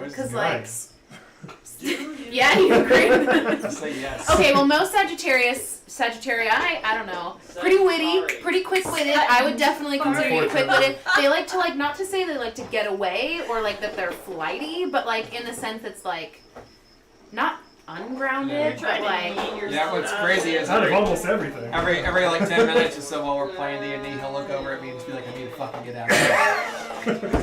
Because Nice. yeah, you agree. Say yes. Okay, well, most Sagittarii, I don't know, pretty witty, pretty quick-witted. I would definitely consider you quick-witted. They like to, like, not to say they like to get away or, like, that they're flighty, but, like, in the sense it's, like, not ungrounded, but, like... Yeah, what's crazy is Out of almost everything. every like 10 minutes or so while we're playing D&D, he'll look over at me and just be like, I need to fucking get out of here.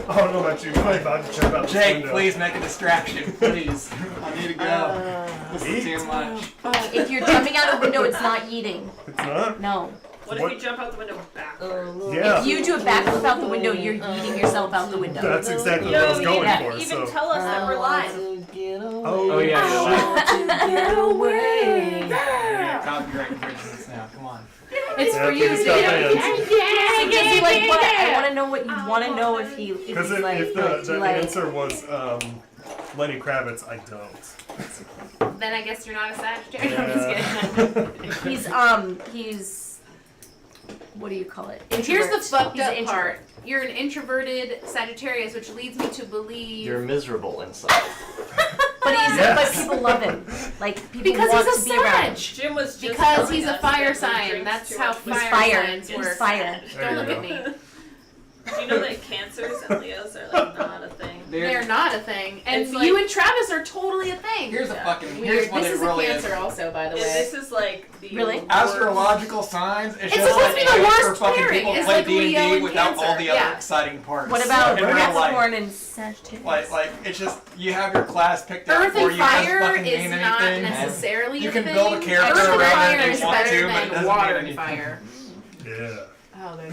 I don't know about you. I'm about to jump out this Jake, window. please make a distraction, please. I need to go. This is too much. If you're jumping out a window, it's not yeeting. It's not? No. What if you jump out the window backwards? Yeah. If you do a backflip out the window, you're yeeting yourself out the window. That's exactly what I was going for. Even So. tell us that we're live. Oh, yeah. Get away. Yeah, copyright infringements now. Come on. It's Yeah, for you, he's got dude. hands. So does he like what? I want to know what you want to know if he if Because he's like, if do the you like answer was Lenny Kravitz, I don't. Then I guess you're not a Sagittarius. I'm just kidding. he's what do you call it? Here's the Introvert. fucked He's an up introvert. part. You're an introverted Sagittarius, which leads me to believe... You're miserable inside. But he's Yes. but people love him. Like people because want he's a to be around. Sag. Jim was just Because telling he's a us fire that he sign. drinks That's too how much fire fire. signs He's work. fire. There Don't you look go. at me. Do you know that Cancers and Leos are like not a thing? They're not a thing. And It's you like- and Travis are totally a thing. Here's a Yeah. fucking. Weird. Here's what This it is really a is. Cancer also, by the And way. this is like the Really? worst- Astrological signs. It's It's just supposed like to be the ways for worst fucking pairing. people to It's play like Leo D&D and without all Cancer. the other Yeah. exciting parts. What about In real life. Capricorn and Sagittarius? Like it's just you have your class picked out Earth for and you. It doesn't fire fucking is mean not anything. necessarily You a can thing. build a character Earth and around fire it if is you want better to, but it than doesn't water mean and anything. fire. Yeah. Oh, there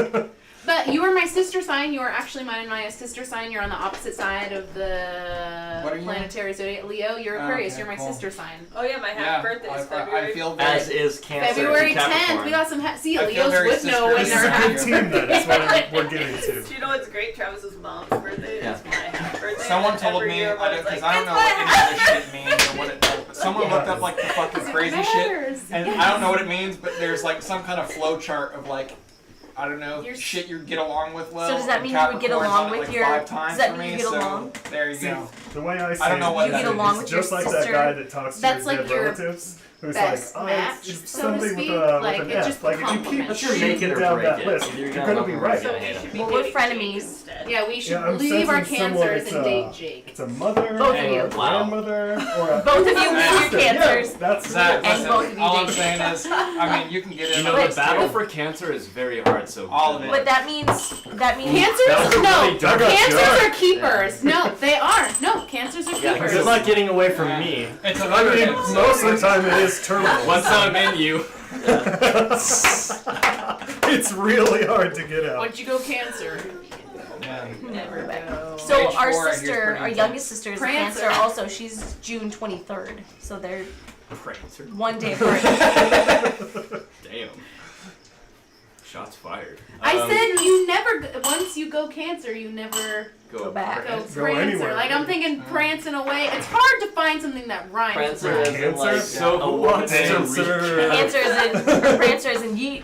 it goes. But you are my sister sign. You are actually mine and my sister sign. You're on the opposite side of the What are you? planetary zodiac. Leo, you're Aquarius. Okay, you're my cool. sister sign. Oh yeah, my half birthday is I February. feel very. As is Cancer February to 10th. Capricorn. We got some. See, I feel Leos very would know when This is they're a half. good team then, is what we're getting to. Do you know what's great? Travis's mom's birthday Yeah. is my half birthday. Someone and told every me, year because everyone's I don't know what any of this shit means or what it does, but someone looked up like the fucking crazy shit, and I don't know what it means, but there's like some kind of flow chart of like, I don't know, You're- shit you get along with well. So does that and mean you would get Capricorn's along on it, with like your- 5 times does that for mean me, you get so along? there you See, go. the way I see I don't know what You that get is. along it's with your just like that sister. guy that talks to That's his like dead your relatives. Who's best like, match, it's so to somebody speak. with Like, an it's F. just Like, if you compliment. keep But you're shooting make it or down break that it. list, Either you're you're gonna going to be love 'em or right. So he should be Well, we're dating frenemies. Jake instead. Yeah, we should Yeah, I'm leave our sensing someone cancers that's, and date Jake. It's a mother, Both of or you. a grandmother, or a Both of you with sister. your cancers. Yeah, that's Zach, And listen, both of you all I'm date. saying is, I mean, you can get in You know, on the this battle too. for Cancer is very hard, so... All of it. But that means Cancers? That was No. really dark. Cancers are keepers. No, they aren't. No, cancers are Yeah, keepers. because it's not getting away from me. It's a I mean, most of the time it is terminal. Once I'm in you... It's really hard to get out. Once you go cancer. Yeah. Never go. So Page our 4 here's sister, pretty our intense. youngest sister is a Prancer. Cancer also. She's June 23rd. So they're Prancer. one day apart. Damn. Shots fired. I said you never. Once you go cancer, you never Go back. go Go prancer. anywhere. Like I'm thinking prancing away. It's hard to find something that rhymes. Prancer with is in Cancer? like So a who woman. wants to Cancer. Cancer is in Prancer is in yeet.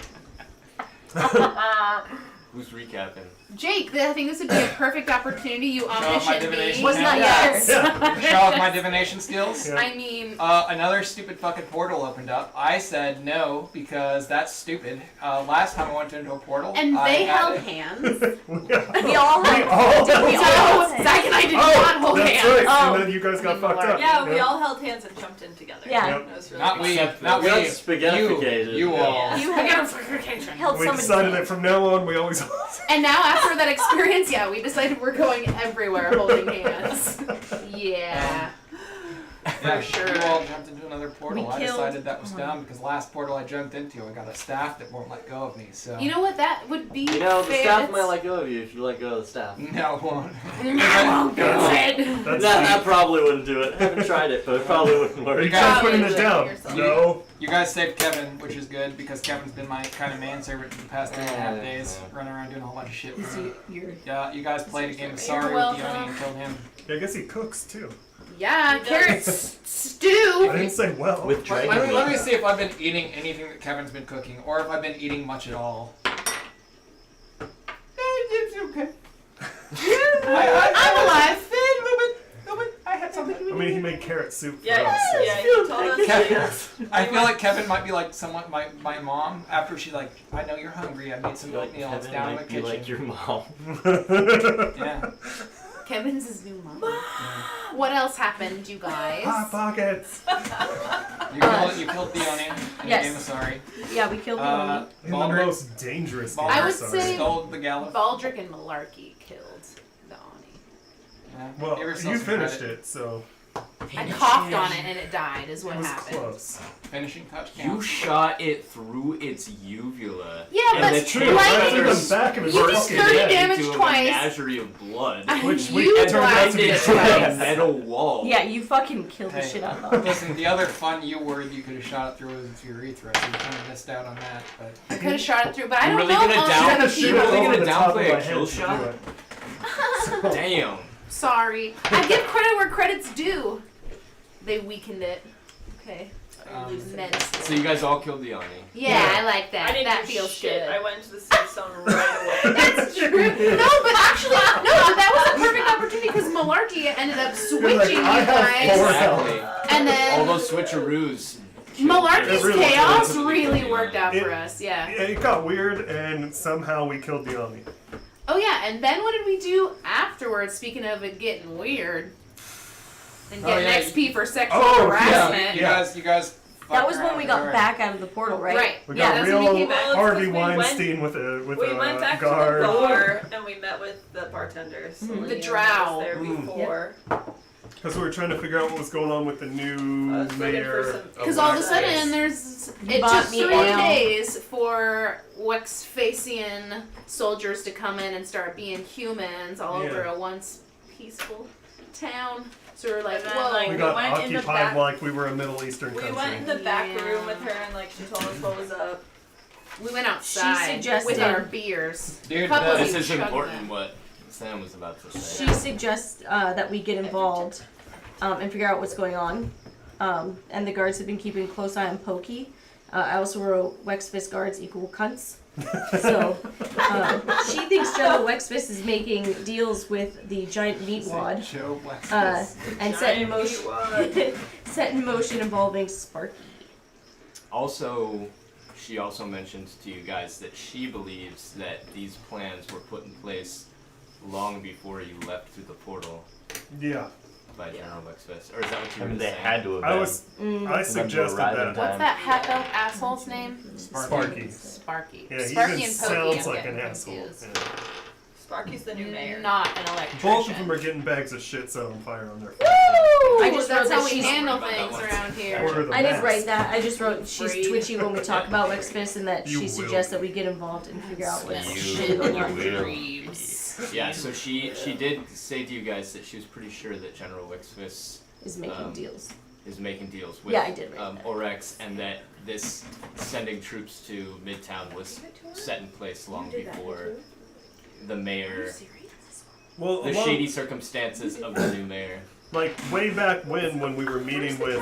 Who's recapping? Jake, I think this would be a perfect opportunity. You off my omniscient divination being. Was not Yes. Show off my divination skills. Yeah. I mean, Another stupid fucking portal opened up. I said no because that's stupid. Last time I went into a portal, and I they had held it- hands. We all had. all Did we So all? Zach and I did not hold that's hands. right. Oh. And then you guys got fucked up. Yeah, we all held hands and jumped in together. Yeah. Yep. It was really Not fun. we, Except not we got we. spaghettificated. You Yeah. all. You I had got him. held We somebody's decided hand. that from now on we always And now after that experience, yeah, we decided we're going everywhere holding hands. Yeah. Yeah, sure. You all jumped into another portal. We I killed- decided that was dumb because last portal I jumped into, I got a staff that won't let go of me. So. You know what? That would be You know, the fair. staff That's- might let go of you if you let go of the staff. No, it won't. No, good. That's That probably wouldn't do it. I haven't tried it, but it probably wouldn't work. You Try guys, putting it enjoy down. yourself. No. you guys saved Kevin, which is good because Kevin's been my kind of manservant for the past 3.5 days, running around doing a whole bunch of shit for me. Yeah, you guys played a game of Sorry with welcome. Yoni and killed him. I guess he cooks too. Yeah, carrot I stew. didn't say well. With Let dragon. let me see if I've been eating anything that Kevin's been cooking, or if I've been eating much at all. It's okay. I'm alive. A little mean, he made carrot soup for Yeah, us. yeah, you told us. Kevin, I feel like Kevin might be like someone, my mom, after she like, I know you're hungry, I made some Like oatmeal, it's Kevin down in the might be kitchen. like your mom. Yeah. Kevin's his new mom. What else happened, you guys? Hot pockets. You killed Theonin in Yes. the game of Sorry. Yeah, we killed the In the Baldric, most dangerous game. I would sorry. say- stole the Gallop. Baldric and Malarkey killed the Ani. Yeah. Well, Give yourself you some finished credit. it, so I coughed on it and it died, is what it was happened. close. Finishing touch You count. shot it through its uvula. Yeah, and but the like- tail Right Lightning- through feathers the back of his You did fucking 30 head. damage into twice. a menagerie of blood. Which we You it turned out to be blasted true. it a twice. metal wall. Yeah, you fucking killed the Hey. shit out of them. Listen, the other fun U word you could have shot it through was its urethra, so you kind of missed out on that. But I could have shot it through, but I You're don't really know gonna all down- kind of Shoot You're it people. really over gonna the top downplay of my a kill head to shot? do it. Damn. Sorry. I give credit where credit's due. They weakened it. Okay. Immensely. So you guys all killed the Ani. Yeah, I like that. I didn't That do feels shit. good. I went to the Seastone right away. That's true. No, but actually, no, that was a perfect opportunity because Malarkey ended up switching like, you I have guys, four Exactly. and All then those switcheroos. Malarkey's It really chaos did. really worked out It- for us. Yeah. It got weird, and somehow we killed the Oni. Oh yeah, and then what did we do afterwards? Speaking of it getting weird, and Oh, getting yeah, XP for sexual Oh, harassment. You guys. That fucked was around when we with got her. back out of the portal, right? Right. We Yeah, got that's when we real came back. Harvey Well, we Weinstein with a We went back guard. to the bar and we met with the bartenders. Mhm. Selena The drow. was there before. Because we were trying to figure out what was going on with the new I was looking for mayor. some Because all of a insights. sudden, there's You it bought took me 3 ale. days for Wexphasian soldiers to come in and start being humans all over Yeah. a once peaceful town. So we're like, And then, whoa. like, We got went in the occupied back- like we were a Middle Eastern We country. went in the back Yeah. room with her and like she told us what was up. We went outside suggested- with our beers. Dude, Couple of This you is chugged important. them. What Sam was about to say. She suggests that we get involved and figure out what's going on. And the guards have been keeping a close eye on Pokey. I also wrote Wexfist guards equal cunts. So she thinks General Wexfist is making deals with the giant meat wad Joe West. and set in Giant motion meat wad. set in motion involving Sparky. Also, she also mentioned to you guys that she believes that these plans were put in place long before you left through the portal Yeah, by General Wexfist. Or is that what you I were mean, they saying? had to have I been. was. Mm. I suggested arrive in that. time. What's that half elf asshole's name? Sparky. Sparky. Yeah, he Sparky even and Pokey. sounds I'm like an getting asshole. confused. Yeah. Sparky's the new mayor. Not an electrician. Both of them are getting bags of shit set on fire on their face. Woo! I just That's wrote how that we she's- handle Worried about things that one. around here. Order the I didn't mask. write that. I just wrote she's Breed. twitchy when we talk about Wexfist and that You she will. suggests that we get involved and figure out what's Shit going in on. your will. dreams. Yeah, so she did say to you guys that she was pretty sure that General Wexfist Is making deals. is making deals with Yeah, I did write that. Oryx, and that this sending troops to Midtown was set in place long before the mayor, Well, the along- shady circumstances of the new mayor. like way back when we were meeting with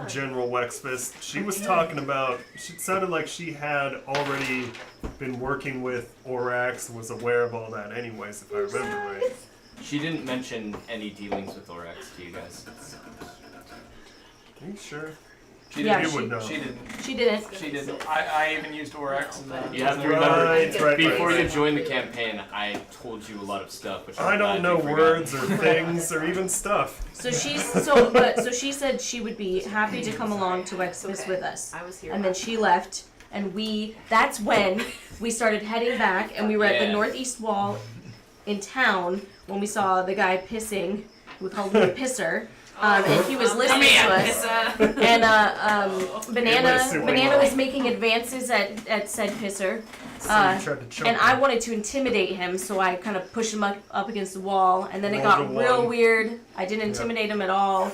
General Wexfist, she was talking about. It sounded like she had already been working with Orax, was aware of all that, anyways, if I remember right. She didn't mention any dealings with Oryx to you guys. Are you sure? She Yeah, didn't. You would know. She didn't. She didn't. She didn't. I even used Oryx. You have to remember, Right, before right. you joined the campaign, I told you a lot of stuff, which I I'm don't glad know you forgot. words or things or even stuff. So so she said she would be happy to come along to Wexfist with us. I was here. And then she left and that's when we started heading back and we were at the Yeah. northeast wall in town when we saw the guy pissing. We called him a pisser. And he was listening to us. And Banana was making advances at said pisser. So you tried to choke And me. I wanted to intimidate him, so I kind of pushed him up against the wall, and then it Rolled got a real one. weird. I didn't intimidate him at all.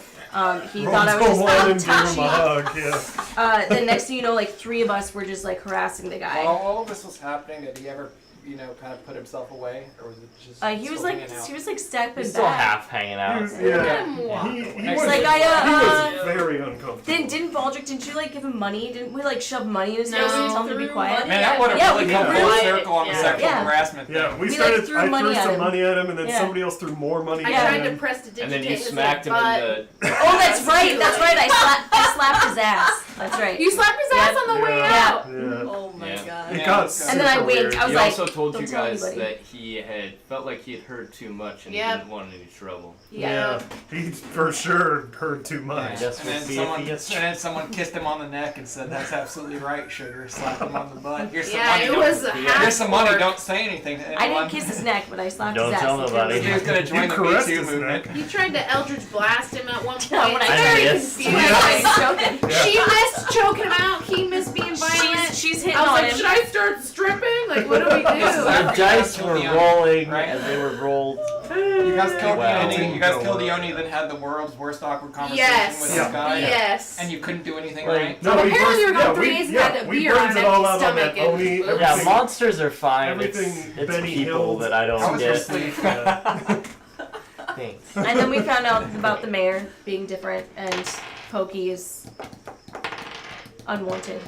He Rolled thought I a was one and just gave him a touchy. hug, yeah. Then next thing you know, like 3 of us were just like harassing the guy. While all of this was happening, did he ever kind of put himself away, or was it just? He was still like hanging out? he was like stepping He's still back. half hanging out. He was, yeah. He He's was, like, he was very uncomfortable. Didn't Baldric? Didn't you like give him money? Didn't we like shove money in his face and tell him to be Threw quiet? money Man, that would have Yeah, really we come threw full it. circle on the Yeah. sexual Yeah. harassment. Yeah, we We, started. like, threw I money threw at some him. money at him, and then Yeah. somebody else threw more money I at tried to him. prestidigitate And then you his smacked him butt. in the. Oh, that's right. That's right. I slapped his ass. That's right. You slapped his ass on the way Yeah. out. Yeah. Oh my Yeah. god. It Yeah, got it's And then I super winked. weird. I was He like, also told "Don't you tell guys anybody." that he had felt like he had heard too much and Yep. he didn't want any trouble. Yeah, he for sure heard too much. Just And we'll then see if someone, he gets- and then someone kissed him on the neck and said, "That's absolutely right, sugar." Slapped him on the butt. Here's some Yeah, money. it don't- was a Here's some money. half-orc. Don't say anything to anyone. I didn't kiss his neck, but I slapped Don't his ass. tell He nobody. He was gonna join You the caressed Me Too his movement. neck. He tried to Eldritch blast him at one point. Yeah, when I Very missed. confused. I was joking. Yeah. She missed choking him out. He missed being violent. She's hitting I was on like, him. should I start stripping? Like, what do we This is do? our- The dice were Yeah. rolling Right. and they were rolled. You guys killed Wow. Yoni. You guys killed Yoni, then had the world's worst awkward conversation Yes. with Yeah. this guy. Yes. And you couldn't do anything Like, right. No, So we apparently burst- you're gone yeah, 3 we- days and yeah, had a we beer burns on it all an out on empty that stomach Oni. and- Yeah, Everything- monsters are fine. everything It's Benny people Hill- that I I don't was get. asleep. Thanks. And then we found out about the mayor being different, and Pokey is unwanted.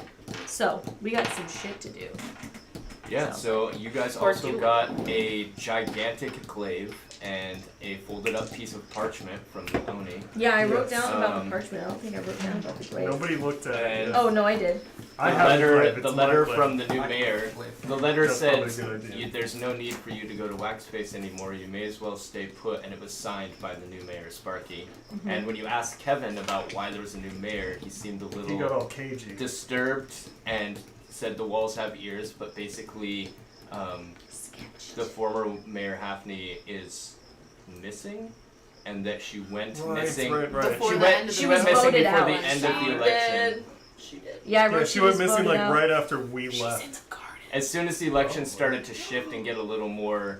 So we got some shit to do. Yeah, so you guys Or also do- got a gigantic glaive and a folded up piece of parchment from the Oni. Yeah, I wrote Yes. down about the Um, parchment. I don't think I wrote down about the glaive. Nobody looked at it. And- yet. Oh no, I did. I The have letter, it, the it's letter my from glaive. the new mayor. The letter That's said, probably a good idea. "There's no need for you to go to Waxface anymore. You may as well stay put." And it was signed by the new mayor, Sparky. Mm-hmm. And when you asked Kevin about why there was a new mayor, he seemed a He got little all cagey. disturbed and said the walls have ears, but basically, the former mayor Hafni is missing, and that she went Right, missing. right. Before She the went, end of she the went was missing voted before out. the end of the She election. did. She did. Yeah, I wrote Yeah, she went was missing voted like out. right after we left. As soon as the election started to shift and get a little more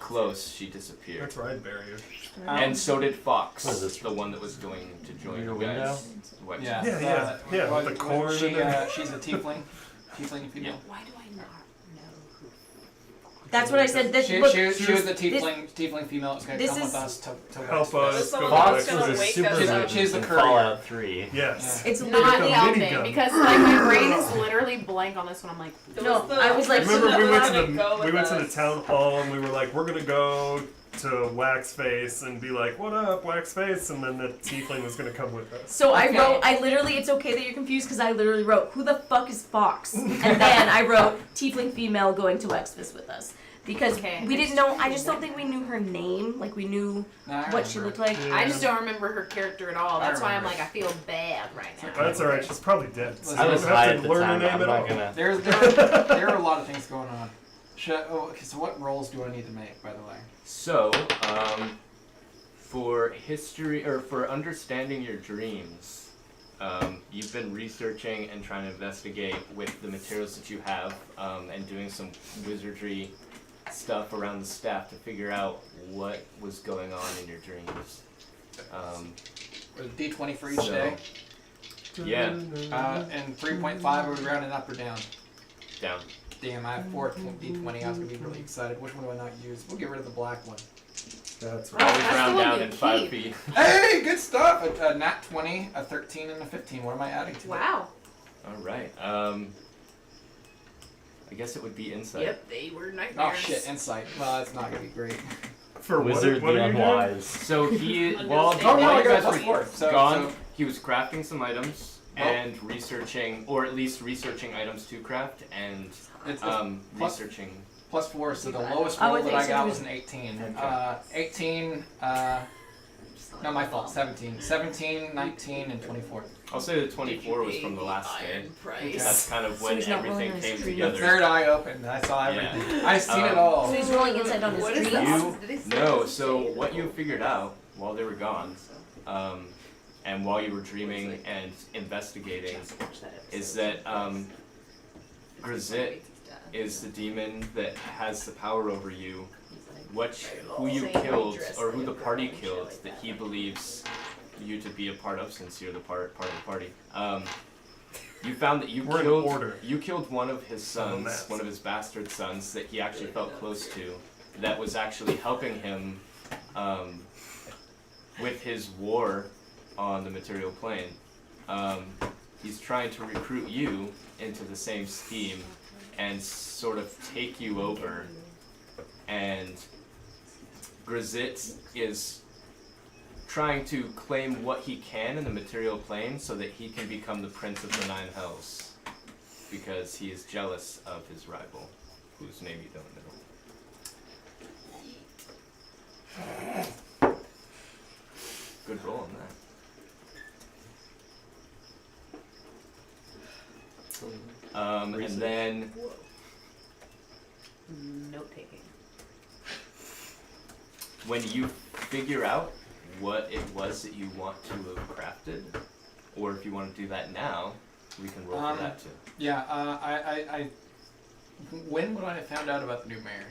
close, she disappeared. That's right, barrier. And so did Fox, What is this? the one that was going to join Your you window? guys. What? Yeah. Yeah, with the corn She, and everything. she's a tiefling. Tiefling female. Why do I not know who? That's what I said. This She, look, she, she was the this- tiefling female that's going to this come is- with us to Help Waxfest. us. Someone go that's Fox back. gonna was a wake super us up. mutant She's the in courier. Fallout 3. Yes. it's Not literally. helping because like my brain is literally blank on this one. I'm like, It No, was the I was like- person Remember, we that went wanted to go the with we went to the us. town hall and we were like, we're gonna go to Waxface and be like, what up, Waxface? And then the tiefling was gonna come with us. So I Okay. wrote. I literally. It's okay that you're confused because I literally wrote, "Who the fuck is Fox?" And then I wrote, "Tiefling female going to Xmas with us." Because Okay. we didn't know. I just don't think we knew her name. Like we knew Nah, I what she remember. looked like. I just don't remember her character at all. I That's why I'm remember. like, I feel bad right now. That's alright, she's probably dead. So I you I was don't have high to at the learn time. her name I'm at not all. gonna. There are a lot of things going on. Okay, so what rolls do I need to make, by the way? So, for history or for understanding your dreams, you've been researching and trying to investigate with the materials that you have, and doing some wizardry stuff around the staff to figure out what was going on in your dreams. Or the D20 for each So- day. Yeah, And 3.5, are we rounding up or down? down. Damn, I have 4 D20. I was going to be really excited. Which one do I not use? We'll get rid of the black one. That's Oh, right. Always that's the round one down you in 5 keep. feet. Hey, good stuff! A nat 20, a 13, and a 15. What am I adding to Wow. All right. I guess it would be insight. Yep, they were it? nightmares. Oh shit, insight. Well, that's not going to be great. For Wizard what the are you doing? Unwise. So he, Understand. while Oh, no, you I got guys +4. were So- gone, so- he was crafting some items Oh. and researching, or at least researching items to craft and It's plus- researching. +4, so the lowest I roll would that think I so. got was an 18. Okay. 18, no, my fault, 17. 17, 19, and 24. I'll say the 24 was from the last day. Iron price. That's kind of So when he's not everything rolling on his came stream. The together. third eye opened. I saw Yeah. everything. I seen it Um, all. So he's rolling inside on his What is dreams. that? Did they say No, this? so what you figured out while they were gone, and while you were dreaming and investigating, is that Grizit is the demon that has the power over you. Who you killed, or who the party killed, that he believes you to be a part of, since you're the part of the party. You found that We're in order. you killed one of his sons, maps. one of his bastard sons that he actually felt close to, that was actually helping him with his war on the material plane. He's trying to recruit you into the same scheme and sort of take you over. And Grizit is trying to claim what he can in the material plane so that he can become the Prince of the Nine Hells. Because he is jealous of his rival, whose name you don't know. Good roll on that. And then Note taking. when you figure out what it was that you want to have crafted, or if you want to do that now, we can roll for that too. Yeah, I when would I have found out about the new mayor?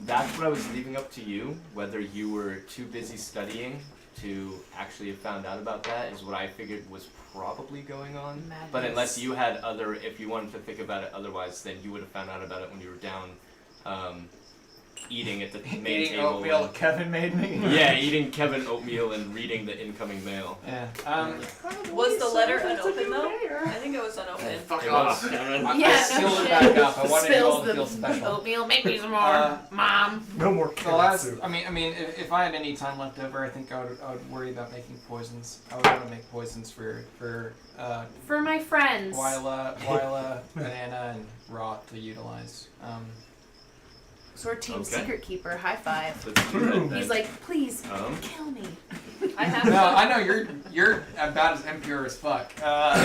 That's what I was leaving up to you. Whether you were too busy studying to actually have found out about that is what I figured was probably going on. Madness. But unless you had if you wanted to think about it otherwise, then you would have found out about it when you were down eating at the main Eating table. oatmeal Kevin made me. Yeah, eating Kevin oatmeal and reading the incoming mail. Yeah. Was the letter unopened though? I think it was unopened. Fuck It off. was. I Yeah, sealed no it shit. back up. I wanted you all Spills to feel the special. oatmeal. Make me some more, Mom. No more The carrot last, soup. I mean, if I had any time left over, I think I would worry about making poisons. I would want to make poisons for For my friends. Wyla, Banana, and Raw to utilize. So we're Team Okay. Secret Keeper. High five. Let's do that then. He's like, please kill me. I have. No, I know you're about as impure as fuck. Raw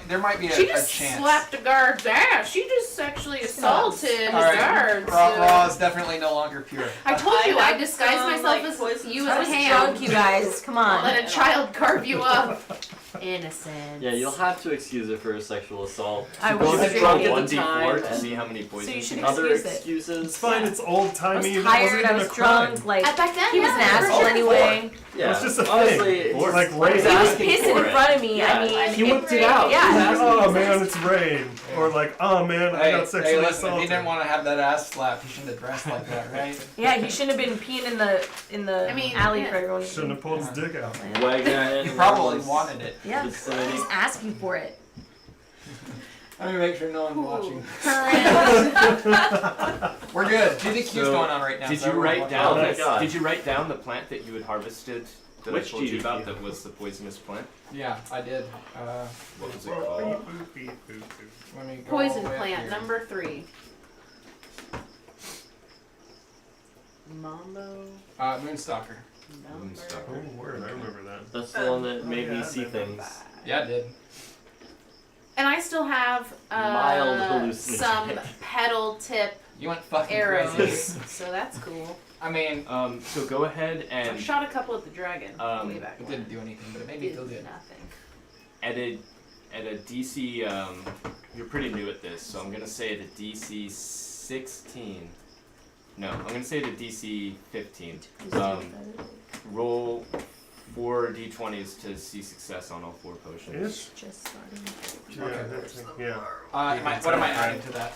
there might be She a just chance. slapped a guard's ass. She just sexually assaulted his All right, guards. Raw is definitely no longer pure. I told you, I have disguised some, myself like, as poison you I as was a ham. drunk, you guys. Come on. Let a child carve you up. Innocent. Yeah, you'll have to excuse it for a sexual assault. I Go was ahead and drinking. roll One d4 1d4 to and see how many poisons. So you should you other excuse it. excuses. It's fine. It's old I was timey. tired. I was drunk. Like Back then, he was an yeah, for asshole sure. anyway. Yeah, It's just a honestly, thing. it's Like just- Ray. he's He was asking pissing for in it. front of me. Yeah. I mean, He whipped it out. Yeah. He was asking Oh for it. man, it's rain. Or like, oh man, I Hey, got sexually listen, if assaulted. he didn't want to have that ass slapped, he shouldn't have dressed like that, right? yeah, he shouldn't have been peeing in the I mean, alley yeah. for everyone. Shouldn't have pulled his dick out. Wagon He probably was- wanted it. Yeah, vicinity. he's asking for it. Let me make sure no one's watching. Current. We're good. GDQ's So, going on right now. Did so you everyone write watch down? Oh my God. Did you write down the plant that you had harvested that Which I told you GDQ? about? That was the poisonous plant. Yeah, I did. What was it called? Let me go Poison all the way up plant here. number 3. Mambo. Moonstalker. Moonstalker. Oh, word, I remember that. That's the one that made me yeah, see I remember things. Yeah, I did. And I still have Mild hallucination. some petal tip You went fucking arrows, crazy. so that's cool. I mean, So go ahead I and shot a couple at the dragon way back it when. didn't do anything, but it made me feel good. Nothing. at a DC. You're pretty new at this, so I'm gonna say at a DC 16. No, I'm gonna say at a DC 15. Roll 4 d20s to see success on all 4 potions. Ish? Just starting. Yeah, that's it. Yeah. What am I adding to that?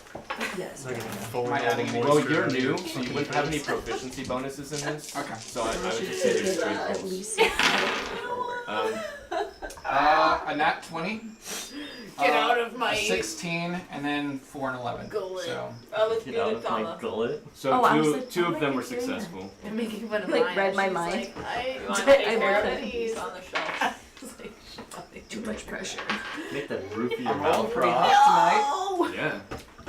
Yes. Like Am I adding any- Well, you're new, so you wouldn't have any proficiency bonuses in this. Okay. So I would just say there's 3 At rolls. least. A nat 20. Get out of my a 16, and then 4 and 11. Gullet. So, Oh, with Get good out and of my comma. gullet. So Oh, I was two, like, two why of them am were I doing that? successful. I'm making fun of Like, mine. read my She's mind. Like, I You want to I take read care of that. it? He's on the shelf. Too much pressure. Make that roofie your I'm rolling mouth. pretty hot tonight. Yeah.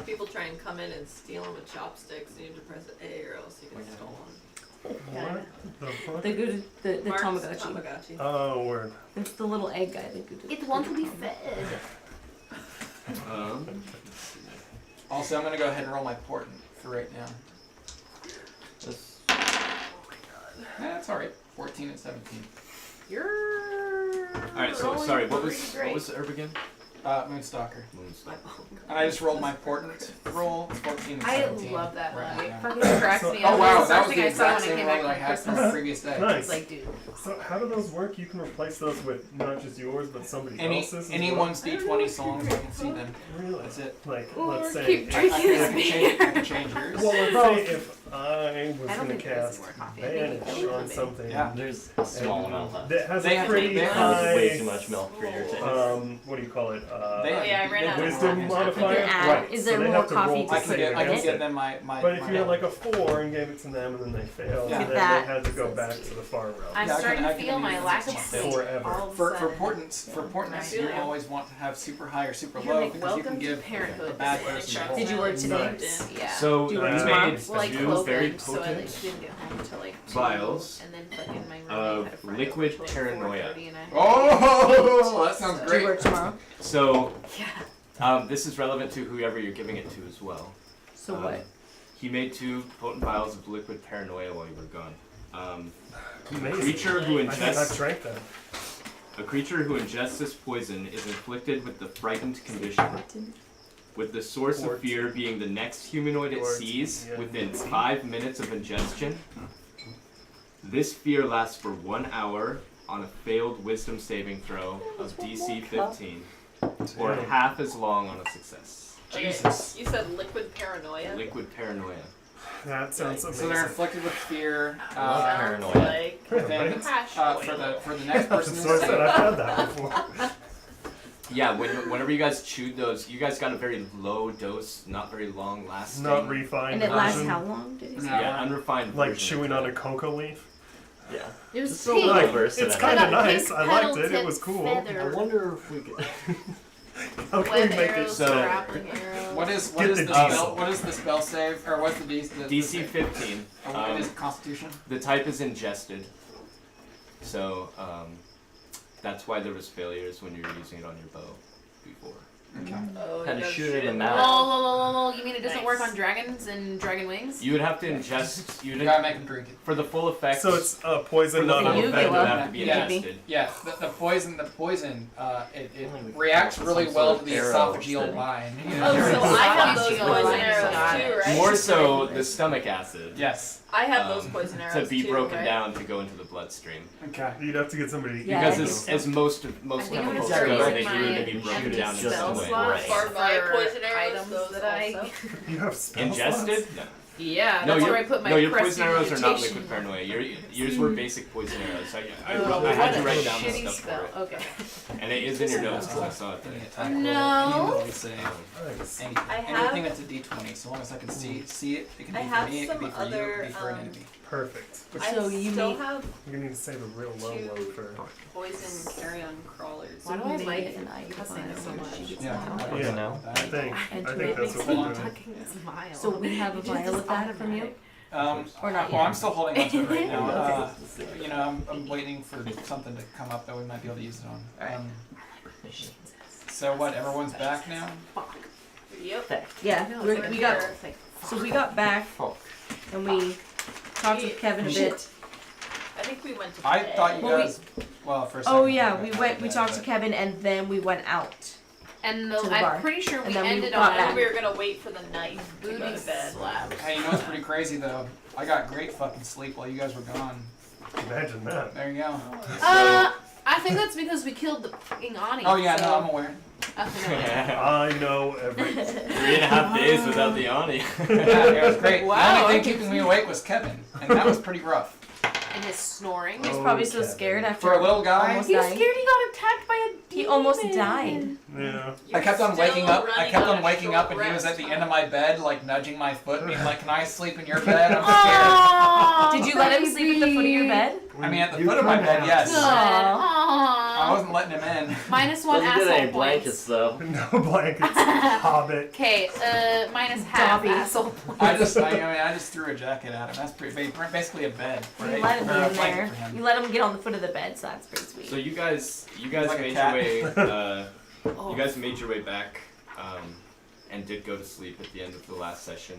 People try and come in and steal them with chopsticks. You need to press A or else you get stolen. What the fuck? The good, the Mark's Tamagotchi. Tamagotchi. Oh, word. It's the little egg guy. The good. It wants to be fed. Also, I'm going to go ahead and roll my portent for right now. That's- That's alright. 14 and 17. You're. All right. So rolling sorry. What pretty was great. the herb again? Moonstalker. Moonstalker. And I just rolled my portent roll, 14 and I 17. love that right one. It now. fucking cracks me up. Oh wow, It's the that first was thing the I saw exact when I same came roll back that I from had from Christmas. the previous day. Nice. It's like, dude. So how do those work? You can replace those with not just yours, but somebody else's. as well? Anyone's D20 so long as I can see them. Really? That's it. Like, Or let's say. keep if- I drinking this can change yours. Well, let's say if I was I don't gonna think there is cast more coffee. I think Vanish it's on maybe. something Yeah. There's a small amount left. that has They a have- pretty they have That was way high, too much milk for your taste. what do you call it? They Oh, yeah, I ran out of wisdom more. modifier. You can add- Right. is so there they more have to roll coffee to to I save can get, I can against give it. them my But if my you had like a 4 and gave it to them and then they failed, Yeah. then That- they had to go back to the far realm. I'm Yeah, I can- starting I to can feel use my it lack of once sleep. forever. All of a for sudden. portents, Yeah. you always want to have super high or super You're low like, because you welcome can to give parenthood. a bad This is person a like roll. Did you work today? Nice. Yeah. So Do you you work made tomorrow? Well, I two closed very them, so I like potent didn't get home until like 2, vials and then fucking my roommate of had a friend liquid over till, like, paranoia. 4:30 and I had Oh, that sounds Do you great. work tomorrow? So Yeah. this is relevant to whoever you're giving it to as well. So Um, what? He made 2 potent vials of liquid paranoia while you were gone. Amazing. Creature who I think I ingests drank that. a creature who ingests this poison is inflicted with the frightened condition, with the source of fear being the next humanoid it sees Yeah. within 5 minutes of ingestion. This fear lasts for 1 hour on a failed wisdom saving throw of DC 15, or Damn. half as long on a success. Jesus. You said liquid paranoia. Liquid paranoia. That sounds amazing. So they're inflicted with fear. love Sounds paranoia. like Within, hash for the next person. So I said I've had that before. Yeah, whenever you guys chewed those, you guys got a very low dose, not very long lasting. Not refined And it lasts version. how long? Did you say? No. Yeah, unrefined. Like version chewing of on it. a cocoa leaf. Yeah. It was Just a pink. little Like, burst it's of kind that. of nice. I liked it. It was cool. I wonder if we could. How can we Web make it arrows, so- grappling arrows. What is Get the the diesel. spell? What is the spell save? Or what's the DC 15. What is Constitution? The type is ingested. So, that's why there was failures when you were using it on your bow before. Okay. Oh, Had you to gotta shoot it in the it mouth. Lol, you mean it doesn't work Nice. on dragons and dragon wings? You would have to ingest. You gotta make them drink it. For the full effect. So it's for poison, the not full an Uvula. effect, it effect. would have to be Yeah. ingested. Yeah, the poison, it Only we reacts could really some well sort to of the arrow esophageal instead. line. Oh, so I have those Esophageal poison line, arrows got it. too, right? More so the stomach acid. Yes. I have those um, poison arrows To be too, broken right? down to go into the bloodstream. Okay. You'd have to get somebody to Yeah, eat I Because it. think as, so. as most I most think I'm gonna chemicals start go, using they my need to be broken empty down into spell some way. slots Right. Are my for poison arrows items those that I. also? You have spell Ingested? slots? No. Yeah, No, that's your, where I put my no, your poison arrows are not prestidigitation. liquid paranoia. Yours were basic poison arrows. I Oh, had to what a write down the shitty stuff spell. for Okay. it. And it is in your notes because I saw it there. No. Nice. Anything, I have- anything that's a D20, so long as I can see it. It can be I for have me, it can be some for you, it other, can be for an enemy. Perfect. So I you still made- have You're gonna need to save a real low Two. one for. poison carrion crawlers. Why do I Made like an eye cussing design so where much? she gets Yeah. now. Yeah, now. I think. And I to think make that's me what sleep. we're doing. Fucking smile. So we have a vial of that from you? Or not Well, yet? I'm still holding on to it right now. Okay. You know, I'm waiting for something to come up that we might be able to use it on. So what? Everyone's back now. Yep. Yeah, No, we it's right we got here. It's like, so we got back and we talked with Kevin a bit. I think we went to I bed. thought you Well, we- guys. Well, for a second. Oh yeah, we talked to Kevin and then we went out. and To the bar. I'm pretty sure we And then we ended got on back. We were gonna wait for the night to go booty to bed. slap. Hey, you know what's pretty crazy though? I got great fucking sleep while you guys were gone. Imagine that. There you go. I think that's because we killed the fucking Ani. Oh yeah, so. no, I'm aware. I know everything. 3.5 days without the Ani. Yeah, it was great. Wow, The only I thing keeping me awake was Kevin, and that was pretty rough. And his snoring. He's Oh, probably so Kevin. scared after For a little guy, almost He was dying. scared he got attacked by a demon. He almost died. Yeah. I kept on You're waking still up. I running kept on on a waking short up, and he was rest, at the huh? end of my bed, like nudging my foot, being like, "Can I sleep in your bed? I'm scared." Aww, Did you let him sleep at the foot of your bed? I mean, at the You foot of my kinda bed, have yes. to. I Aww. wasn't letting him in. Minus one Doesn't get asshole any blankets though. No blankets. Hobbit. Okay, minus half Dobby. asshole I just threw a jacket at him. That's basically a bed. Right? You let him Or a be in blanket there. for him. You let him get on the foot of the bed, so that's pretty sweet. So you guys Like a made cat. your way. Oh. You guys made your way back, and did go to sleep at the end of the last session,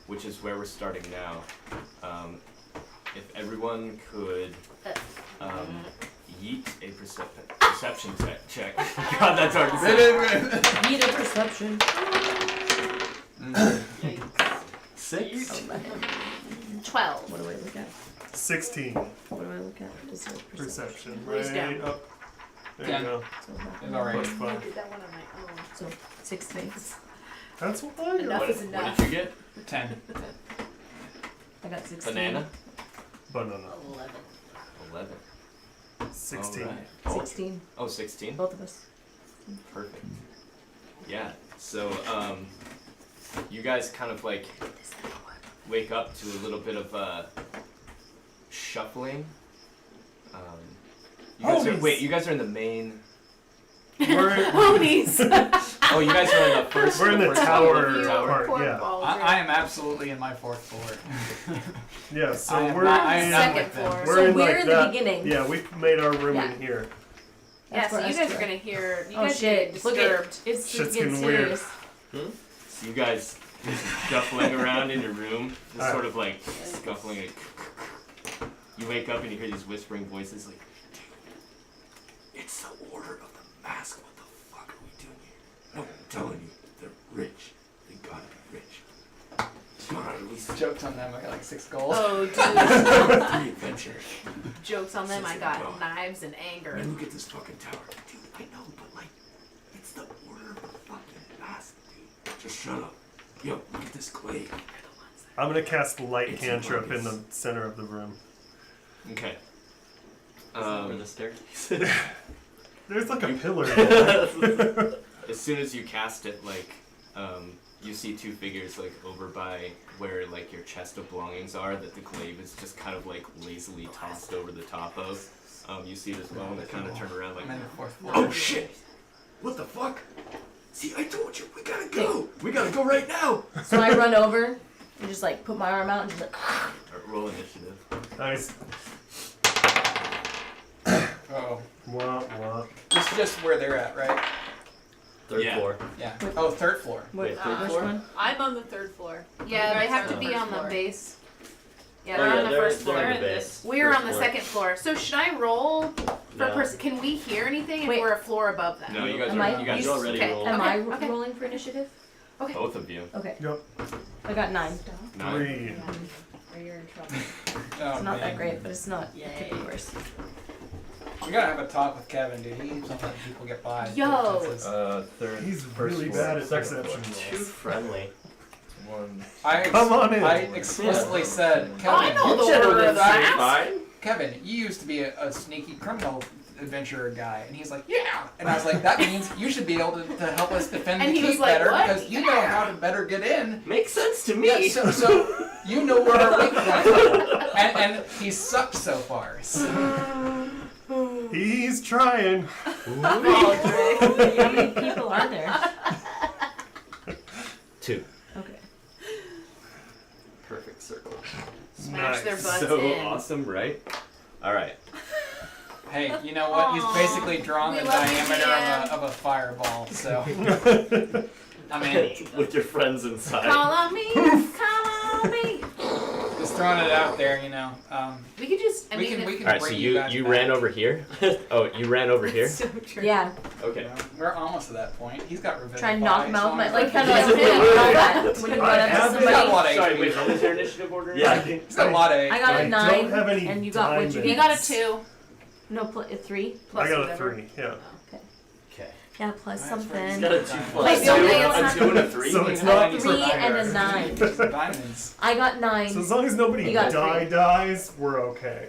which is where we're starting now. If everyone could yeet a perception check. God, that's hard to say. Need a perception. Yikes. 6. 12. What do I look at? 16 What do I look at? Is it perception. Raise Right down. up. There 10. you go. So, that- It's alright. Plus 5. did that one on my own. so 6 things. That's what I Enough got. is What enough. did you get? 10. I got 16. Banana? Banana. 11. 11. 16. Alright. Oh, 16. oh, 16? Both of us. Perfect. Yeah, so, you guys kind of like wake up to a little bit of, shuffling. Homies! You guys are in the main. We're, Ponies. Oh, you guys are in the first. We're in the first tower level of the tower. part, yeah. I am absolutely in my 4th floor. yeah, so I am we're not- I am not Second with them. floor. we're So in we're like in the that- beginning. Yeah, we made our room Yeah. in here. Yeah, That's so where you us guys two are gonna hear. You Oh guys shit! get Look disturbed. at it's Shit's getting getting weird. serious. So you guys shuffling around in your room, just Alright. sort of like scuffling. Like, you wake up and you hear these whispering voices like, "It's the Order of the Mask. What the fuck are we doing here? No, I'm telling you, they're rich. They gotta be rich. Come on, at least Jokes on them. I got like 6 goals. Oh, dude. the adventure. Jokes on them. I got knives and anger. Man, look at this fucking tower. Dude, I know, but like, it's the Order of the fucking Mask, dude. Just shut up. Yo, look at this clay. I'm gonna cast light It's cantrip in humongous. the center of the room. Okay. Where the staircase There's like a pillar there. As soon as you cast it, like, you see 2 figures, like, over by where, like, your chest of belongings are that the glaive is just kind of, like, lazily tossed over the top of. You see it as well, and they kind of turn around, like, I'm in the 4th floor. oh shit! What the fuck? See, I told you, we gotta go! We gotta go right now! So I run over and just like put my arm out and just like. Roll initiative. Nice. Oh. Wah, wah. This is just where they're at, right? 3rd Yeah. floor. Yeah. Oh, 3rd floor. Wait, third which floor? one? I'm on the 3rd floor. Yeah, You they guys have are to on be the on first the floor. base. Yeah, Oh, they're yeah, on the they're- first they're floor. in the They're in base. this. We're First on the floor. second floor. So should I roll for No. person? Can we hear anything if Wait. we're a floor above them? No, you guys Am are, I- you guys You already Okay. rolled. Am I okay. rolling for initiative? both of you. Okay. Yep. I got 9. 9. 3. Or you're in trouble. Oh, It's not that man. great, but it's not. It Yay. could be worse. We gotta have a talk with Kevin, dude. He keeps on letting people get by. Yo. Defenses. 3rd. He's first really floor, bad at second perception floor. rolls. Too friendly. 1. Come on in. I explicitly said, I Kevin, know the Generally order of the mask. fine. Kevin, you used to be a sneaky criminal adventurer guy. And he's like, yeah. And I was like, that means you should be able to help us defend And the he was keep like, better what? because you know how to better get in. Makes sense to me. Yeah, so you know where our weak points are. And he sucked so far. So. He's trying. How many people are there? 2. Okay. Perfect circle. Smash their Nice. butts So in. awesome, right? Alright. Hey, you know what? He's Aw, basically drawn we the love you, diameter Dan. of a fireball. So, I mean, With your friends inside. Call on me. Call on me. just throwing it out there, you know. We could just. I we mean, can if- we can Alright, so bring you guys back. ran over here? Oh, you ran over here? So true. Yeah. Okay. We're almost to that point. He's got revenge. Try and knock him out. my Like kind of like when you know that when you run up to He's got a somebody. lot of Sorry, HP. wait, what was your initiative order? Yeah. He's got a lot of HP. I got I a don't 9, have any and you got what you diamonds. you get. got a 2 No, 3. plus I got whatever. a 3. Yeah. Okay. Yeah, plus That's something. He's got a 2 Like, plus. the only A answer- 2 and a 3? So it's You not know, 3 and a for 9. diamonds. I got 9. So as long as nobody You got dies, we're okay.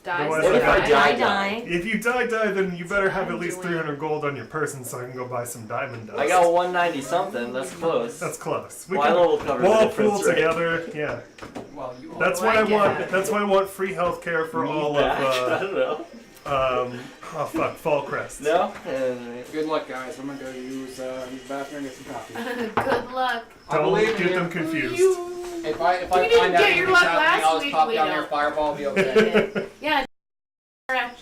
Dies. What What if I I die? die. If you die, then you better have at I'm least doing- 300 gold on your person so I can go buy some diamond dust. I got 190 something. That's close. That's close. We Milo will cover the we'll all difference, pool right? together. Yeah. Well, you That's do why I I want. get? That's why I want free healthcare for Me all back? I of. don't know. Oh fuck, Fall Crest. No? Good luck, guys. I'm gonna go use the bathroom and get some coffee. Good luck. I Don't believe in get you. them confused. If I You find didn't out get you your reach luck out to me, last I'll just week, pop we down there, don't. fireball, be okay. Yeah.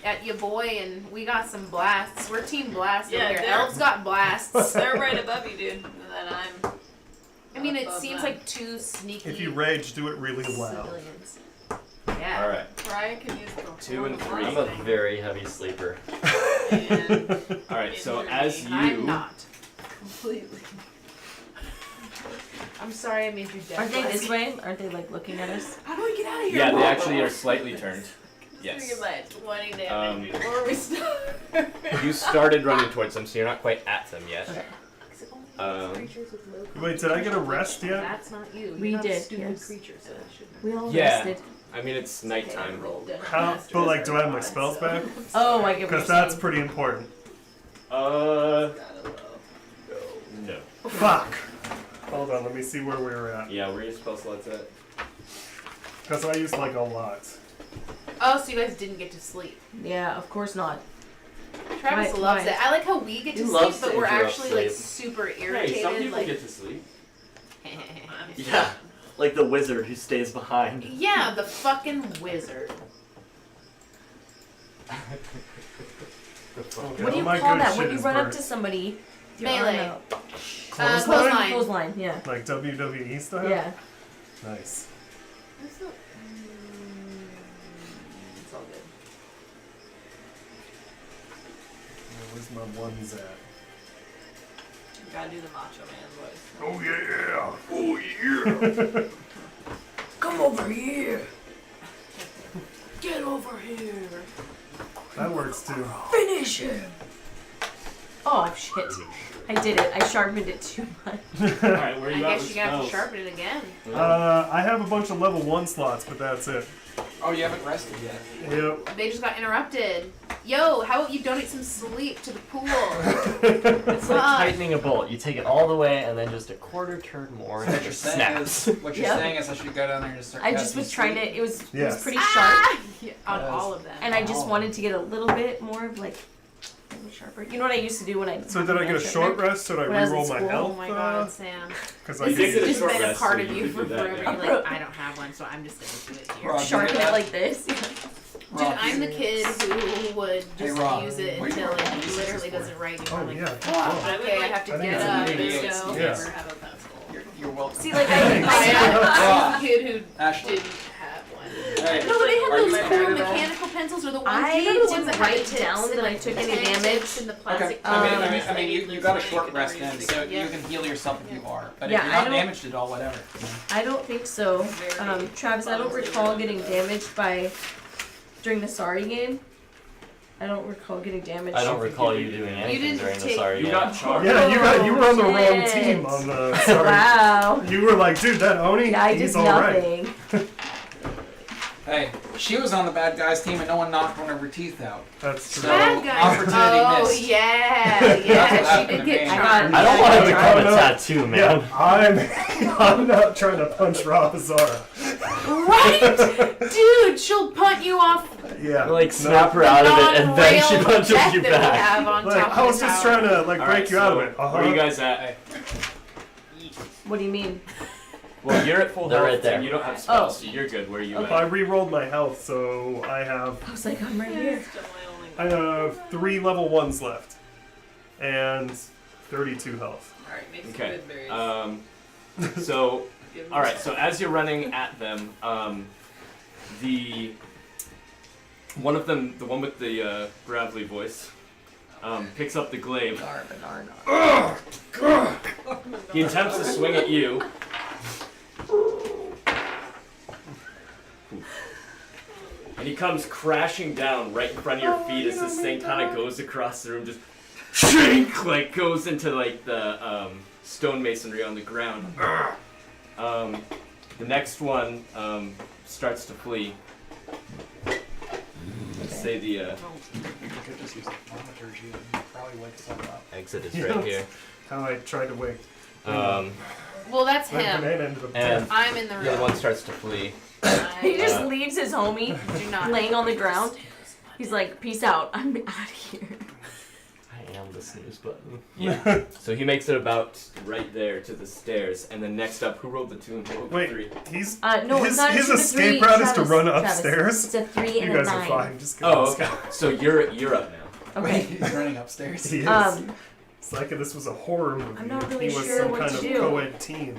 At your boy, and we got some blasts. We're team blast Yeah, over here. they're- Elves got blasts. They're right above you, dude. And then I'm. I mean, it above seems them. like two sneaky If you rage, do it really loud. civilians. Yeah. All right. Brian can use the 2 and 3. I'm a very heavy sleeper. and All right. So as I'm you not. completely. I'm sorry I made you deaf. Aren't they this way? Aren't they like looking at us? How do we get out of here? yeah, they actually are slightly turned. Yes. Yes. About 20 damage Um, before we start. You started running towards them, so you're not quite at them yet. Okay. Wait, did I get a rest yet? That's not you. You're We not a did, stupid yes. creature, so that shouldn't. We all Yeah. rested. I mean, it's nighttime. How? But like, do I have my spells back? Oh, I get what Because you're that's saying. pretty important. No. Fuck. Hold on, let me see where we were at. Yeah, where are your spell slots at? Because I used like a lot. Oh, so you guys didn't get to sleep. Yeah, of course not. Travis Why- loves why? it. I like how we get He to loves sleep, but to we're interrupt actually like sleep. super irritated. Hey, some people like, get to sleep. Yeah, like the wizard who stays behind. yeah, the fucking wizard. Okay, What do you all my call good that when shit you is run up burnt. to somebody? with your Melee. arm out? Clothesline? Clothesline. Clothesline, yeah. Like WWE style? Yeah. Nice. It's not- it's all good. Where's my ones at? You gotta do the Macho Man voice. Oh yeah! Oh yeah! Come over here. Get over here. That works too. Finish him. Oh shit! I did it. I sharpened it too much. All right, where are I you at guess with you're gonna have to spells? sharpen it again. I have a bunch of level 1 slots, but that's it. Oh, you haven't rested yet. Yep. They just got interrupted. Yo, how about you donate some sleep to the pool? It's like Fuck. tightening a bolt. You take it all the way and then just a quarter turn more and What it you're just saying snaps. is, what you're Yeah. saying is I should go down there and just start I just casting was trying to. sleep. It was Yes. pretty sharp, Ah! Yeah, on Yes. all of them. and I just Oh. wanted to get a little bit more of like a little sharper. You know what I used to do when I. So did I get a short rest? Should I When I was in reroll my school. health? Oh my god, Sam. Because I This did has get a just short been a rest, part so of you you could for do that, forever. yeah. You're like, I don't have one, so I'm just gonna do it here. Rob, Sharpen you it know like this. Dude, I'm the kid who would Hey, just Rob, use it where you until at? it literally doesn't write anymore. Oh, I'm like, yeah. fuck, Oh. okay, I have to I think get it's up, an let's idiot. go. Yeah. Never have a pencil. You're welcome. See, like I Rob. am the kid who Ashley. didn't have one. Hey, No, but they are had you those my cool favorite at all? mechanical pencils or the ones. I you know the ones didn't that write had the tips down and, that I like, took the any tang damage. tips and the Okay. plastic I mean, tips. you got a short rest in, so Yeah. you can heal yourself if you are. But Yeah, if you're I not don't- damaged at all, whatever. I don't think so. Travis, I don't recall getting damaged during the Sorry game. I don't recall getting damaged. I don't recall you doing anything didn't during the take- sorry You game. got charged. Yeah, you were on the wrong Shit. team on the. Sorry. Wow. You were like, dude, that Oni, Yeah, I he's did alright. nothing. Hey, she was on the bad guys team and no one knocked one of her teeth out. That's true. So, Bad guys. opportunity Oh missed. yeah, That's yeah. what She happened did to get me. I charmed. got- I don't want to Yeah, become I a know. tattoo, man. Yeah, I'm not trying to punch Ravazara. Right, dude. She'll punt you off Yeah. Like no. snap her out of it and then she non-rail punches deck you that we back. have on Like, top I of was the just tower. trying to like All break right, you out of so it. Where are you guys at? Hey, What do you mean? Well, you're at full They're health right there. and you don't have spells, Oh. so you're good. Where are you I at? re-rolled my health, so I have I was like, I'm right here. Still my only one. 3 level 1s left, and 32 health. Alright, make some Okay. good berries. So, Give me all right. some. So as you're running at them, one of them, the one with the gravelly voice, picks up the glaive. He attempts to swing at you. And he comes crashing down right in front of your feet as this thing kind of goes across the room, just shink, like goes into like the stonemasonry on the ground. The next one starts to flee. Let's say the you could just use thaumaturgy and probably wake someone up. Exit is right here. How I tried to wake um, Well, that's that him. banana into the And- I'm in the the other room. one starts to flee. He just Uh, leaves his homie Do not laying on the ground. He's like, peace out. I'm out of here. I am the snooze button. Yeah. So he makes it about right there to the stairs, and then next up, who rolled the 2 and who rolled the Wait, 3? he's No, his, it's not his a 2 to escape 3, route is to Travis, run Travis. upstairs. It's a 3 You and guys a 9. are fine. Just go. Oh, okay. So you're up now. Okay. He's running upstairs. He is. It's like if this was a horror movie. I'm not if really he was sure some what kind to of do. co-ed team.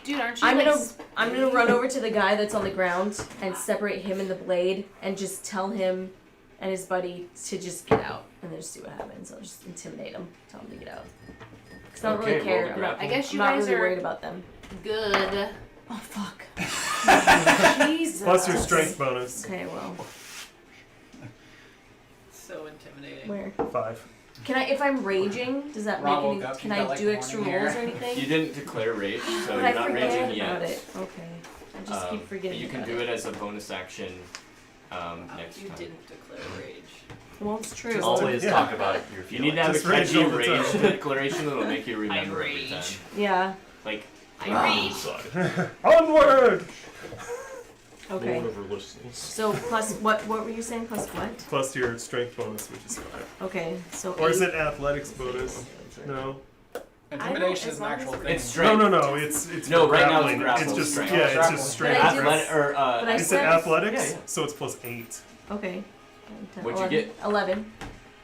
Dude, aren't you I'm like gonna run over to the guy that's on the ground and separate him and the blade and just tell him and his buddy to just get out and then just see what happens. I'll just intimidate him, tell him to get out. Cause I don't Okay, really care. roll to grapple. I guess you I'm not guys really are worried about them. good. Oh fuck. Jesus. Plus your strength bonus. Okay, well, So intimidating. where? 5. Can I? If I'm raging, does that Rob make woke any? up, Can he's I got, like, do extra morning rolls or hair. anything? You didn't declare rage, so But you're I not forget raging about yet. it. Okay. I just keep forgetting. But you can about do it as a bonus action next You time. didn't declare rage. Well, it's true. Just Always Yeah. talk about your If you need to have Just a rage catchy all the time. rage declaration that'll make you remember every rage. time. Yeah. Like, I rage. Onward! Okay. Lord of our listeners. So plus what? What were you saying? Plus what? Plus your strength bonus, which is 5. Okay. So. Or is 8. it athletics bonus? No. Intimidation as is an long actual as thing. it's strength. No. It's No, for right now it's grappling. grapple, It's just strength. yeah, it's Grapple. just straight. But I did- Athletic, or but I Is it said- athletics? Yeah, yeah. So it's plus 8. Okay. What'd you 11. get? 11.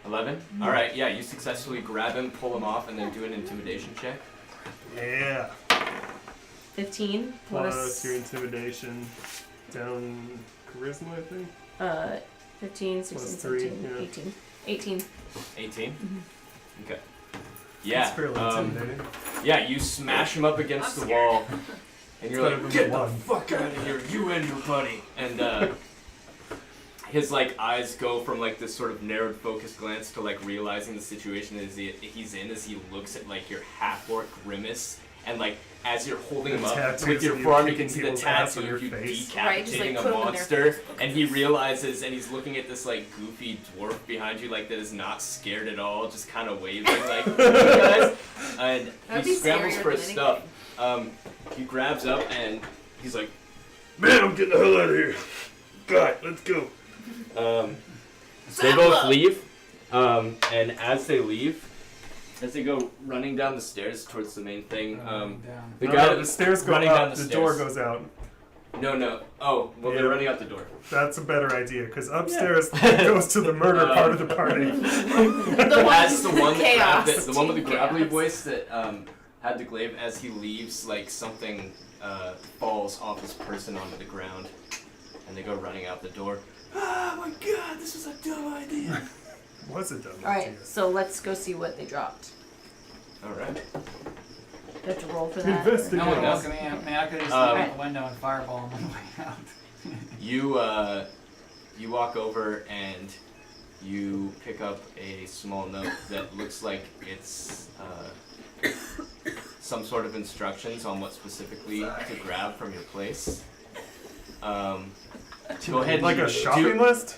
11? Alright, yeah, you successfully grab him, pull him off, and then do an intimidation check. Yeah. 15 Plus your intimidation down charisma, I think. 15, 16, Plus 3, 17, yeah. 18. 18. 18? Okay. Yeah. It's fairly intimidating. Yeah, you smash him up against the wall, and you're better like, than get the one." fuck out of here, you and your buddy. And his like eyes go from like this sort of narrowed focused glance to like realizing the situation he's in as he looks at like your half-orc grimace, and like as you're holding him up tattoos with your of you forearm, you kicking can see the people's ass on tattoo your of you face. Right, just, like, decapitating put a 'em in their monster, face. and he realizes, and he's looking at this like goofy dwarf behind you, like that is not scared at all, just kind of waving like, "Hey guys," and That'd he be scrambles scarier for his than stuff. He grabs up and he's like, "Man, I'm getting the hell out of here. God, let's go." They both leave, and as they leave, as they go running down the stairs towards the main thing, the No, guy no, the stairs go running up, down the the door stairs. goes out. No. Oh, well, they're Yeah. running out the door. That's a better idea, because upstairs goes to the murder part of the party. The one As the one that chaos. grabbed it, the one with the Team gravelly chaos. voice that had the glaive, as he leaves, like something falls off his person onto the ground, and they go running out the door. Oh my god, this was a dumb idea. Was it dumb Alright, idea? so let's go see what they dropped. Alright. Do I have to roll for that? Investigate. No one Yeah. look at me. I mean, I could just Um, look out the window and fireball on my way out. You walk over and you pick up a small note that looks like it's some sort of instructions on what specifically to grab from your place. Go ahead and Like a do- shopping list?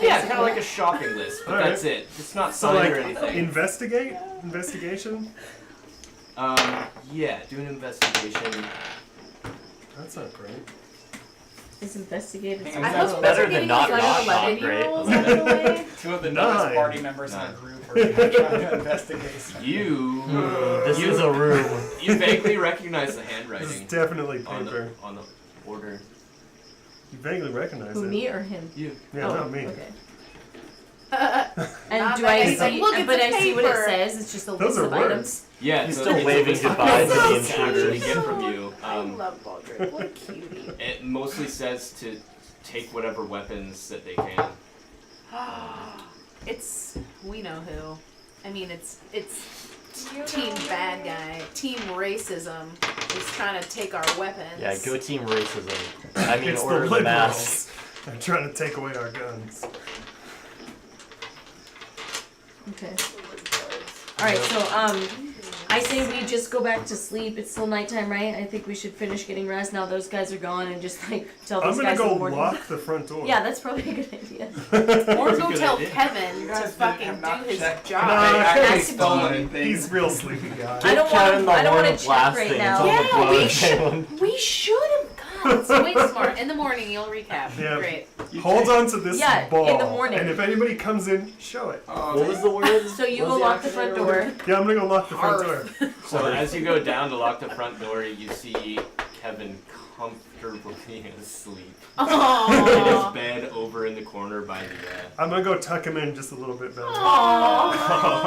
Yeah, kind of like a shopping list, but Alright. that's it. It's not So signed like, or anything. investigate? Investigation? Yeah, do an investigation. That's not great. Is investigated. I I That's hope better they're than getting not like not 11-year-olds great. out of the way. 2 of the 9. dumbest party members in 9. our group are trying to investigate something. You This is a room. you vaguely recognize the This is handwriting definitely on paper. the order. You vaguely recognize Who, it. me or him? You. Yeah, oh, not me. Okay. Not And do that I he's like, see? "Look at but the I see what it paper." says. It's just a Those list are of words. items. Yeah, He's so still it's waving a goodbye list to of the things to actually intruders. get from you. I love Baldrick. What a cutie. It mostly says to take whatever weapons that they can. It's we know who. I mean, it's team bad guy, team racism is trying to take our weapons. Yeah, go team racism. I mean, It's the order the mass. liberals. They're trying to take away our guns. Okay. All right. So I say we just go back to sleep. It's still nighttime, right? I think we should finish getting rest now. Those guys are gone, and just like tell I'm those gonna guys in go the morning. lock the front door. Yeah, that's probably a good idea. Or That's a go good tell idea. Kevin You to guys fucking have not do his checked. job. No, They actually Active stole team. anything. He's real sleepy guy. I don't Kevin want. I the don't want Hornet to check right blasting now. until the Yeah, blood we is should. gone. We should have. God, it's way smart. In the morning, you'll recap. Yeah. Great. Hold on to this Yeah, ball. in the morning. And if anybody comes in, show it. What was the word? So you What go was lock the action front there? door. Yeah, I'm gonna go lock the front door. So as you go down to lock the front door, you see Kevin comfortably asleep in his Aww. bed over in the corner by the. I'm gonna go tuck him in just a little bit better. Aww.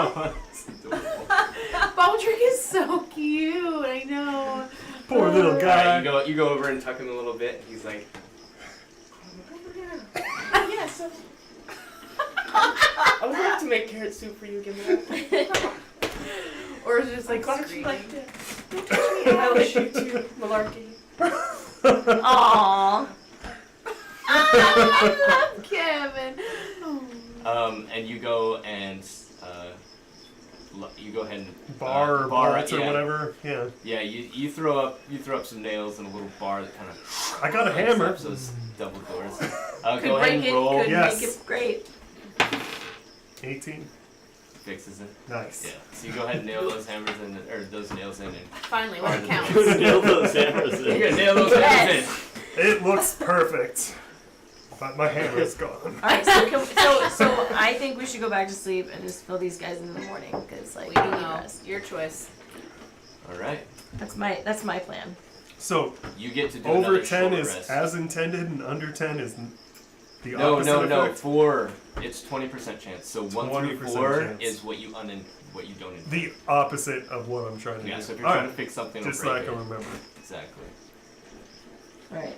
Baldric is so cute. I know. Poor little guy. Alright, you go over and tuck him a little bit. He's like, yes. I would love to make carrot soup for you. Give me that. Or it's just like Why don't you screaming. like this? Don't touch me. I like you too, Malarkey. Aww. I love Kevin. And you go and you go ahead and Bar or bolts or yeah. whatever. Yeah. Yeah, you throw up some nails in a little bar that kind of I got a hammer. those double doors. Could Go ahead break and it, roll. could Yes. make it great. 18. Fixes it. Nice. Yeah. So you go ahead and nail those hammers in, or those nails in, and Finally, when it You counts. could nail those hammers you're in. gonna nail those hammers Yes. It looks perfect. But my hammer is gone. Alright, so I think we should go back to sleep and just fill these guys in the morning, because like We don't need know. rest. Your choice. in. All right. That's my plan. So You get to do over another 10 short is rest. as intended, and under 10 is the No, opposite no. effect. 4. It's 20% chance. So 1 through 20% 4 chance. is what you don't intend. The opposite of what I'm trying to Yeah. do. So if you're All trying right, to fix something, just it'll so I break can it. remember. Exactly. Alright.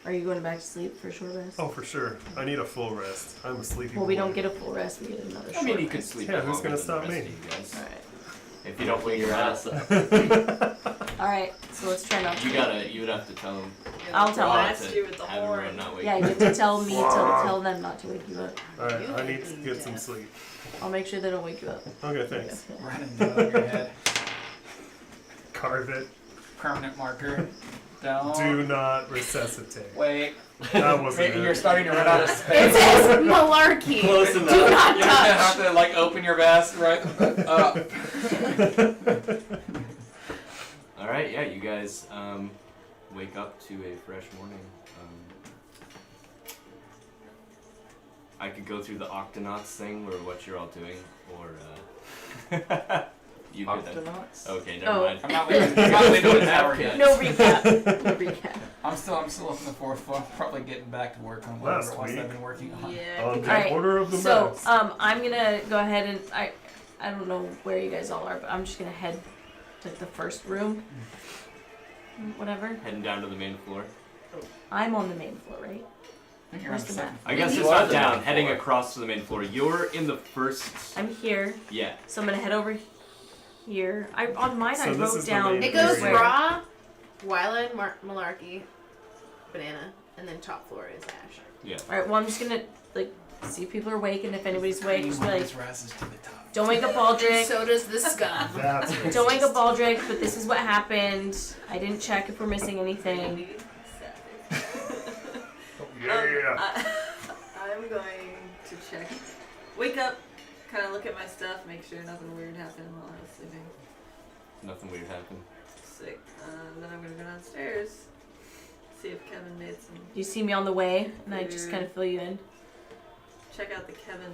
Are you going back to sleep for a short rest? Oh, for sure. I need a full rest. I'm a sleepy Well, we boy. don't get a full rest, we get another short I mean, you could rest. sleep. Yeah, in who's longer gonna than stop the rest me? of you guys. Alright. If you don't wake your ass up, Alright, so let's try not to. you would have to tell them. I'll tell Rod them. Blast you with the have everyone horn. not wake Yeah, you you up. have to tell me to tell them not to wake you up. Alright, I need to get some sleep. I'll make sure they don't wake you up. Okay, thanks. Running down your head. Carve it. Permanent marker. Don't. Do not resuscitate. Wait. That wasn't Maybe it. you're starting to run out of It space. says malarkey. Close Do enough. not You're gonna have touch. to like open your vest right up. All right, yeah, you guys wake up to a fresh morning. I could go through the Octonauts thing, or what you're all doing, or you could. Octonauts? Okay, never Oh. mind. I'm not leaving the tower yet. No recap. No recap. I'm still up on the 4th floor, probably getting back to work on Last whatever it was week. I've been working on. Yeah. On the Alright, order of the So, mass. I'm gonna go ahead and I don't know where you guys all are, but I'm just gonna head to the first room. Whatever. Heading down to the main floor. I'm on the main floor, right? I think you're on Where's the the map? 7th. I guess You it's are not the down. main Heading floor. across to the main floor. You're in the first. I'm here, Yeah. so I'm gonna head over here. On mine I So this wrote is the down. main It goes Where? raw, Wyland, malarkey, banana, and then top floor is ash. Yeah. Alright, well I'm just gonna like see if people are awake, and if anybody's awake, just be like, This rises to the top. don't wake up Baldric. So does the scum. That's racist. Don't wake up Baldric, but this is what happened. I didn't check if we're missing anything. Yeah. I'm going to check. Wake up, kind of look at my stuff, make sure nothing weird happened while I was sleeping. Nothing weird happened. Sick. Then I'm gonna go downstairs, see if Kevin made some. You see me on the way, and I just kind of fill you in. Check out the Kevin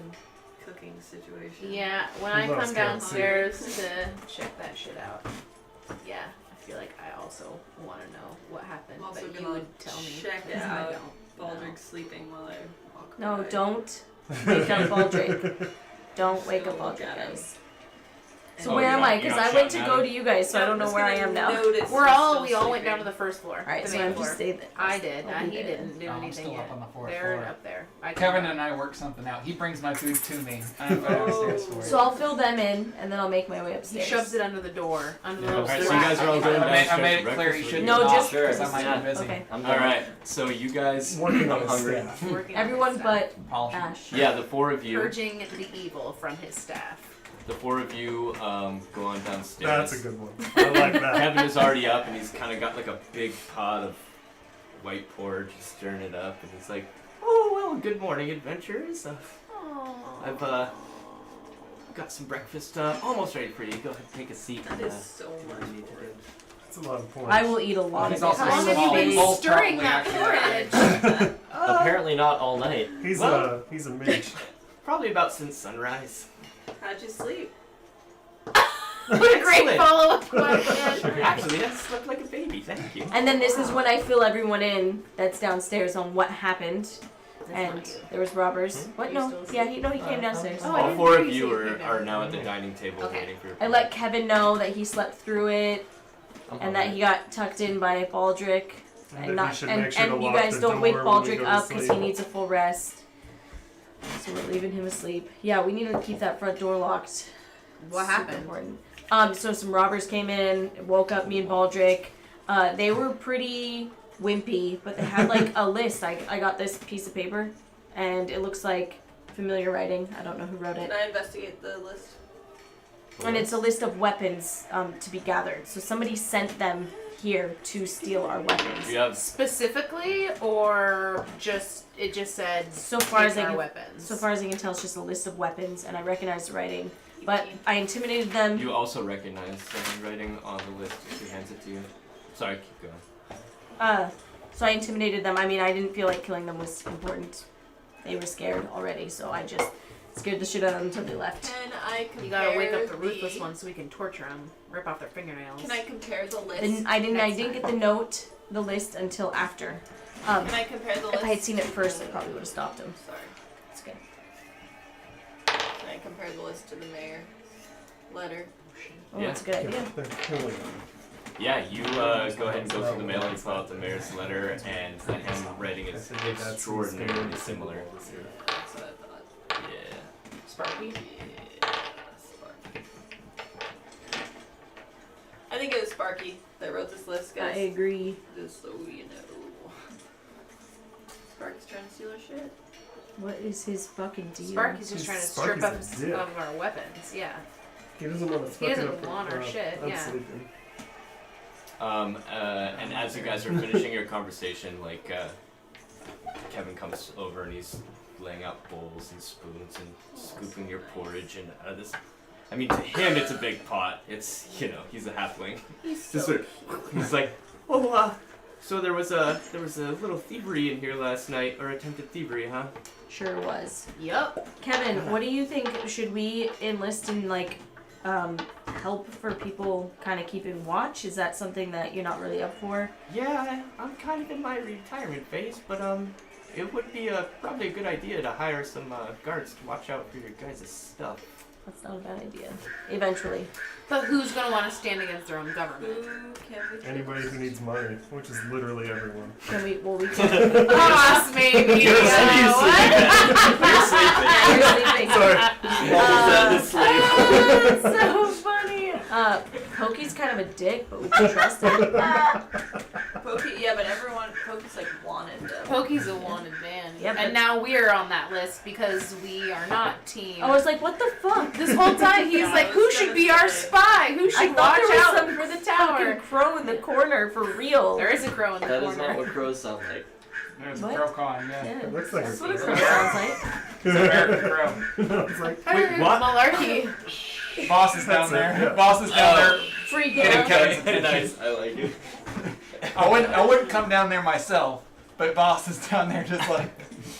cooking situation. Yeah, when I Who loves come Kevin? downstairs to check that shit out. Yeah, I feel like I also want to know what happened, I'm also but you gonna would tell me. check 'cause I out don't. Baldric sleeping while I walk No, by. don't wake up Baldric. Don't wake up Don't look Baldric, at him. guys. So Oh, where you're am not- I? you're Because not I went to shouting go at to you guys, so I don't know where I am now. We all went down to the first floor. Alright, the so main I'm floor. just stay there. I did. I'll be He there. didn't do No, I'm anything still yet. up on the 4th They're floor. up there. Kevin and I work something out. He brings my food to me. I'm going downstairs for it. So I'll fill them in, and then I'll make my way He upstairs. shoves it under the door, under the little Alright, so flap. you guys are all going I downstairs. made it to clear breakfast you shouldn't No, talk just- because I might yeah. be busy. Okay. I'm All right, so you guys. Working on I'm his hungry. staff. Working on Everyone his but staff. Polishing. Ash. Yeah, the 4 of you. Purging the evil from his staff. The 4 of you go on downstairs. That's a good one. I like that. Kevin is already up, and he's kind of got like a big pot of white porridge, he's stirring it up, and he's like, "Oh well, good morning, adventurers. I've got some breakfast almost ready for you. Go ahead, take a seat. That and, is so what much do you need to do?" porridge. That's a lot of points. I will eat a lot He's of it. also How long have small. you been Both stirring probably that actually. porridge? Apparently not all night. He's Well- he's a mage. Probably about since sunrise. How'd you sleep? What a great Excellent. follow-up question. Actually, I slept like a baby. Thank you. And then this is when I fill everyone in that's downstairs on what happened. And and there was robbers. What? No. Yeah, he came downstairs. Oh, I All didn't four hear of you you say are, you came are down. now at the dining table Okay. waiting for your I let Kevin know that he slept through it and that he got tucked in by Baldric. And And that we not should and, make sure to and you lock guys the don't wake door when we Baldric go to up because he sleep. needs a full rest. So we're leaving him asleep. Yeah, we need to keep that front door locked. What Super happened? important. So some robbers came in, woke up me and Baldric. They were pretty wimpy, but they had like a list. I got this piece of paper, and it looks like familiar writing. I don't know who wrote it. Can I investigate the list? And it's a list of weapons to be gathered. So somebody sent them here to steal our weapons. You have Specifically, or just it just said So far as take I our can, weapons. so far as I can tell, it's just a list of weapons, and I recognize the writing. But I intimidated them. you also recognize the handwriting on the list if she hands it to you. Sorry, keep going. So I intimidated them. I mean, I didn't feel like killing them was important. They were scared already, so I just scared the shit out of them until they left. Can I compare You gotta wake up the ruthless ones so we can torture them, rip off their fingernails. Can I compare the list? Then I didn't next get time? the list until after. Can I compare the list? If I had seen it first, I probably would have stopped him. Sorry. It's good. Can I compare the list to the mayor's letter? Oh, Yeah. that's a good idea. They're killing them. Yeah, you go ahead and go through the mail and fill out the mayor's letter, and the handwriting is I think that's extraordinarily similar. That's what I thought. Yeah. Sparky? Yeah, Sparky. I think it was Sparky that wrote this list, I guys. agree. Just so you know. Sparky's trying to steal our shit. What is his fucking deal? Sparky's just trying to strip Sparky's us a dick. of our weapons. Yeah. He doesn't want us He fucking doesn't up. want our shit, I'm yeah. sleeping. And as you guys are finishing your conversation, like, Kevin comes over and he's laying out bowls and spoons and scooping your porridge and out of this. I mean, to him, it's a big pot. It's, he's a halfling. He's Just so sort of, he's like, oh, so there was a little thievery in here last night, or attempted thievery, huh? Sure was. Yup. Kevin, what do you think? Should we enlist in like help for people kind of keeping watch? Is that something that you're not really up for? Yeah, I'm kind of in my retirement phase, but it would be probably a good idea to hire some guards to watch out for your guys' stuff. That's not a bad idea. Eventually. But who's gonna want to stand against their own government? Who can we Anybody who needs money, which is literally everyone. Can we? Well, we can. Boss, maybe. You're You're sleeping. Sorry. That's so funny. Pokey's kind of a dick, but we can trust him. Pokey, yeah, but Pokey's like wanted though. Pokey's a wanted man. Yeah, but- and now we're on that list because we are not team. I was like, what the fuck? This whole time he's Yeah, like, I who was should gonna be our say. spy? Who I should thought watch there was out some for the fucking tower? crow in the corner for real. There is a crow in the That is corner. not what crows sound like. There's What? a crow calling, yeah. Yeah. It looks like That's a what a crow. crow sounds like. It's an American crow. No, it's like, Wait, what? Malarkey. Boss is down That's it, there. yeah. Boss is down there. Freak Getting out. Kevin's attention. Nice, I like it. I wouldn't come down there myself, but boss is down there just like,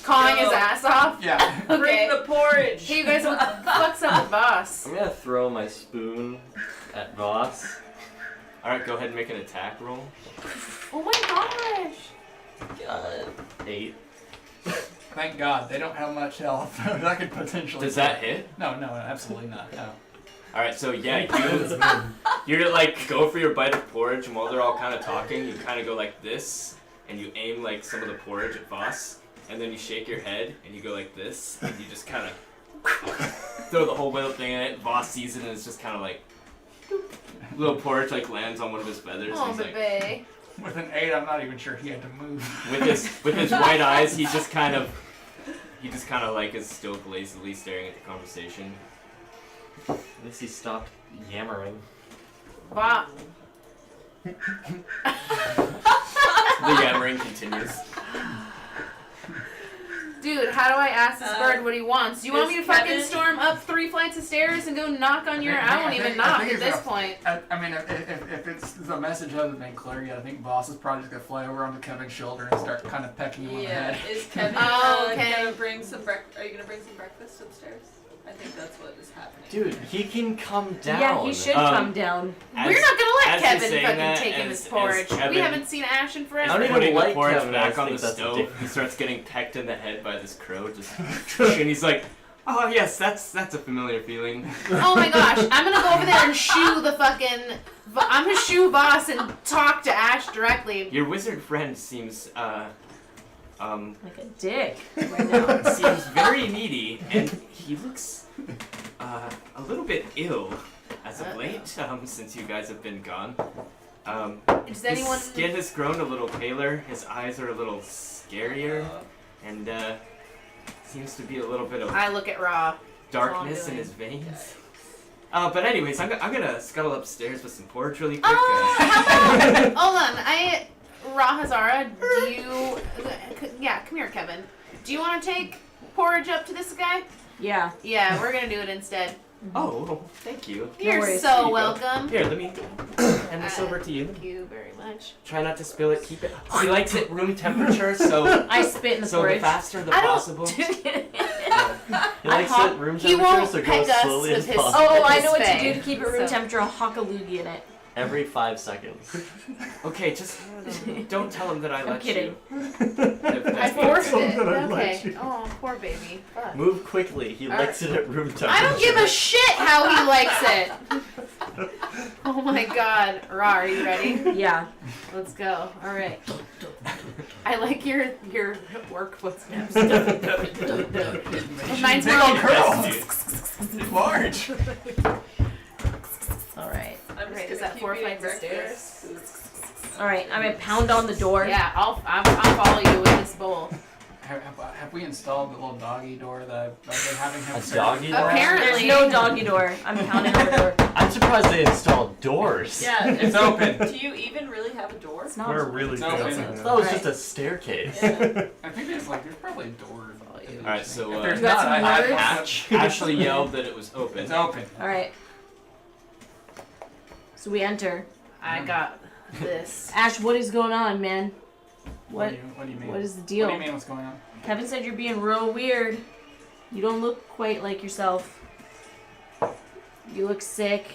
Calling his ass off. yeah. Okay. Bring the porridge. Hey, you guys, what the fuck's up with Boss? I'm gonna throw my spoon at Voss. Alright, go ahead and make an attack roll. Oh my gosh. God. 8. Thank God they don't have much health. That could potentially. Does that hit? No, absolutely not. No. Alright, so yeah, you're like, go for your bite of porridge, and while they're all kind of talking, you kind of go like this, and you aim like some of the porridge at Voss, and then you shake your head, and you go like this, and you just kind of throw the whole little thing in it. Voss sees it, and it's just kind of like, little porridge like lands on one of his feathers. Oh, and he's like, baby. With an 8, I'm not even sure he had to move. with his white eyes, he just kind of like is still glazedly staring at the conversation. At least he stopped yammering. Bob. The yammering continues. Dude, how do I ask this bird what he wants? Do you want is me to fucking Kevin- storm up 3 flights of stairs and go knock on your... I won't even I knock think at it's this a- point. I mean, if it's the message hasn't been clear yet, I think boss is probably just gonna fly over onto Kevin's shoulder and start kind of pecking him on the Yeah. head. Is Kevin Oh, okay. gonna bring some Are you gonna bring some breakfast upstairs? I think that's what is happening. Dude, he can come down. Yeah, he should come down. We're not gonna let as you're Kevin saying fucking that, take him as- his porridge. as Kevin- We haven't seen Ash in I forever. don't even Putting the like porridge Kevin, I back on think the that's stove, ridiculous. he starts getting pecked in the head by this crow. Just and he's like, "Oh yes, that's a familiar feeling." Oh my gosh, I'm gonna go over there and shoo the fucking. I'm gonna shoo Voss and talk to Ash directly. Your wizard friend seems Like a dick right now. seems very needy, and he looks a little bit ill as of late. Since you guys have been gone. Does His anyone? skin has grown a little paler. His eyes are a little scarier, and seems to be a little bit of I look at Ra. darkness in doing. his veins. But anyways, I'm gonna scuttle upstairs with some porridge really quick. How about? Hold on, Ra Hazara, do you? Yeah, come here, Kevin. Do you want to take porridge up to this guy? Yeah. Yeah, we're gonna do it instead. Oh, thank you. You're worries. so Here you welcome. Here, let me hand this over to you. Thank you very much. Try not to spill it. Keep it. He likes it room temperature, so I spit in the so the porridge. faster the I don't. possible. He likes hop- it room he temperature, won't so go peg as us slowly with as his- possible. Oh, I His know what to fang, do to keep it room so- temperature. I'll hock a loogie in it. Every 5 seconds. Okay, just don't tell him that I I'm let kidding. you. I forced it. That I let Okay. you. Oh, poor baby. Fuck. Move quickly. He likes it at room temperature. I don't give a shit how he likes it. Oh my god. Ra, are you ready? Yeah. Let's go. All right. I like your work footsteps. Mine's more Big like girl. Large. All right. I'm just Right, is gonna that keep 4 eating flights of breakfast. All right. I'm gonna pound on the door. Yeah, I'll follow you with this bowl. Have we installed the little doggy door that I've been having him A search doggy for? door? Apparently. There's no doggy door. I'm pounding on the door. I'm surprised they installed doors. Yeah. It's open. Do you even really have a door? It's not. We're really No, fancy it's- That now. was just a staircase. Yeah. I think there's probably a door. All right, so If there's You got not, some I have words? Ash actually yelled that it was open. It's open. All right. So we enter. I got this. Ash, what is going on, man? What What? do you mean? What is the What deal? do you mean? What's going on? Kevin said you're being real weird. You don't look quite like yourself. You look sick.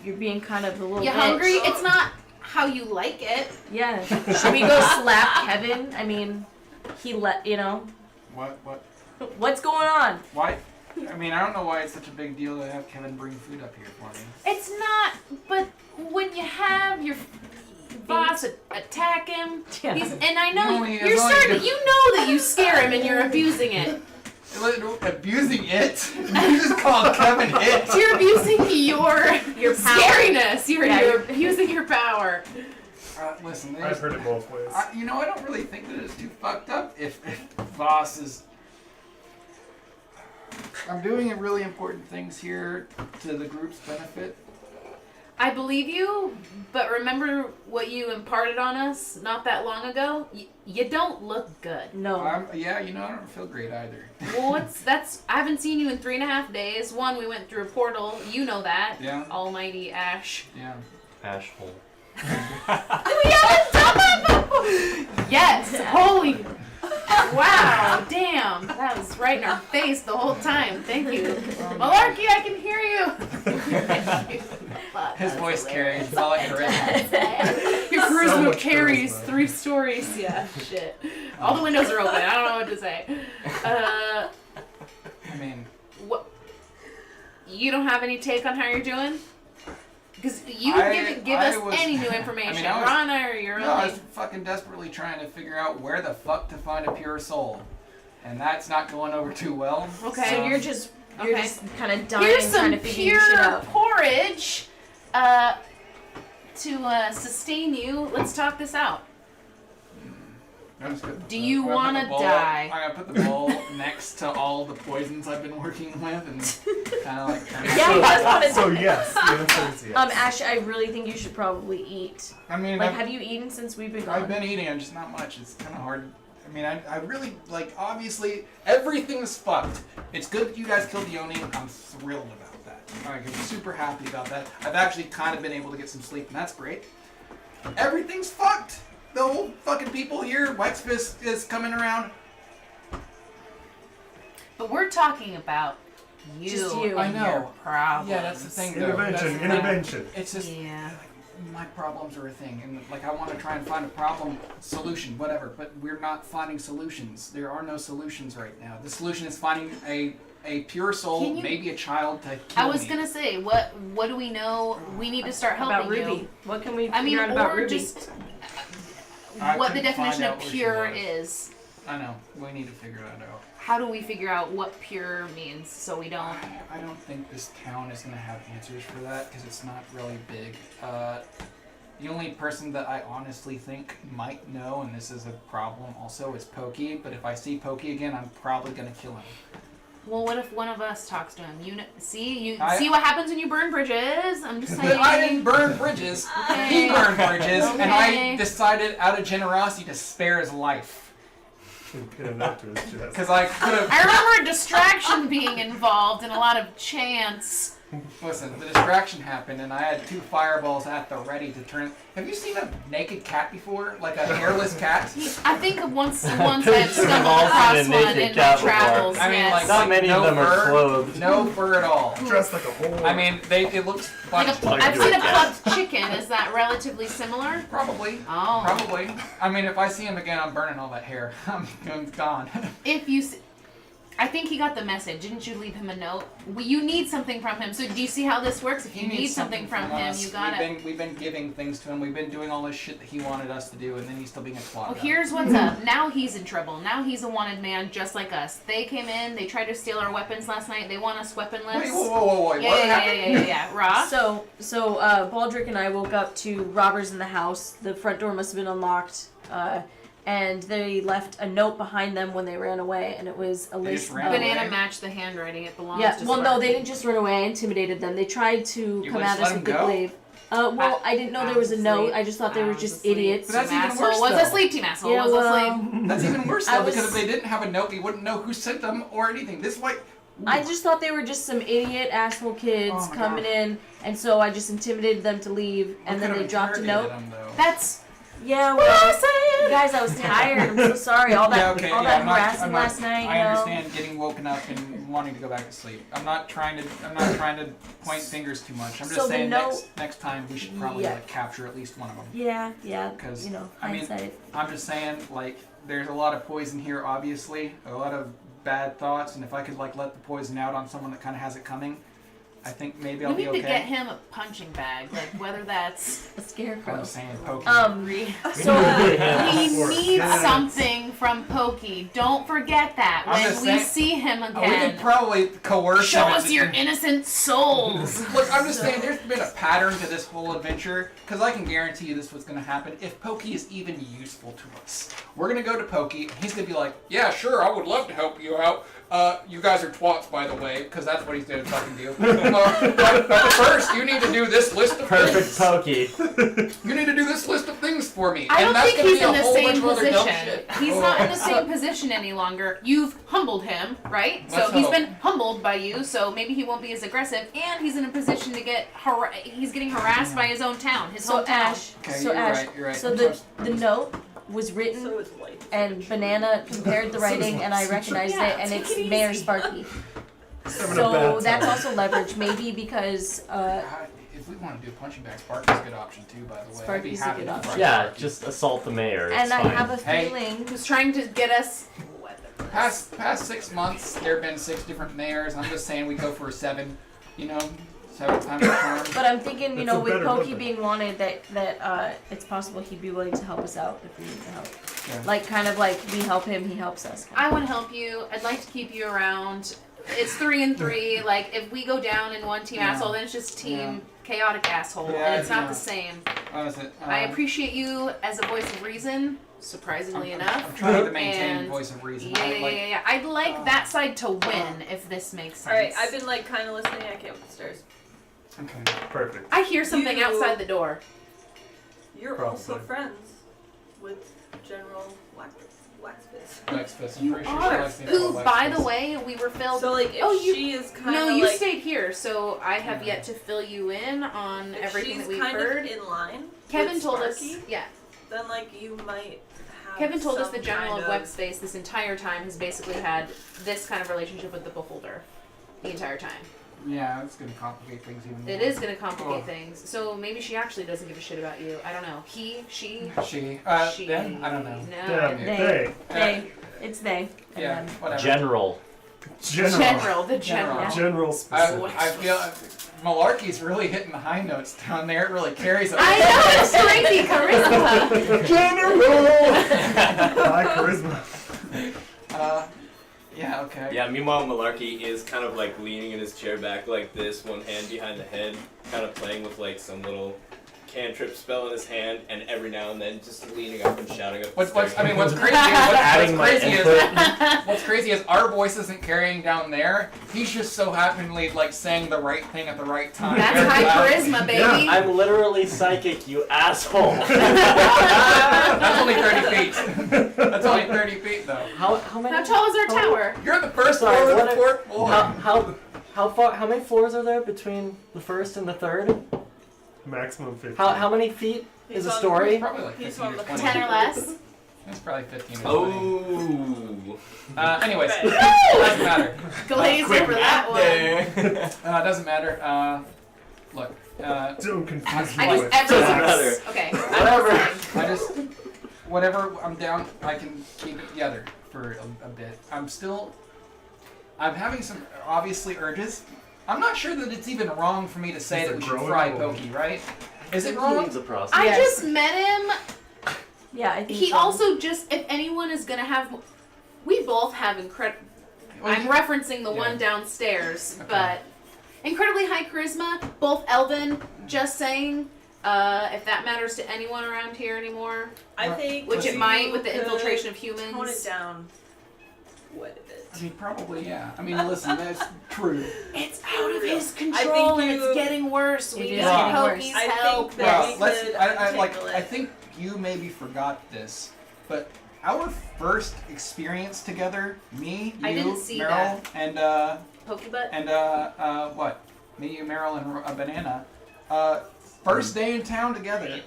You're being kind of a little. You bitch. hungry? It's not how you like it. Yeah. Should we go slap Kevin? I mean, What? what's going on? Why? I mean, I don't know why it's such a big deal to have Kevin bring food up here for me. It's not, but when you have your boss attack him, Yeah. and I know Only- you're it's only starting. diff- You know that you scare him and you're abusing it. Abusing it? You just called Kevin it. You're abusing your Your power. scariness. You're Yeah. abusing your power. Listen, I've heard it both ways. I don't really think that it's too fucked up if Voss is. I'm doing really important things here to the group's benefit. I believe you, but remember what you imparted on us not that long ago? You don't look good. No. Yeah, I don't feel great either. Well, I haven't seen you in 3.5 days. One, we went through a portal. You know that. Yeah. Almighty Ash. Yeah. Ashhole. Yes. Holy. Wow. Damn. That was right in our face the whole time. Thank you. Malarkey, I can hear you. Fuck, His that's voice hilarious. carries. It's all charisma. Your So charisma much carries charisma. 3 stories. Yeah. Shit. All the windows are open. I don't know what to say. I mean, What? You don't have any take on how you're doing? Because you give I us was- any new information. I was- Rana or your no, I own. was fucking desperately trying to figure out where the fuck to find a pure soul, and that's not going over too well. Okay. So you're just Okay. kind of dying Here's trying some to figure your shit pure out. porridge to sustain you. Let's talk this out. I'm just gonna- Do you I'm gonna put wanna the bowl- die? I'm gonna put the bowl next to all the poisons I've been working with, and kind of like. Yeah, he does want to. So yes, the answer is yes. Ash, I really think you should probably eat. I mean, Like, I've, have you eaten since we've been gone? I've been eating. I'm just not much. It's kind of hard. I mean, I really like. Obviously, everything's fucked. It's good that you guys killed the Oni. I'm thrilled about that. I'm super happy about that. I've actually kind of been able to get some sleep, and that's great. Everything's fucked. The whole fucking people here. Wexfist is coming around. But we're talking about Just you. I know. Your problems. Yeah, that's the thing. Though. That's the thing. Intervention. It's just Yeah. my problems are a thing, and like I want to try and find a problem solution, whatever. But we're not finding solutions. There are no solutions right now. The solution is finding a pure soul, Can you- maybe a child to kill I was me. gonna say, what do we know? We need to start helping About Ruby. you. What can we I mean, figure out about or Ruby? just I what the couldn't definition find of out where she pure was. is. I know. We need to figure that out. How do we figure out what pure means so we don't? I don't think this town is going to have answers for that because it's not really big. The only person that I honestly think might know, and this is a problem also, is Pokey. But if I see Pokey again, I'm probably going to kill him. Well, what if one of us talks to him? See I- see what happens when you burn bridges. I'm just saying. But I didn't burn bridges. Okay. He burned bridges, and I Okay. decided out of generosity to spare his life. Pin a note to his chest. Because I could have... I remember a distraction being involved and a lot of chance. Listen, the distraction happened, and I had 2 fireballs at the ready to turn... Have you seen a naked cat before? Like a hairless cat? I think once I've I've stumbled seen across a one naked in my cat before. travels. I mean, yes. like, Not many no of them are fur? clothed. No fur at all. Dressed like a whore. I mean, it looks Like fun. I've seen a plucked chicken. Is that relatively similar? Probably. Oh. Probably. I mean, if I see him again, I'm burning all that hair. I'm gone. If you, I think he got the message. Didn't you leave him a note? You need something from him. So do you see how this works? If you need needs something from him, us. you gotta. We've been giving things to him. We've been doing all this shit that he wanted us to do, and then he's still being a twat. Well, here's what's up. Now he's in trouble. Now he's a wanted man just like us. They came in. They tried to steal our weapons last night. They want us weaponless. Wait, whoa, Yeah, what yeah, happened? yeah. Ross? So Baldric and I woke up to robbers in the house. The front door must have been unlocked, and they left a note behind them when they ran away, and it was a They list. just ran of- away? Banana matched the handwriting. It belongs Yeah, to well, no, Sparky. they didn't just run away. I intimidated them. They tried to You come just at us let with them the go? glaive. Well, I didn't know there was a note. I just thought they were just idiots. But that's even Asshole. worse, Was though. asleep, team asshole. Yeah, Was well, asleep. That's even worse I though, because was- if they didn't have a note, we wouldn't know who sent them or anything. This like. I just thought they were just some idiot asshole kids Oh my coming gosh. in, and so I just intimidated them to leave, and then they dropped a note. That's Yeah, what well, I said. guys, I was tired. I'm so sorry. All that, Yeah, okay, all yeah, that I'm not- harassing I'm not- last night. I you know? understand getting woken up and wanting to go back to sleep. I'm not trying to point fingers too much. I'm just So the saying note- next time we should probably Yeah. like capture at least one of them. Yeah, 'Cause, you know, I mean, hindsight. I'm just saying, like, there's a lot of poison here, obviously, a lot of bad thoughts, and if I could like let the poison out on someone that kind of has it coming, I think maybe I'll We be need okay. to get him a punching bag, like whether that's. A scarecrow. I'm just saying, Pokey. So We Or need cats. something from Pokey. Don't forget that I'm when just we saying- see him we could again. probably coerce Show him us into- your innocent souls. Look, I'm just saying, there's been a pattern to this whole adventure, because I can guarantee you this is what's going to happen. If Pokey is even useful to us, we're going to go to Pokey, and he's going to be like, yeah, sure, I would love to help you out. You guys are twats, by the way, because that's what he's going to fucking do. But first, you need to do this list of Perfect things. pokey. You need to do this list of things for me. I and don't that's think gonna he's be a in the whole bunch same of other dumb position. shit. He's Oh. not in the same position any longer. You've humbled him, right? So Let's he's hope. been humbled by you, so maybe he won't be as aggressive, and he's in a position to get he's getting harassed by his own town, his So hometown. Ash, Okay, so you're Ash, right, you're right. so I'm the note was written, So is life. and Banana compared the writing, and I recognized Yeah, it, and take it's it easy. Mayor Sparky. Having a So bad that's time. also leverage, maybe because If we want to do a punching bag, Sparky's a good option too, by the way. I'd be Sparky's a happy good to option. fight Yeah, Sparky. just assault the mayor. It's and I fine. have a Hey. feeling. Who's trying to get us? Past 6 months, there have been 6 different mayors. I'm just saying we go for a 7. You know, 7 times the charm. But I'm thinking, you That's know, a with better Pokey weapon. being wanted, that it's possible he'd be willing to help us out if we need the help. Yeah. Like kind of like we help him, he helps us. I want to help you. I'd like to keep you around. It's 3 and 3. Like if we go down in one team Yeah. asshole, then it's just team chaotic asshole, Yeah, and it's not yeah. the same. Honestly, I appreciate you as a voice of reason. Surprisingly enough. I'm trying to maintain And- voice of reason. Yeah, yeah, yeah, yeah. I'd like that side to win, if this makes sense. Alright, I've been like kind of listening. I came up the stairs. Okay. Perfect. I hear something You- outside the door. You're also Probably. friends with General Waxfist. Lexfist, I'm You pretty sure she are. likes me Who, called by the Lexfist. way, we were filled. So like, if Oh, you- she is kind No, of you like, stayed here, so I have Yeah. yet to fill you in on if everything she's that we've kind heard. of in line. Kevin with told us. Sparky, Yeah. Then like you might have. Kevin told us the some general kind of Webspace this entire time has basically had this kind of relationship with the Beholder. the entire time. Yeah, it's gonna complicate things even more. It is going to complicate Oh. things. So maybe she actually doesn't give a shit about you. I don't know. He, she, She. she. Them? I don't know. No. Them. They. They. They. It's they. And Yeah, them. whatever. General. General. The general. General specific. I feel Malarkey's really hitting the high notes down there. It really carries it. I know, it's crazy charisma. General! High charisma. Yeah, okay. Yeah, meanwhile, Malarkey is kind of like leaning in his chair back like this, one hand behind the head, kind of playing with like some little cantrip spell in his hand, and every now and then just leaning up and shouting up. What's crazy is Adding my input. what's crazy is our voice isn't carrying down there. He's just so happily like saying the right thing at the right time. That's Very high loud. charisma, baby. Yeah, I'm literally psychic, you asshole. That's only 30 feet. That's only 30 feet though. How many? How tall is our tower? You're the first Sorry, floor what to the are- fourth floor. How many floors are there between the first and the third? Maximum 50. How many feet is a He's on- story? Probably like He's 15 on or the 20. 10 or less? It's probably 15 or 20. Oh. Anyways, Right. doesn't matter. Glazer for that one. Doesn't matter. Look. Don't confuse me I just with everyone. facts. Okay. Whatever. I just, whatever I'm down, I can keep it together for a bit. I'm having some obviously urges. I'm not sure that it's even wrong for me to say Is that it we should growing fry or- Pokey, right? Is it Wrong. wrong? It's a process. I Yes. just met him. Yeah, I think He so. also just, if anyone is gonna have, we both have incredible. Well, I'm you- referencing the Yeah. one downstairs, Okay. but incredibly high charisma. Both Elven. Just saying. If that matters to anyone around here anymore, I think which it you might with the could infiltration of Tone it humans. down quite a bit. I mean, probably, yeah. I mean, listen, that's true. It's out of his think control and you- it's getting worse. We It need is getting worse. Pokey's I help. think that Well, we let's. could I untangle it. think you maybe forgot this, but our first experience together, me, you, I didn't see Meryl, and Pokebutt. what? Me, you, Meryl, and a banana. First day in town together.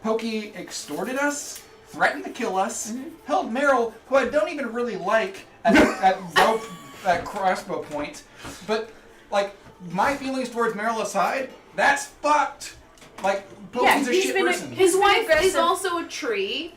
Pokey extorted us, threatened to kill us, held Meryl, who I don't even really like, at crossbow point. But like my feelings towards Meryl aside, that's fucked. Like Pokey's a he's shit been a- person. His wife is aggressive. also a tree.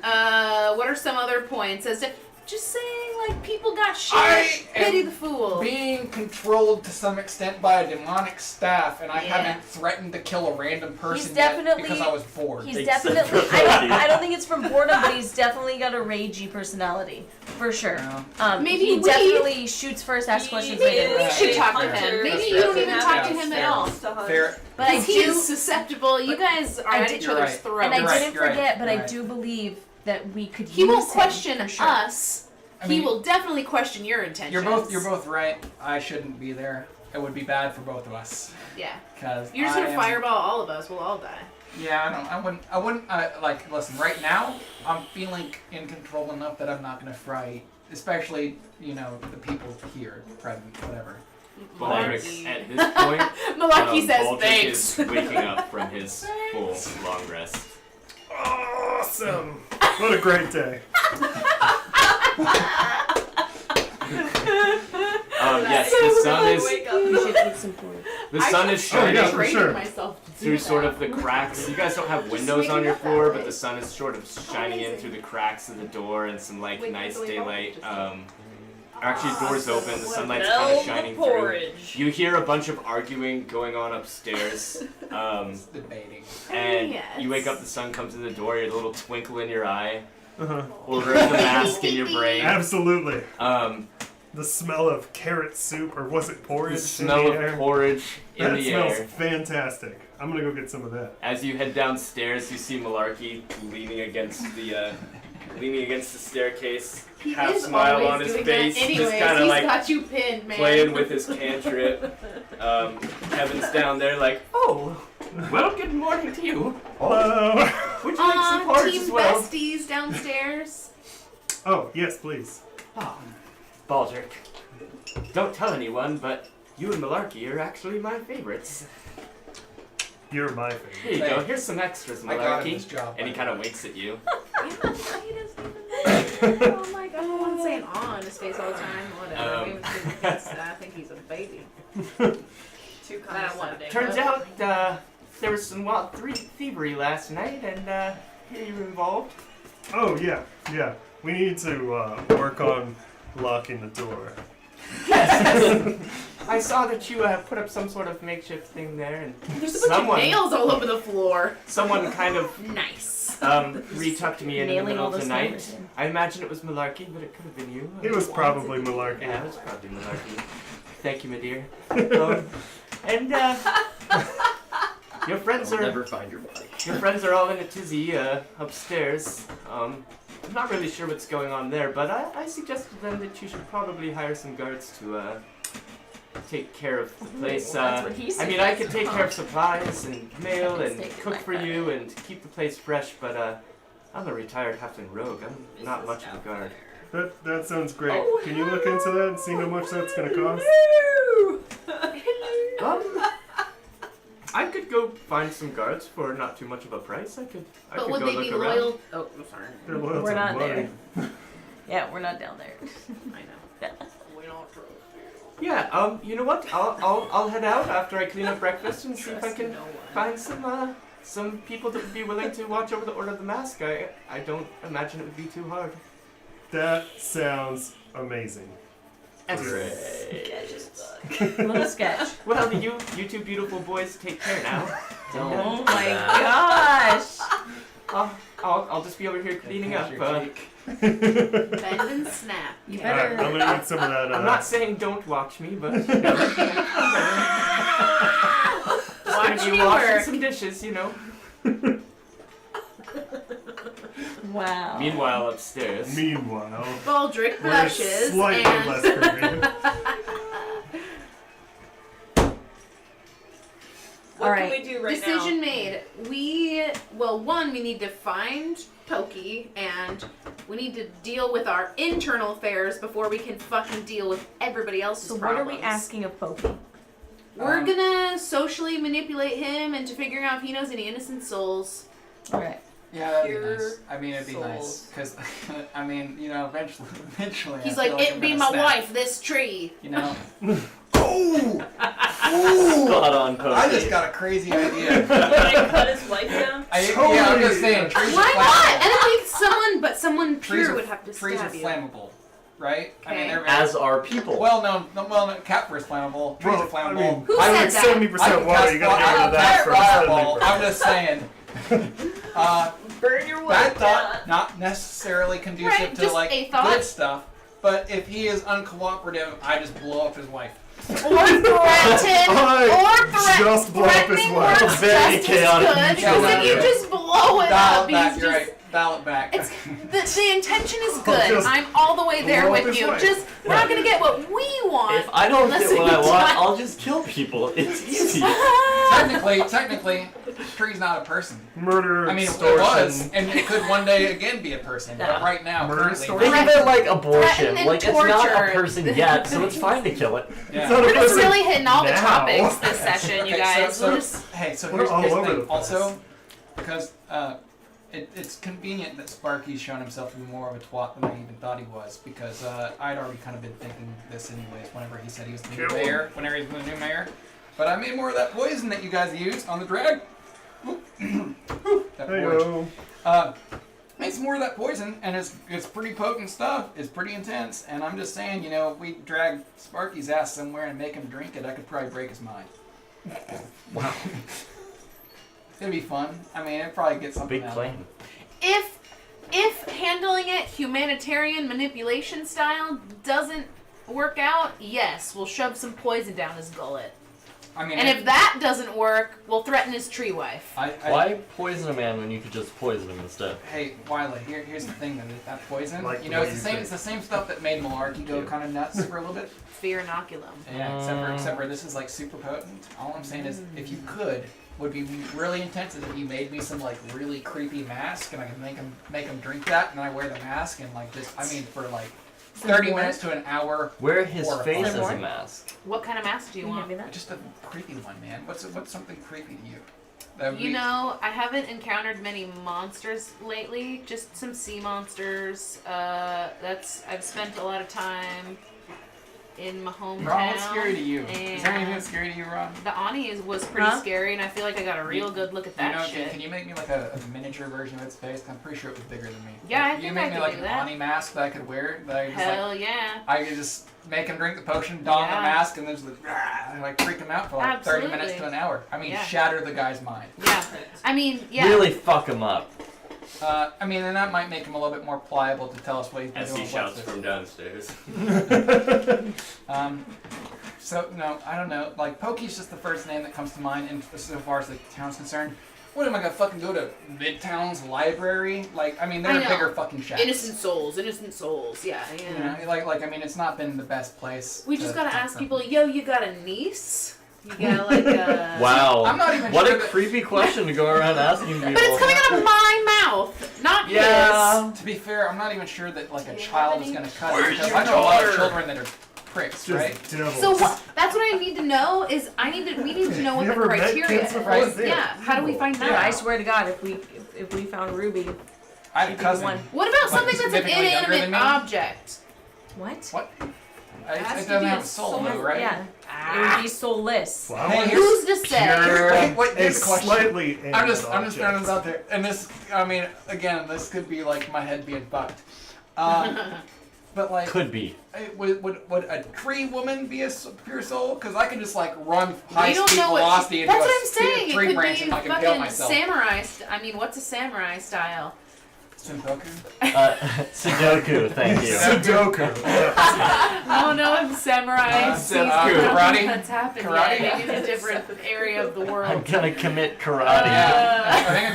What are some other points? As to, just saying, like, people got shit. I Pity am the fool. being controlled to some extent by a demonic staff, and I Yeah. haven't threatened to kill a random person definitely- yet because I was bored. He's Except definitely. for I don't think it's from boredom, but he's definitely got a ragey personality, for sure. Yeah. Maybe he we- definitely shoots first, asks questions Maybe later. we should talk to Hunter, him. Maybe That's you don't fair. even talk to him at all. Fair. But I Because he do, is susceptible. You guys are I at do- each You're other's right. throats. and I You're right, didn't you're right, forget, but you're I right. do believe that we could He use won't him, question for sure. us. I He mean, will definitely question your intentions. You're both right. I shouldn't be there. It would be bad for both of us. Yeah. Cause You're just I gonna am- fireball all of us. We'll all die. Yeah, I wouldn't. Like, listen. Right now, I'm feeling in control enough that I'm not gonna fry, especially the people here present. Whatever. Baldric, at this point, Malarkey says Baldric thanks. is waking up from his full long rest. Awesome! What a great day. Yes, the sun is Wake up. We should eat some food. the sun is Oh, yeah, shining for sure. myself to do through sort that. of the cracks. You guys don't have windows on your floor, but the sun is sort of shining in through the cracks of the door and some like Wait, nice wait, daylight. wait. Actually, the door's open. The sunlight's Smell kind of the shining through. porridge. You hear a bunch of arguing going on upstairs. Debating. And Yes. you wake up, the sun comes in the door, you have a little twinkle in your eye, Uh-huh. order of the mask in your brain. Absolutely. The smell of carrot soup, or was it porridge? The smell in the air? of porridge in That the smells air. fantastic. I'm gonna go get some of that. As you head downstairs, you see Malarkey leaning against the staircase, He half is smile always on his doing face, that anyways. just kind of He's like got you pinned, man. playing with his cantrip. Kevin's down there like, oh, well, good morning to you. Hello. Would you like some porridge team as well? besties downstairs. Oh, yes, please. Oh, Baldric, don't tell anyone, but you and Malarkey are actually my favorites. You're my favorite. Here you go. Here's some extras, I got him Malarkey. this job. And he kind of winks at you. Oh my god, I want to say saying on his face all the time. Whatever. Maybe I think he's a baby. Too I don't want to. Turns out there was some wild thievery last night, and here you were involved. Oh yeah. We need to work on locking the door. Yes. I saw that you put up some sort of makeshift thing there, and There's a bunch of nails all over the floor. someone kind of Nice. retucked me in the Nailing middle all of the those night. numbers in. I imagine it was malarkey, but it could have been you. It was probably malarkey. Yeah, it was probably malarkey. Thank you, my dear. And your friends I'll are never find your body. your friends are all in a tizzy upstairs. I'm not really sure what's going on there, but I suggested to them that you should probably hire some guards to take care of the place. That's what he I mean, I could suggested. take care of supplies and mail I can and stay with cook my for you and keep the place fresh, but I'm a retired halfling rogue. I'm not much of a guard. That sounds great. Can you look into that and see how much that's gonna cost? I could go find some guards for not too much of a price. I could But go would they look be around. loyal? Oh, I'm sorry. They're loyal We're to not money. there. Yeah, we're not down there. I know. We don't trust Yeah, you know what? I'll head out after I clean up breakfast and see if I can no one. find some people that would be willing to watch over the Order of the Mask. I don't imagine it would be too hard. That sounds amazing. Little sketch. Well, you two beautiful boys take care now. Oh my gosh. I'll just be over here cleaning up. Bend and snap. You Alright, better. I'm gonna eat some of that. I'm not saying don't watch me, but just Watch gonna me be washing work. some dishes, you know. Wow. Meanwhile, upstairs. Meanwhile, Baldric we're blushes slightly and less creative. What Alright. can we do right decision now? made. One, we need to find Pokey, and we need to deal with our internal affairs before we can fucking deal with everybody else's So what problems. are we asking of Pokey? We're gonna socially manipulate him into figuring out if he knows any innocent souls. Alright. Yeah, that'd be Pure nice. I mean, it'd be nice souls. because I mean, you know, eventually. He's I like, feel it I'm be gonna my snap, wife, this tree. You know. Oh! Spot on, Pokey. I just got a crazy idea. Can I cut his wife down? Yeah, I'm just saying. Trees Why are not? flammable. And I think someone Trees pure are, would have to trees are stab you. flammable, right? I mean, Okay. they're As are people. well, no, Catfir's flammable. Trees are Well, I flammable. mean, Who I said like that? 70% water. You gotta get rid of that first. Fireball. I'm just saying. Burn your Bad wife thought, down. not necessarily conducive Right, to just like a thought. good stuff. But if he is uncooperative, I just blow up his wife. Or threaten. Just blow up his Threatening wife. works Very just chaotic. as good, because if you Yeah. just blow it Dial up, it back. he's You're just... right. Dial it back. It's the intention is good. just I'm all the way there blow up with his you. wife. Just we're not gonna get what we want. If I don't unless get what we I want, die. I'll just kill people. It's easy. Technically, Tree's not a person. Murder, I mean, it extortion. was, and it could one day again be a person. But right now, Murder, currently, extortion. Think of it like abortion. Threaten and Like, it's not torture. a person yet, so it's fine to kill it. yeah. Not a We're just person really hitting all the now. topics this session, you Okay, guys. so- We'll just Hey, so We're here's, all here's the over thing. the place. Also, because it's convenient that Sparky's shown himself to be more of a twat than I even thought he was, because I'd already kind of been thinking this anyways whenever he said he was the new Kill him. mayor, whenever he was the new mayor. But I made more of that poison that you guys used on the drag. That porridge. Heyo. Made some more of that poison, and it's pretty potent stuff. It's pretty intense, and I'm just saying, you know, if we drag Sparky's ass somewhere and make him drink it, I could probably break his mind. Wow. It'd be fun. I mean, it'd probably get something Big out of plan. it. if handling it humanitarian manipulation style doesn't work out, yes, we'll shove some poison down his gullet. I mean, And if that doesn't work, we'll threaten his tree wife. Why poison a man when you could just poison him instead? Hey, Wiley, here's the thing though, that poison, Like you the know, way it's the you same. think. It's the same stuff that made Malarkey go kind of nuts for a little bit. Fear inoculum. Yeah, except for this is like super potent. All I'm saying is, if you could, would be really intense is if you made me some like really creepy mask, and I could make him drink that, and I wear the mask, and like this, I mean, for like 30 minutes to an hour. Wear his Horrifying. face as More? a mask. What kind of mask do you Can you want? hand me that? Just a creepy one, man. What's something creepy to you? That would You be- know, I haven't encountered many monsters lately. Just some sea monsters. I've spent a lot of time in my hometown. Ron, what's scary to you? Is there anything and that's scary to you, Ron? The Ani was pretty Huh? scary, and I feel like I got a real good look at You that know, shit. can you make me like a miniature version of its face? I'm pretty sure it was bigger than me. Yeah, I you think make I me could like do an that. Ani mask that I could wear. That I could just Hell like, yeah. I could just make him drink the potion, don Yeah. the mask, and then just like freak him out for like 30 minutes Absolutely. to an hour. I mean, Yeah. shatter the guy's mind. Yeah. I mean, yeah. Really fuck him up. I mean, and that might make him a little bit more pliable to tell us what he's been As doing. he with shouts Wexford. from downstairs. So no, I don't know. Like Pokey's just the first name that comes to mind, and so far as the town's concerned. What am I gonna fucking go to Midtown's library? Like, I mean, they're I a know. bigger fucking shack. Innocent souls. Yeah, You yeah. know, like, I mean, it's not been the best place. We just gotta to ask something. people, yo, you got a niece? You got like a... Wow. I'm not even what sure a that- creepy question to go around asking people. But it's coming out of my mouth, not Yeah. To be fair, I'm not even sure that like a Do you child have is any- gonna cut Where's it because your I know a lot of daughter? children that are pricks, Just right? devils. his. So what? That's what I need to know is we need to know what You the ever met criteria kids is. before? Right. Yeah. How do we find Yeah, that I out? swear to God, if we found Ruby, I have a she'd be the cousin. one. What about Like, something that's an significantly younger than inanimate me? object? What? What? has It to doesn't be have a a soul, soul. though, right? Yeah. It would be soulless. Well, I Hey, want Who's to say? Wait, a here's a question. slightly I'm just animate throwing this object. out there, and this, I mean, again, this could be like my head being fucked. But like, Could be. would a tree woman be a pure soul? Because I can just like run high We don't speed know what. velocity into That's a what I'm saying. tree It could branch be and fucking kill fucking myself. samurai. I mean, what's a samurai style? Sentoku? Sudoku, thank you. Sudoku. I don't know if samurai sees karate? that's happened Karate? yet. Maybe it's a different area of the I'm world. gonna commit karate.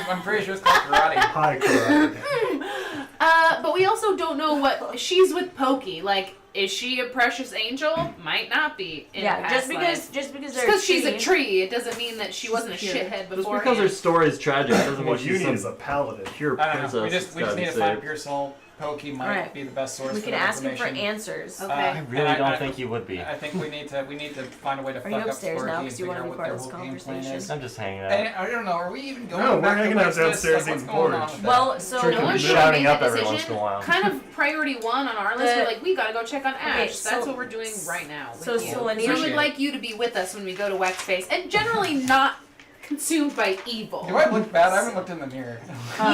I'm pretty sure it's called karate. Hi, karate. But we also don't know what she's with Pokey. Like, is she a precious angel? Might not be. In Yeah, past just lives. because Just they're because she's a tree- tree, it doesn't mean that she wasn't a pure. shithead Just before. because her story is tragic doesn't mean What you she's need is some a paladin. pure I don't princess. know. We just that's need to gotta be find a saved. pure soul. Pokey might Alright. be the best source. We for can that ask him for information. answers. Okay. I really And don't think you would be. I think we need to find a way to Are fuck you up upstairs Sparky now and 'cause you figure wanna out be what part their of this whole game plan conversation? is. I'm just hanging out. And I don't know. Are we even going No, we're back hanging to out Wexford? downstairs Like, what's eating going on porridge. with that? Well, so Sure, No can one be should shouting make up that every decision. once in a while. Kind of priority one on our list. The- We're like, we gotta go check on Ash. Okay, That's so- what we're doing right now. With so you. Selenium- So Appreciate we'd it. like you to be with us when we go to Wexface, and generally not consumed by evil. Do I look bad? I haven't looked in the mirror.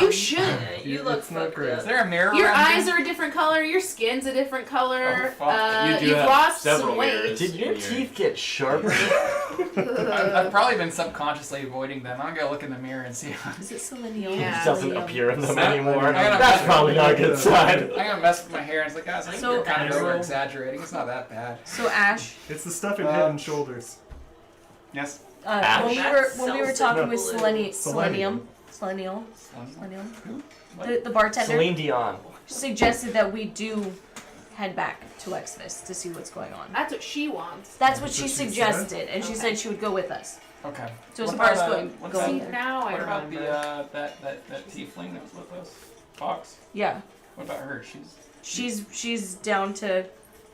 You should. Yeah, you look It's not fucked great. up. Is there a mirror Your around eyes here? are a different color. Your skin's a different color. Oh, fuck. You do You've have lost several some weight. mirrors. Did your in your- teeth get sharper? I've probably been subconsciously avoiding them. I'm gonna look in the mirror and see. Is it Selenium? Yeah. It doesn't appear in them Sad. anymore. I gotta- That's probably not a good sign. I'm gonna mess with my hair and it's like, guys, I think So- you're kind of so- over exaggerating. It's not that bad. So Ash, It's the stuff in Head and Shoulders. Yes. Ash? when we were talking with Selenium. Selenium, the bartender Celine Dion. suggested that we do head back to Xmas to see what's going on. That's what she wants. That's what she That's what she suggested, and she Okay. said she would go with us. Okay. So as What far as about, going, what's going See, there. now I What about remember. the that tiefling that was with us? Fox. Yeah, What about her? she's down to.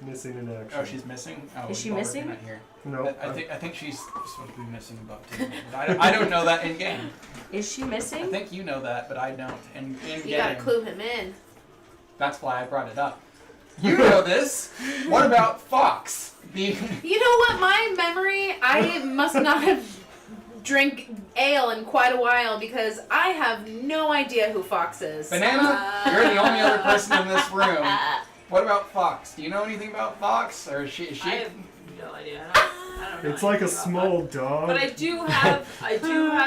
Missing in action. Oh, she's missing. Oh, Is she well, we're missing? not here. No. I think she's supposed to be missing about 2 minutes. I don't know that in game. Is she I missing? think you know that, but I don't. In You gotta game, clue him in. that's why I brought it up. You know this. What about Fox? You know what? My memory, I must not have drank ale in quite a while because I have no idea who Fox is. Banana, you're the only other person in this room. What about Fox? Do you know anything about Fox? Or is she? I have no idea. I don't know. It's like a anything about small that. dog. But I do have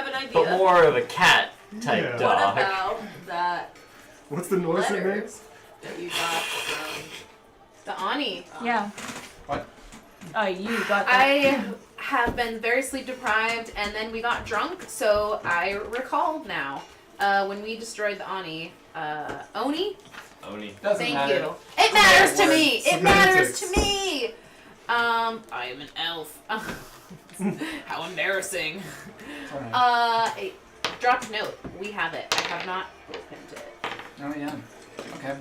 an idea. But more of a cat type Yeah. What dog. about that What's the noise it letter makes? that you got from? The Ani. Yeah. What? You got that. I have been very sleep deprived, and then we got drunk, so I recall now. When we destroyed the Ani. Oni? Oni. Doesn't Thank matter. you. It matters to me! It Semantics. matters to me! I am an elf. How embarrassing. It's alright. Hey, dropped a note. We have it. I have not opened it. Oh yeah. Okay.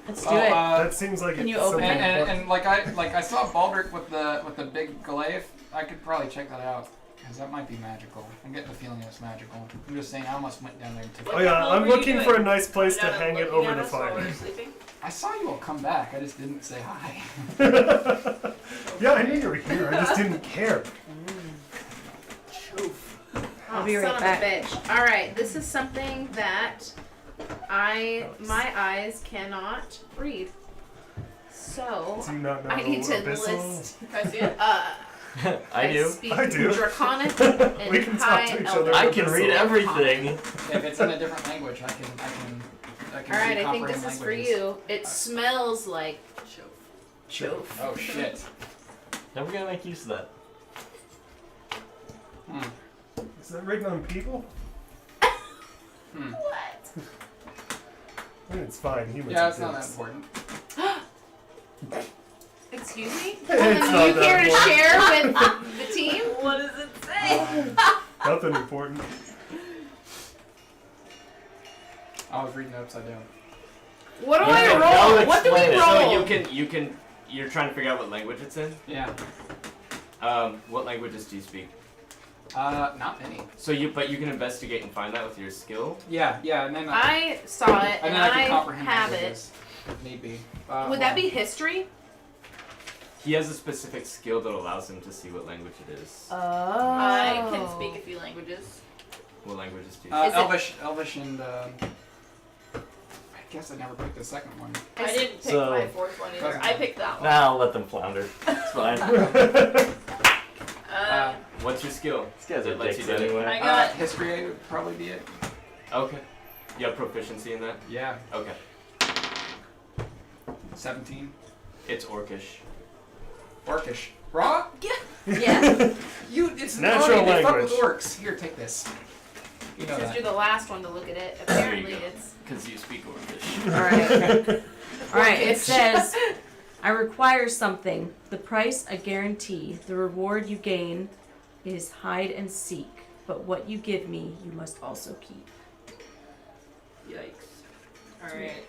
Let's do it. That seems like Can you it's open something And fun. like I saw Baldric with the big glaive. I could probably check that out. because that might be magical. I'm getting the feeling it's magical. I'm just saying I almost went down there and took Oh it. yeah, hell I'm were you looking doing? for a nice place to Down hang it looking over at the us while fire. we're sleeping? I saw you all come back. I just didn't say hi. Yeah, I knew you were here. I just didn't care. I'll be Oh, right son back. of a bitch. All right, this is something that my eyes cannot read. So Do you not know I need to Abyssal? list. Can I see it? I do. Speak I do. Draconic and We can talk High to each Elder. other. I can read everything. If it's in a different language, I can All right, I think comprehend this is for languages. you. It smells like Sure. Oh shit. How are we gonna make use of that? Is that written on people? what? I mean, it's fine. Humans Yeah, are it's not that dicks. important. Excuse me? It's And not you that care to important. share with the team? What does it say? Nothing important. I was reading it upside down. What do You I can roll? now What do we explain it. roll? So you're trying to figure out what language it's in. Yeah. What languages do you speak? Not many. So you can investigate and find that with your skill. Yeah, and then I saw it and and then I I can comprehend have it. languages if need be. Would that be history? He has a specific skill that allows him to see what language it is. Oh. I can speak a few languages. What languages do you Is it- Elvish, and I guess I never picked the second one. I didn't pick So- my fourth one either. I picked that one. Nah, I'll let them flounder. It's fine. What's your skill? These guys That are lets dicks you do it. anyway. I got History would probably be it. Okay. You have proficiency in that? Yeah, Okay. 17. It's Orcish. Orcish. Raw? Yeah. It's an Natural army. They fuck language. with orcs. Here, take this. You know Since that. you're the last one to look at it, apparently go. it's. Because you speak Orcish. Alright. Alright, it Orcish. says, I require something. The price, a guarantee. The reward you gain is hide and seek. But what you give me, you must also keep. yikes. Alright.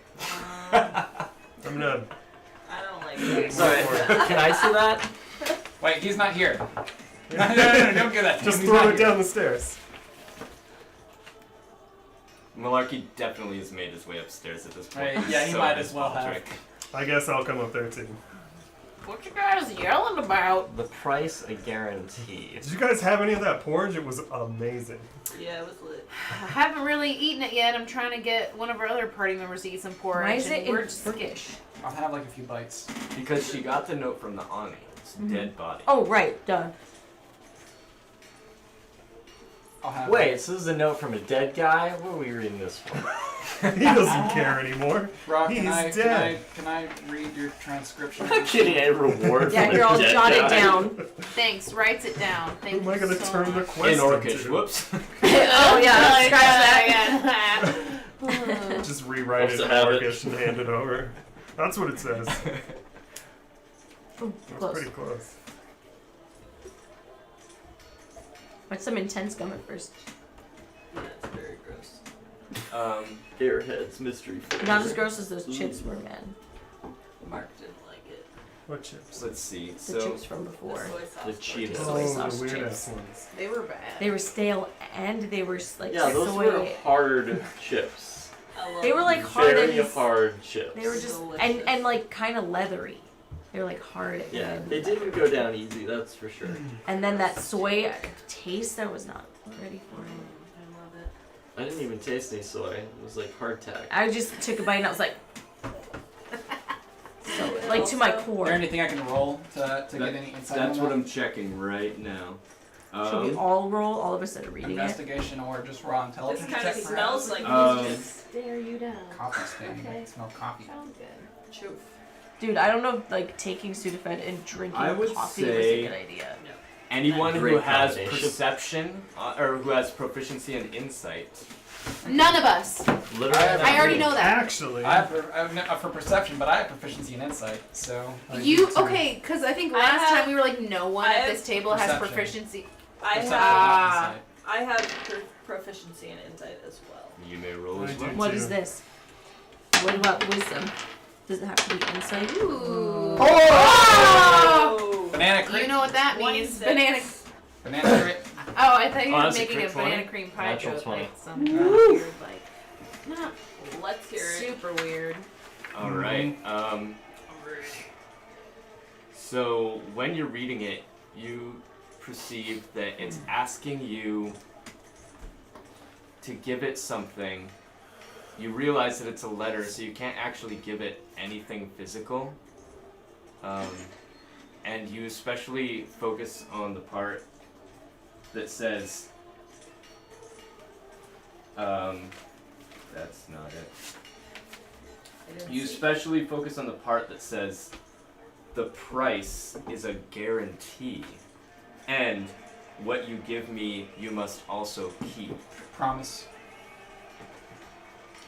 I'm gonna. I don't like that. Sorry, can I see that? Wait, he's not here. No, don't get that. to Just him. He's throw not it here. down the stairs. Malarkey definitely has made his way upstairs at this point. Right, yeah, he So might has as well have. Baldric. I guess I'll come up there too. What you guys yelling about? The price, a guarantee. Did you guys have any of that porridge? It was amazing. Yeah, it was lit. I haven't really eaten it yet. I'm trying to get one of our other party members to eat some porridge. Why is and it in we're just Turkish? I'll have like a few bites. Because she got the note from the Ani. It's dead body. Oh, right, duh. I'll have. Wait, so this is a note from a dead guy? What are we reading this for? He doesn't care anymore. Rock, He's can I dead. read your transcription? I'm kidding, a reward Yeah, for here, a I'll dead jot guy. it down. Thanks. Writes it down. Who Thank am I you gonna so turn the much. quest In Orcish. into? Whoops. Oh, yeah, scratch that. Just rewrite it What's in the habit? Orcish and hand it over. That's what it says. Ooh, That's close. pretty close. What's some intense gum at first? That's very gross. Airheads mystery. Not as gross as those chips were, man. Mark didn't like it. What chips? Let's see. The So chips from before. The soy sauce. The Cheetos. Oh, Soy sauce the weird chips. ass ones. They were bad. They were stale and they were like Yeah, those soy. were hard chips. I love They were them. like hard Very and hard chips. they were just Delicious. and like kind of leathery. They were like hard. at the Yeah, end. they didn't go down easy, that's for sure. And then that soy taste, I was not ready for it. I love it. I didn't even taste any soy. It was like hardtack. I just took a bite and I was like, so like to my Is core. there anything I can roll to get any insight that's on what that? I'm checking right now. Should we all roll? All of us that are reading it. Investigation or just raw This intelligence kind check? of smells like Um, mischief. Stare you down. Coffee stain. Okay. Smell coffee. Sounds good. Choof. Dude, I don't know if like taking Sudafed and drinking I would coffee was say- a good idea. Anyone who Great has combination. perception or who has proficiency in insight. None of us. Literally. I already know that. Actually, I have for perception, but I have proficiency in insight, so. I You do too. okay? Because I think I last have- time we were like, no one I at have this table has perception. proficiency. I Perception, have not insight. I have proficiency in insight as well. You may roll I as do. well. What too. is this? What about wisdom? Does it have to be insight? Ooh. Oh! Oh! Banana You crit. know what that means? 26. Banana. Banana crit. Oh, I thought you Oh, were that's a making a crit 20? banana cream pie Natural joke, 20. like some weird, like not Let's hear it. super weird. All right. So when you're reading it, you perceive that it's asking you to give it something. You realize that it's a letter, so you can't actually give it anything physical. And you especially focus on the part that says, that's not it. You especially focus on the part that says, the price is a guarantee, and what you give me, you must also keep. Promise.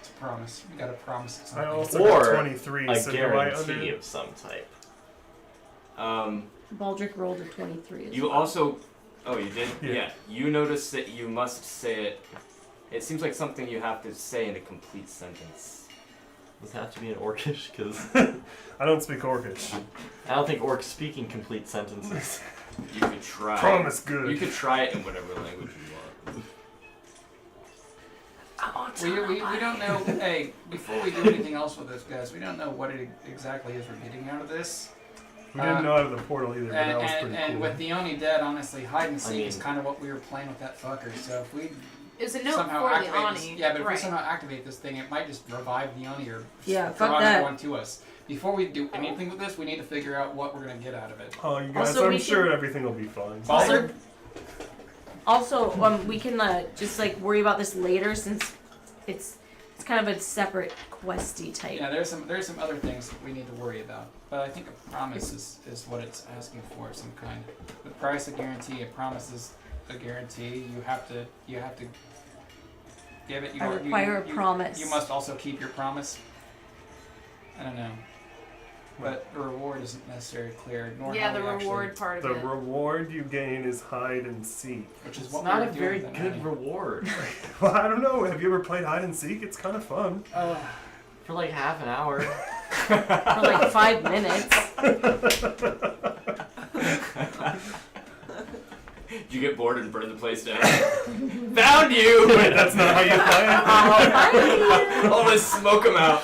It's a promise. You gotta promise it I something. also Or got 23, A so do I guarantee under... of some type. Baldric rolled a 23 as You well. also, oh, you did? Yeah. You notice that you must say it. It seems like something you have to say in a complete sentence. Does it have to be in Orcish? Because I don't speak Orcish. I don't think orcs speak in complete sentences. You could try. Promise good. You could try it in whatever language you want. We don't know. Hey, before we do anything else with this, guys, we don't know what it exactly is we're getting out of this. We didn't know out of the portal either, but that was pretty And cool. with the Oni dead, honestly, hide and seek I mean- is kind of what we were playing with that fucker. So if we Is a note somehow for the activate this, Ani. yeah, but if we right. somehow activate this thing, it might just revive the Oni or Yeah, draw fuck another that. one to us. Before we do anything with this, we need to figure out what we're gonna get out of it. Oh, you guys, Also, I'm we sure can- everything will be fine. Also, Also, we can just like worry about this later since it's kind of a separate questy type. yeah, there's some other things that we need to worry about. But I think a promise is what it's asking for of some kind. The price, a guarantee. A promise is a guarantee. You have to give it. I require a promise. You must also keep your promise. I don't know. But the reward isn't necessarily clear, nor Yeah, how the we reward part of The it. reward you gain is hide and seek. which is It's what not we a were very doing with the good money. reward. Well, I don't know. Have you ever played hide and seek? It's kind of fun. For like half an hour. For like 5 minutes. Did you get bored and burn the place down? Found you! Wait, that's not how you play I want to smoke him out.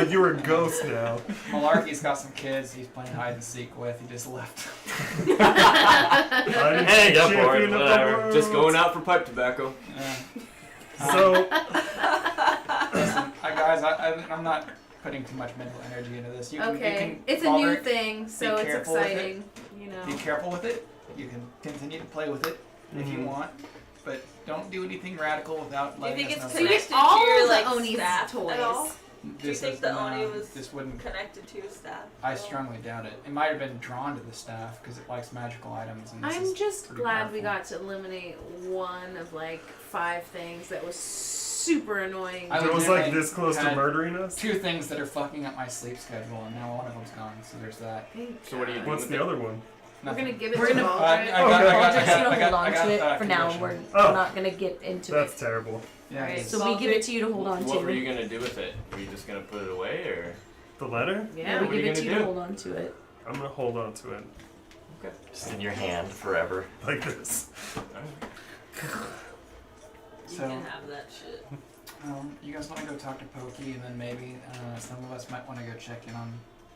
it? You're a ghost now. Malarkey's got some kids he's playing hide and seek with. He just left. I'm Hey, go for it, champion of the whatever. world. Just going out for pipe tobacco. Yeah. So, Listen, guys, I'm not putting too much mental energy into this. You can, Okay, you can it's a new Baldric, thing, so it's careful with it. exciting. You know. Be careful with it. You can continue to play with it if you Mhm. want, but don't do anything radical without Do you letting think us it's know. So you connected get all to your the like Oni's staff toys. at all? This Do you think is the not- Oni was This wouldn't. connected to your staff? I strongly doubt it. It might have been drawn to the staff because it likes magical items. And this I'm is just pretty glad we powerful. got to eliminate one of like 5 things that was super annoying. I it was like legitimately this close to had murdering us. 2 things that are fucking up my sleep schedule, and now one of them's gone. So there's that. So what do you do What's with the it? other one? We're Nothing. gonna give it We're to gonna- Baldric. Baldric's gonna I hold on got to that it for now. condition. We're not gonna get into That's it. terrible. Yeah, Right. it's- So we give it to you to hold on What to. were you gonna do with it? Were you just gonna put it away, or? The letter? Yeah. we what are give you it to you gonna to do? hold on to it. I'm gonna hold on to it Just in your hand forever. like this. You So- can have that shit. you guys want to go talk to Pokey, and then maybe some of us might want to go check in on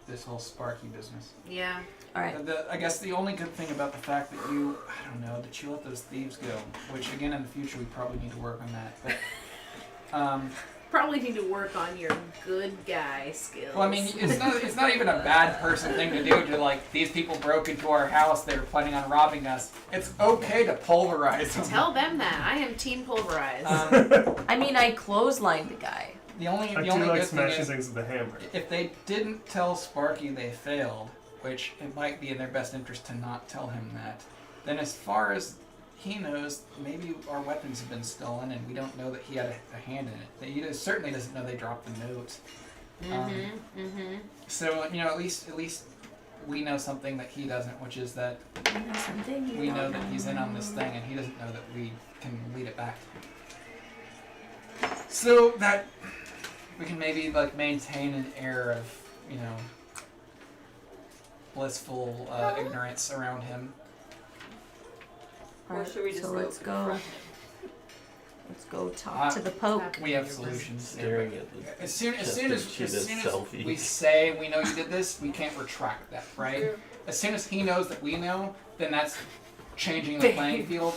this whole Sparky business. Yeah. All right. I guess the only good thing about the fact that you, I don't know, that you let those thieves go, which again in the future we probably need to work on that. But Probably need to work on your good guy skills. well, I mean, it's not even a bad person thing to do. To like, these people broke into our house, they were planning on robbing us. It's okay to pulverize them. Tell them that. I am team pulverize. I mean, I clotheslined the guy. The only I the do only like good thing smashing is, things with a hammer. if they didn't tell Sparky they failed, which it might be in their best interest to not tell him that, then as far as he knows, maybe our weapons have been stolen and we don't know that he had a hand in it. That he certainly doesn't know they dropped the note. So, at least we know something that he doesn't, which is that we know that he's in on this thing and he doesn't know that we can lead it back. So that we can maybe like maintain an air of, blissful ignorance around him. Or Alright, should we just so go let's go. confront him? Let's go talk to the poke. We have solutions. Staring at the As soon as selfie. we say we know you did this, we can't retract that, right? As soon as he knows that we know, then that's changing the playing field.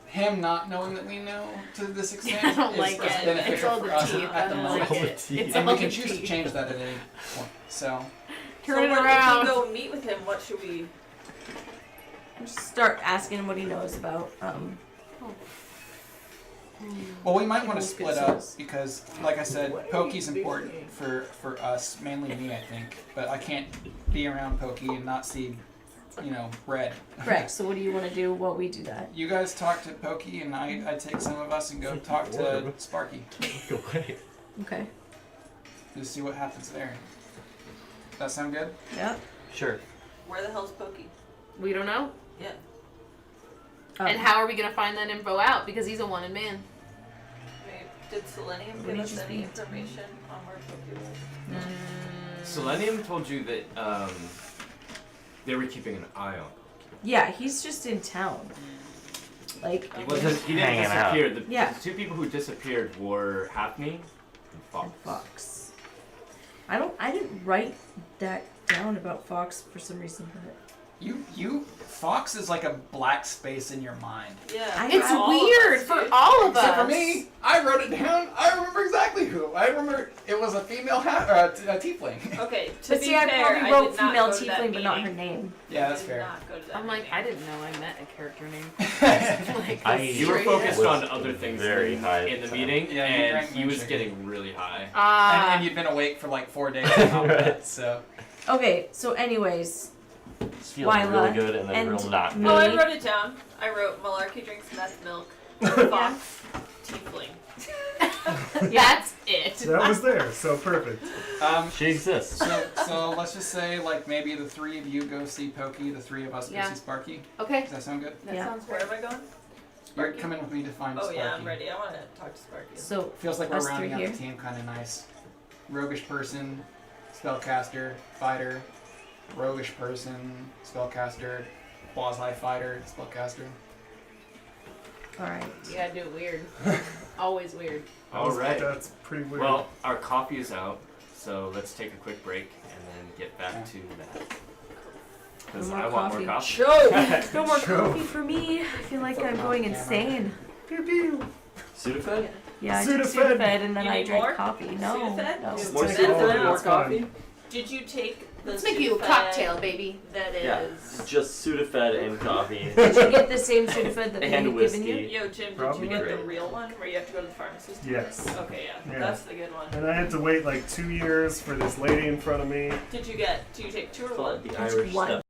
Him not knowing that we know to this extent I don't is like it. It's beneficial all for the us teeth. at I the don't moment. like it. It's And all we can the choose to teeth. change that at any point. So Turn so it what, around. If we go meet with him, what should we? Just start asking him what he knows about. well, we might want to People's split up business. because, like I said, Pokey's important for us, mainly me, I think. But I can't be around Pokey and not see, red. Correct. So what do you want to do while we do that? You guys talk to Pokey, and I take some of us and go talk to Sparky. Look away. Okay. Just see what happens there. That sound good? Yeah. Sure. Where the hell's Pokey? We don't know. Yeah. And how are we gonna find that info out? Because he's a wanted man. Maybe, did Selenium What give did us you any think? information on where Pokey was? Selenium told you that they were keeping an eye on. Yeah, he's just in town. Like, He wasn't. He didn't Hanging out. disappear. The Yeah. two people who disappeared were Hafni and Fox. Fox. I didn't write that down about Fox for some reason, but Fox is like a black space in your mind. Yeah. It's for all of weird us, for dude. all of us. Except for me, I wrote it down. I remember exactly who. I remember it was a female a tiefling. Okay, to but be see, I fair, probably I wrote did not female go to that tiefling, but not her meeting. name. Yeah, that's I did fair. not go to that I'm like, meeting. I didn't know I met a character name. You were straight focused Was on other things very high in the at the meeting, Yeah, you and drank he was moonshine. getting really high. And you'd been awake for like 4 days on top of it, so. Okay, so anyways, It's feeling Wyla really good and then and real not me. Oh, I good. wrote it down. I wrote Malarkey drinks meth milk. Fox. Tiefling. That's it. That was there, so perfect. She exists. So let's just say like maybe the 3 of you go see Pokey, the 3 of us go Yeah. see Sparky. Okay, Does that sound good? that Yeah. sounds Where great. am I going? You're coming with me to find Oh Sparky. yeah, I'm ready. I want to talk to Sparky. so Feels like we're Us rounding out three the team kind of nice. Roguish person, spellcaster, fighter. Roguish person, spellcaster, quasi-fighter, spellcaster. all right. You gotta do it weird. Always weird. All right. That's pretty weird. Well, our coffee is out, so let's take a quick break and then get back to that. Because No more I want coffee. more coffee. Show! No more Sure. coffee for me. I feel like I'm going insane. pew pew. Sudafed? Yeah, I took Sudafed. Sudafed and then You I need drank more? coffee. No, Sudafed? no. Just More Take Sudafed? all of it, Sudafed? it's fine. Did you take the Let's make you a Sudafed cocktail, baby. that Yeah. is... Just Sudafed and coffee. Did you get the same Sudafed that we And had given whiskey. you? Yo, Jim, did Probably you get the great. real one where you have to go to the pharmacist? Yes. Okay, yeah. Yeah. That's the good one. And I had to wait like 2 years for this lady in front of me. Did you take 2 or Call 1? it the That's Irish one. step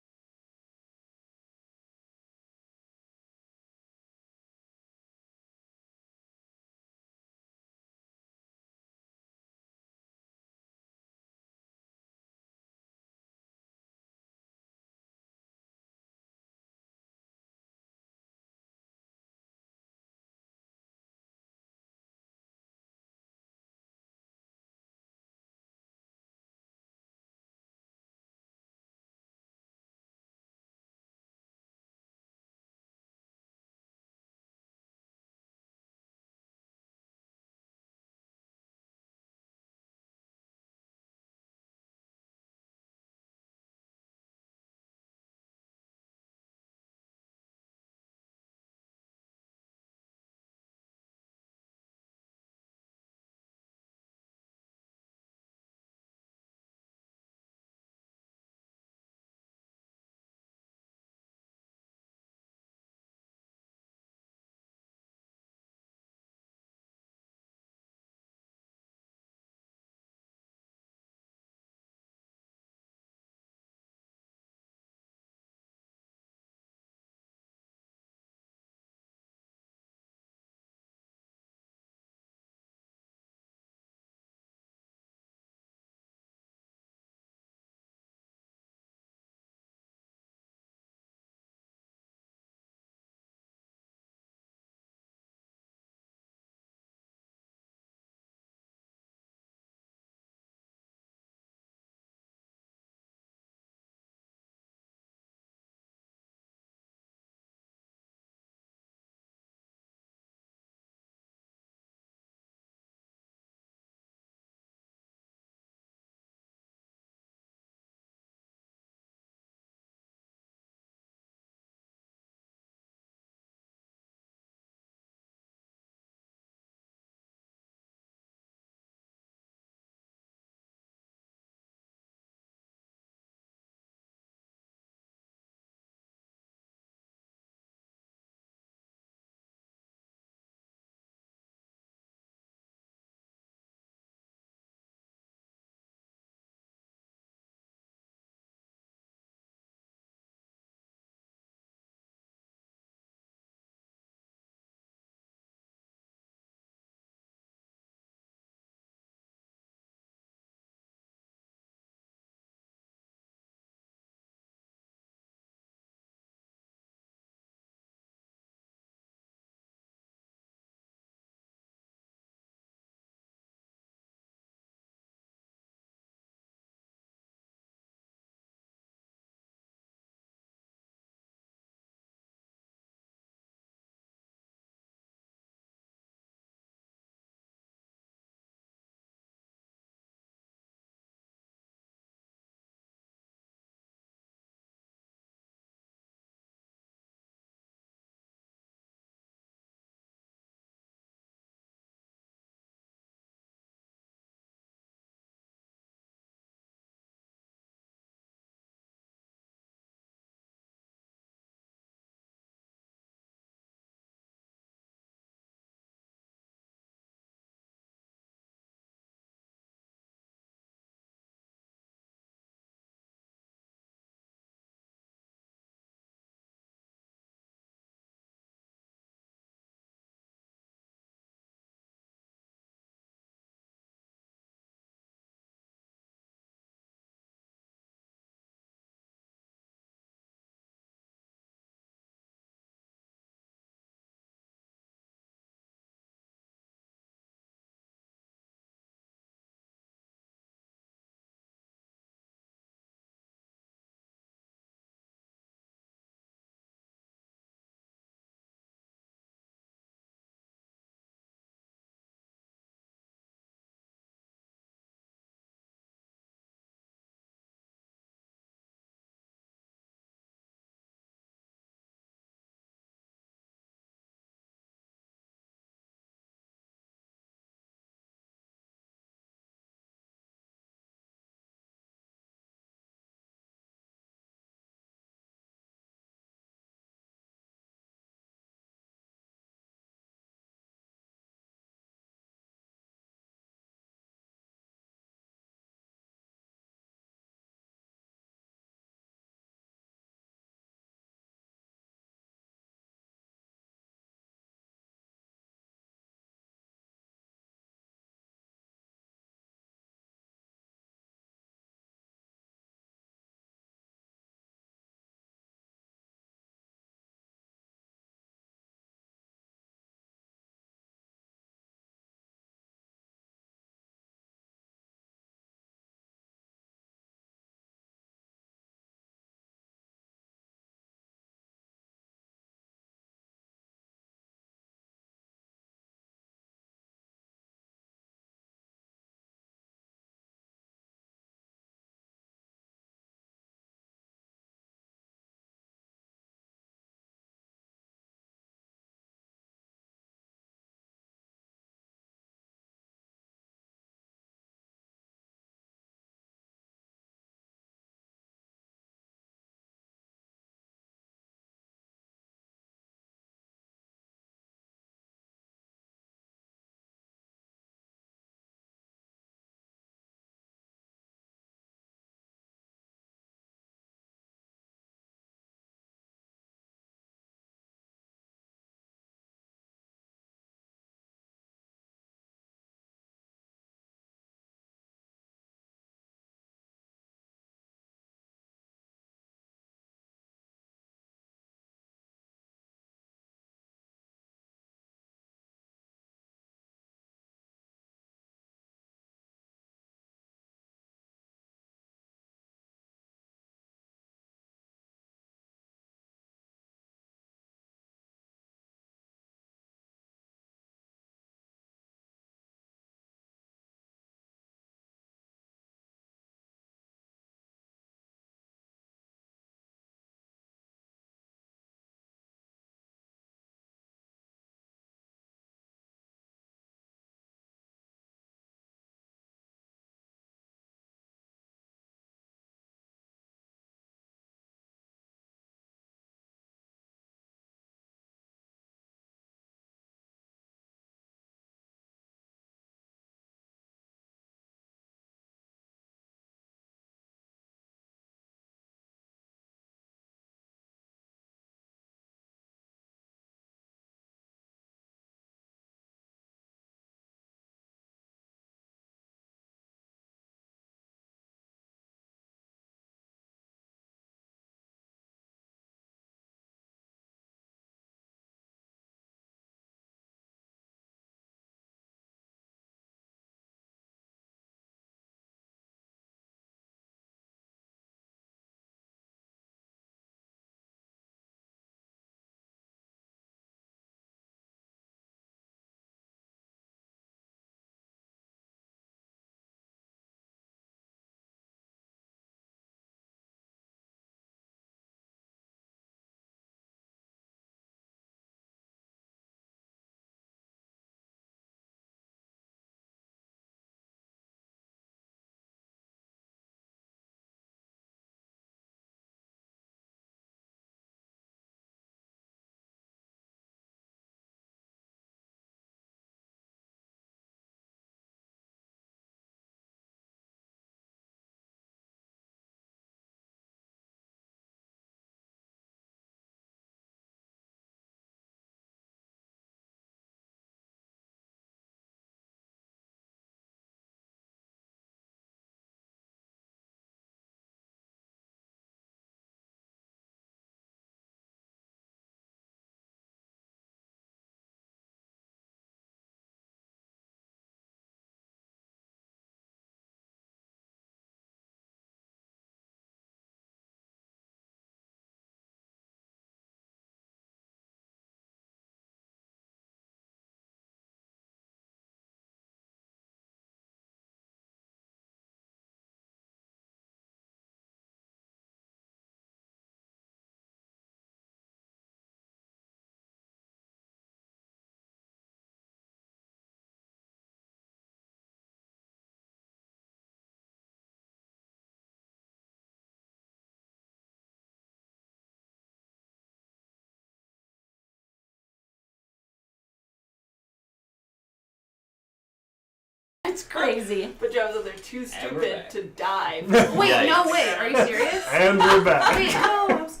It's crazy. Pajamas and they're too we're stupid back. to die. Wait, no Yikes. way. Are you serious? And we're back. Wait, no. I was-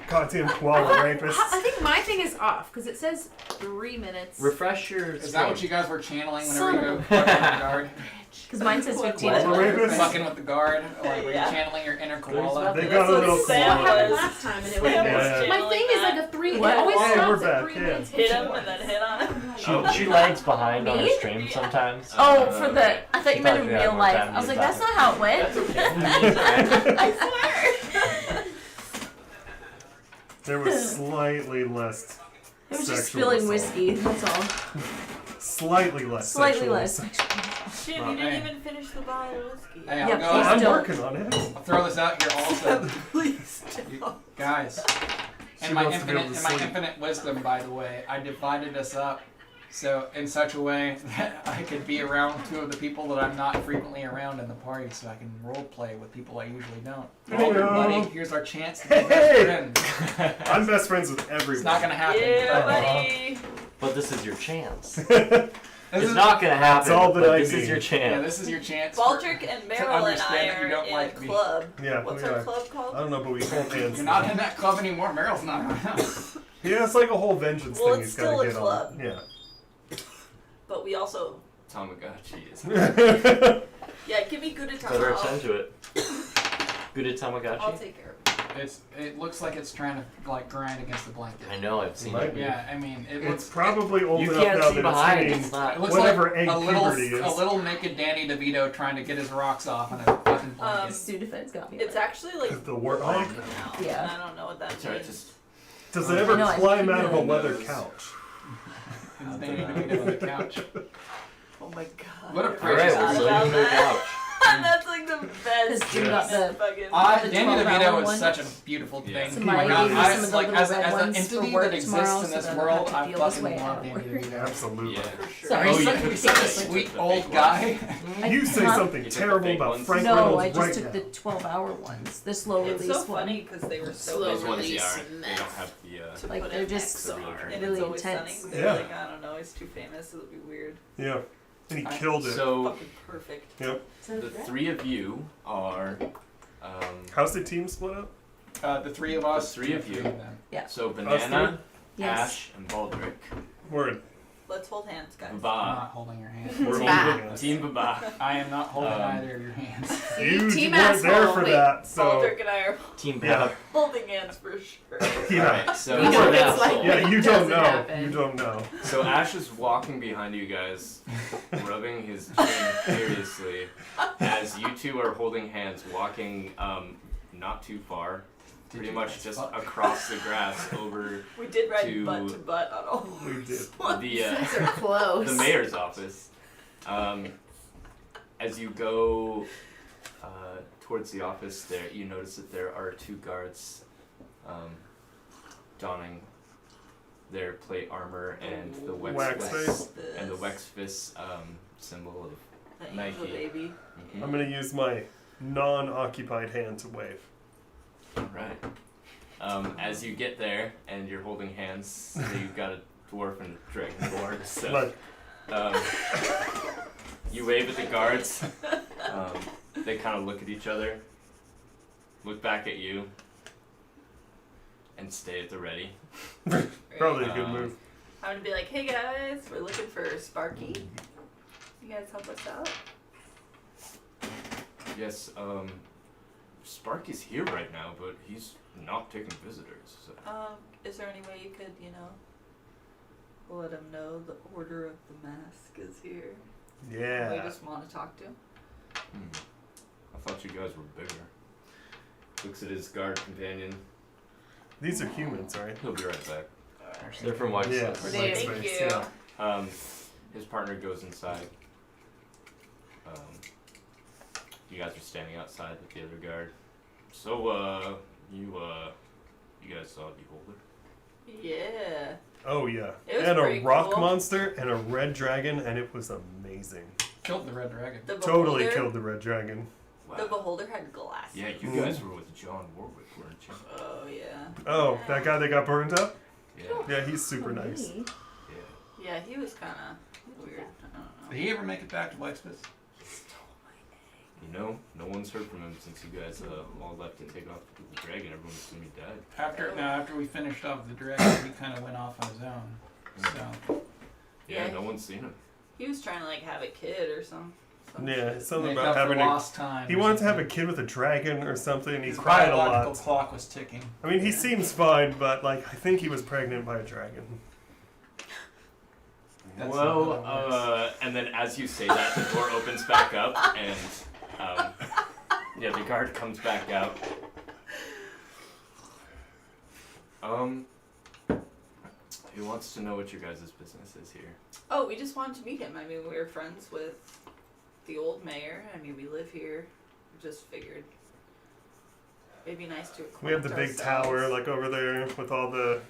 Caught him koala I rapists. think my thing is off because it says 3 minutes. Refresh your Is that what screen. you guys were channeling whenever Son you of go a fucking with the guard? Because mine says 15 Koala minutes. rapist? Fucking with the guard? Like, were you Yeah. channeling your inner koala? They That's got a what little Sam What koala. happened was. last time? And it Sam was, Yeah. was my channeling thing is that. like a 3. What? It always Yeah, we're stops back, at 3 yeah. minutes. Hit him before. and then hit on him. She lags behind on her Me? stream sometimes. Oh, for the. okay. I thought you I meant thought in you had real more life. time I was than like, that's not how it went. I swear. There was slightly less. It was just sexual spilling assault. whiskey, that's all. Slightly less. Slightly sexual less. assault. Shit, Well, you didn't hey. even finish the bottle of whiskey. Hey, I'll Yep, go Oh, please I'm don't. working on it. I'll throw this out here also. Please don't. Guys, She in my wants to be able infinite, to in my sleep. infinite wisdom, by the way, I divided us up so in such a way that I could be around two of the people that I'm not frequently around in the party, so I can role play with people I usually don't. Hey-o. Everybody, here's our chance to be Hey! best friends. I'm best friends with everyone. It's not gonna happen. Yeah, but- buddy. But this is your chance. This It's is- not gonna happen. all that but I this need. is your Yeah, chance. this is your chance. for- Baldric and Meryl and I understand that you are don't in like a me. club. Yeah, What's we our are. club called? I don't know, but we hold hands. You're not in that club anymore. Meryl's not around. Yeah, it's like a whole vengeance Well, thing it's he's got still to a get club. on. Yeah. Oh, But we also, Tamagotchi is. yeah, give me good Better I'll attend to it. Good at Tamagotchi? take care of it. It looks like it's trying to like grind against the blanket. I know, I've seen Might it. be. Yeah, I mean it It's looks. probably old You enough can't now see that behind. it's It's hitting not. It looks whatever like egg a little, puberty is. a little naked Danny DeVito trying to get his rocks off on a fucking blanket. Sudafed's got me. It's like, actually like The warthog? black now. Yeah. And I don't know what that Sorry, means. just Does it ever I know, I climb think out of a it leather knows. couch? It's Danny DeVito on the couch. Oh my god. What a I precious Alright, forgot we're idea. about sitting on the that. couch. That's like the best. Because you got the- fucking. the Danny 12-hour DeVito is one. such a beautiful Yeah. thing. Somebody Like, gave me I- some of the like, little as red an ones entity for work that exists tomorrow, in so this then I world, have to I feel this fucking way love at Danny work. DeVito. Absolutely. yeah. For sure. Sorry, Oh, it's you like took ridiculous. the- Sweet took the old fake guy. You say Huh? something You took the terrible fake about ones? Frank No, Reynolds I just right took now. the 12-hour ones, the slow It's release so one. funny because they were so Slow Those ones, release yeah, aren't- they meth. don't have the. to Like, put they're in just X the real on. drink. And really it's always intense. Sunny, 'cause Yeah. Like, I don't know, he's too famous, it'll be weird. Yeah. And he I- killed it. So Fucking perfect. Yep. the three of you are. How's the team split up? The three of us. The three of you. them. So Us Banana, Yes. Ash, and Baldric. Word. Let's hold hands, guys. I'm Baba. not holding your hand. We're Bad. holding hands. Team Baba. I am not holding Um, either of your hands. You Team weren't there asshole. for Wait, that, so Baldric and I are Team yeah, Pep. holding hands for sure. yeah, Alright, so We know what it's like. yeah. You don't Doesn't know. happen. You don't know. So Ash is walking behind you guys, rubbing his chin furiously, as you two are holding hands, walking not too far, pretty you much guys just fuck? across the grass over We did ride To- butt to butt on all We did. these ones. the You guys are close. the mayor's office. As you go towards the office, there you notice that there are two guards donning their plate armor and the Wax Wexfist face. and the Wexfist symbol of. The angel Nike. baby. I'm gonna use my non-occupied hand to wave. Right. As you get there and you're holding hands, so you've got a dwarf and a dragonborn. So Like, you wave at the guards. They kind of look at each other, look back at you, and stay at the ready. probably a good Um, move. I'm gonna be like, hey guys, we're looking for Sparky. You guys help us out? Yes. Sparky's here right now, but he's not taking visitors. So. Is there any way you could, let him know the Order of the Mask is here? We Yeah. just want to talk to him. I thought you guys were bigger. Looks at his guard companion. These are humans, right? He'll be right back. They're from Yeah. Whiteside. They- Wax Thank face, you. yeah. His partner goes inside. You guys are standing outside with the other guard. So, you guys saw Beholder? Yeah. Oh yeah. It was And a pretty rock cool. monster and a red dragon, and it was amazing. Killed the red dragon. The Totally Beholder, killed the red dragon. The Beholder had glasses. Yeah, you guys were with John Warwick, weren't you? Oh, yeah. Oh, that guy that got burned up? Yeah. Yeah, he's super nice. Yeah. Yeah, he was kind of weird. I don't know. Did he ever make it back to Wexford? You know, no one's heard from him since you guys all left to take off with the dragon. Everyone assumed he died. After we finished off the dragon, he kind of went off on his own. So Yeah, Yeah. no one's seen him. He was trying to like have a kid or something. Yeah, something make about up for having a. lost time. He or wanted to have a something. kid with a dragon or something. He His cried a biological lot. clock was ticking. I mean, he seems fine, but like I think he was pregnant by a dragon. That's Well, not how that works. and then as you say that, the door opens back up, and yeah, the guard comes back out. Who wants to know what your guys' business is here? Oh, we just wanted to meet him. I mean, we were friends with the old mayor. I mean, we live here. We just figured it'd be nice to acquaint We have the big ourselves. tower like over there with all the.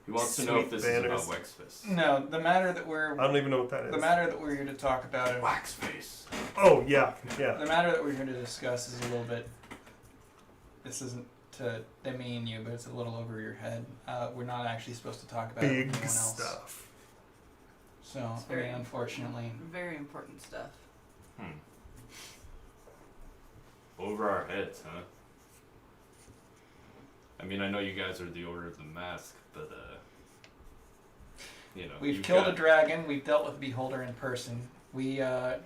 Who wants to know if Sweet this banners. is about Wexfist? No, the matter that we're I don't even know what that is. the matter that we're here to talk about it. Waxface. Oh yeah, yeah. The matter that we're here to discuss is a little bit. This isn't to demean you, but it's a little over your head. We're not actually supposed to talk about it with Big anyone else. stuff. So, It's I very mean, unfortunately, Very important stuff. Over our heads, huh? I mean, I know you guys are the Order of the Mask, but you know. we've you've killed got- a dragon. We've dealt with Beholder in person. We got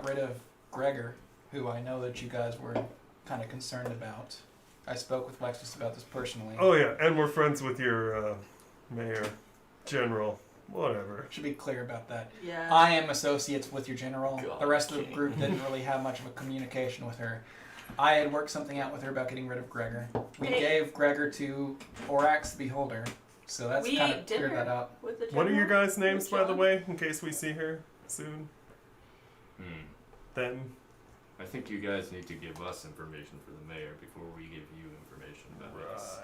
rid of Gregor, who I know that you guys were kind of concerned about. I spoke with Lexus about this personally. Oh yeah, and we're friends with your mayor, general, whatever. Should be clear about that. Yeah. I am associates with your general. God, The rest of the King. group didn't really have much of a communication with her. I had worked something out with her about getting rid of Gregor. We Hey. gave Gregor to Orax the Beholder, so that's We kind ate of cleared dinner. that up. With the What are your general? guys' names, With by the John? way, in case we see her soon? Hmm. Then. I think you guys need to give us information for the mayor before we give you information about us.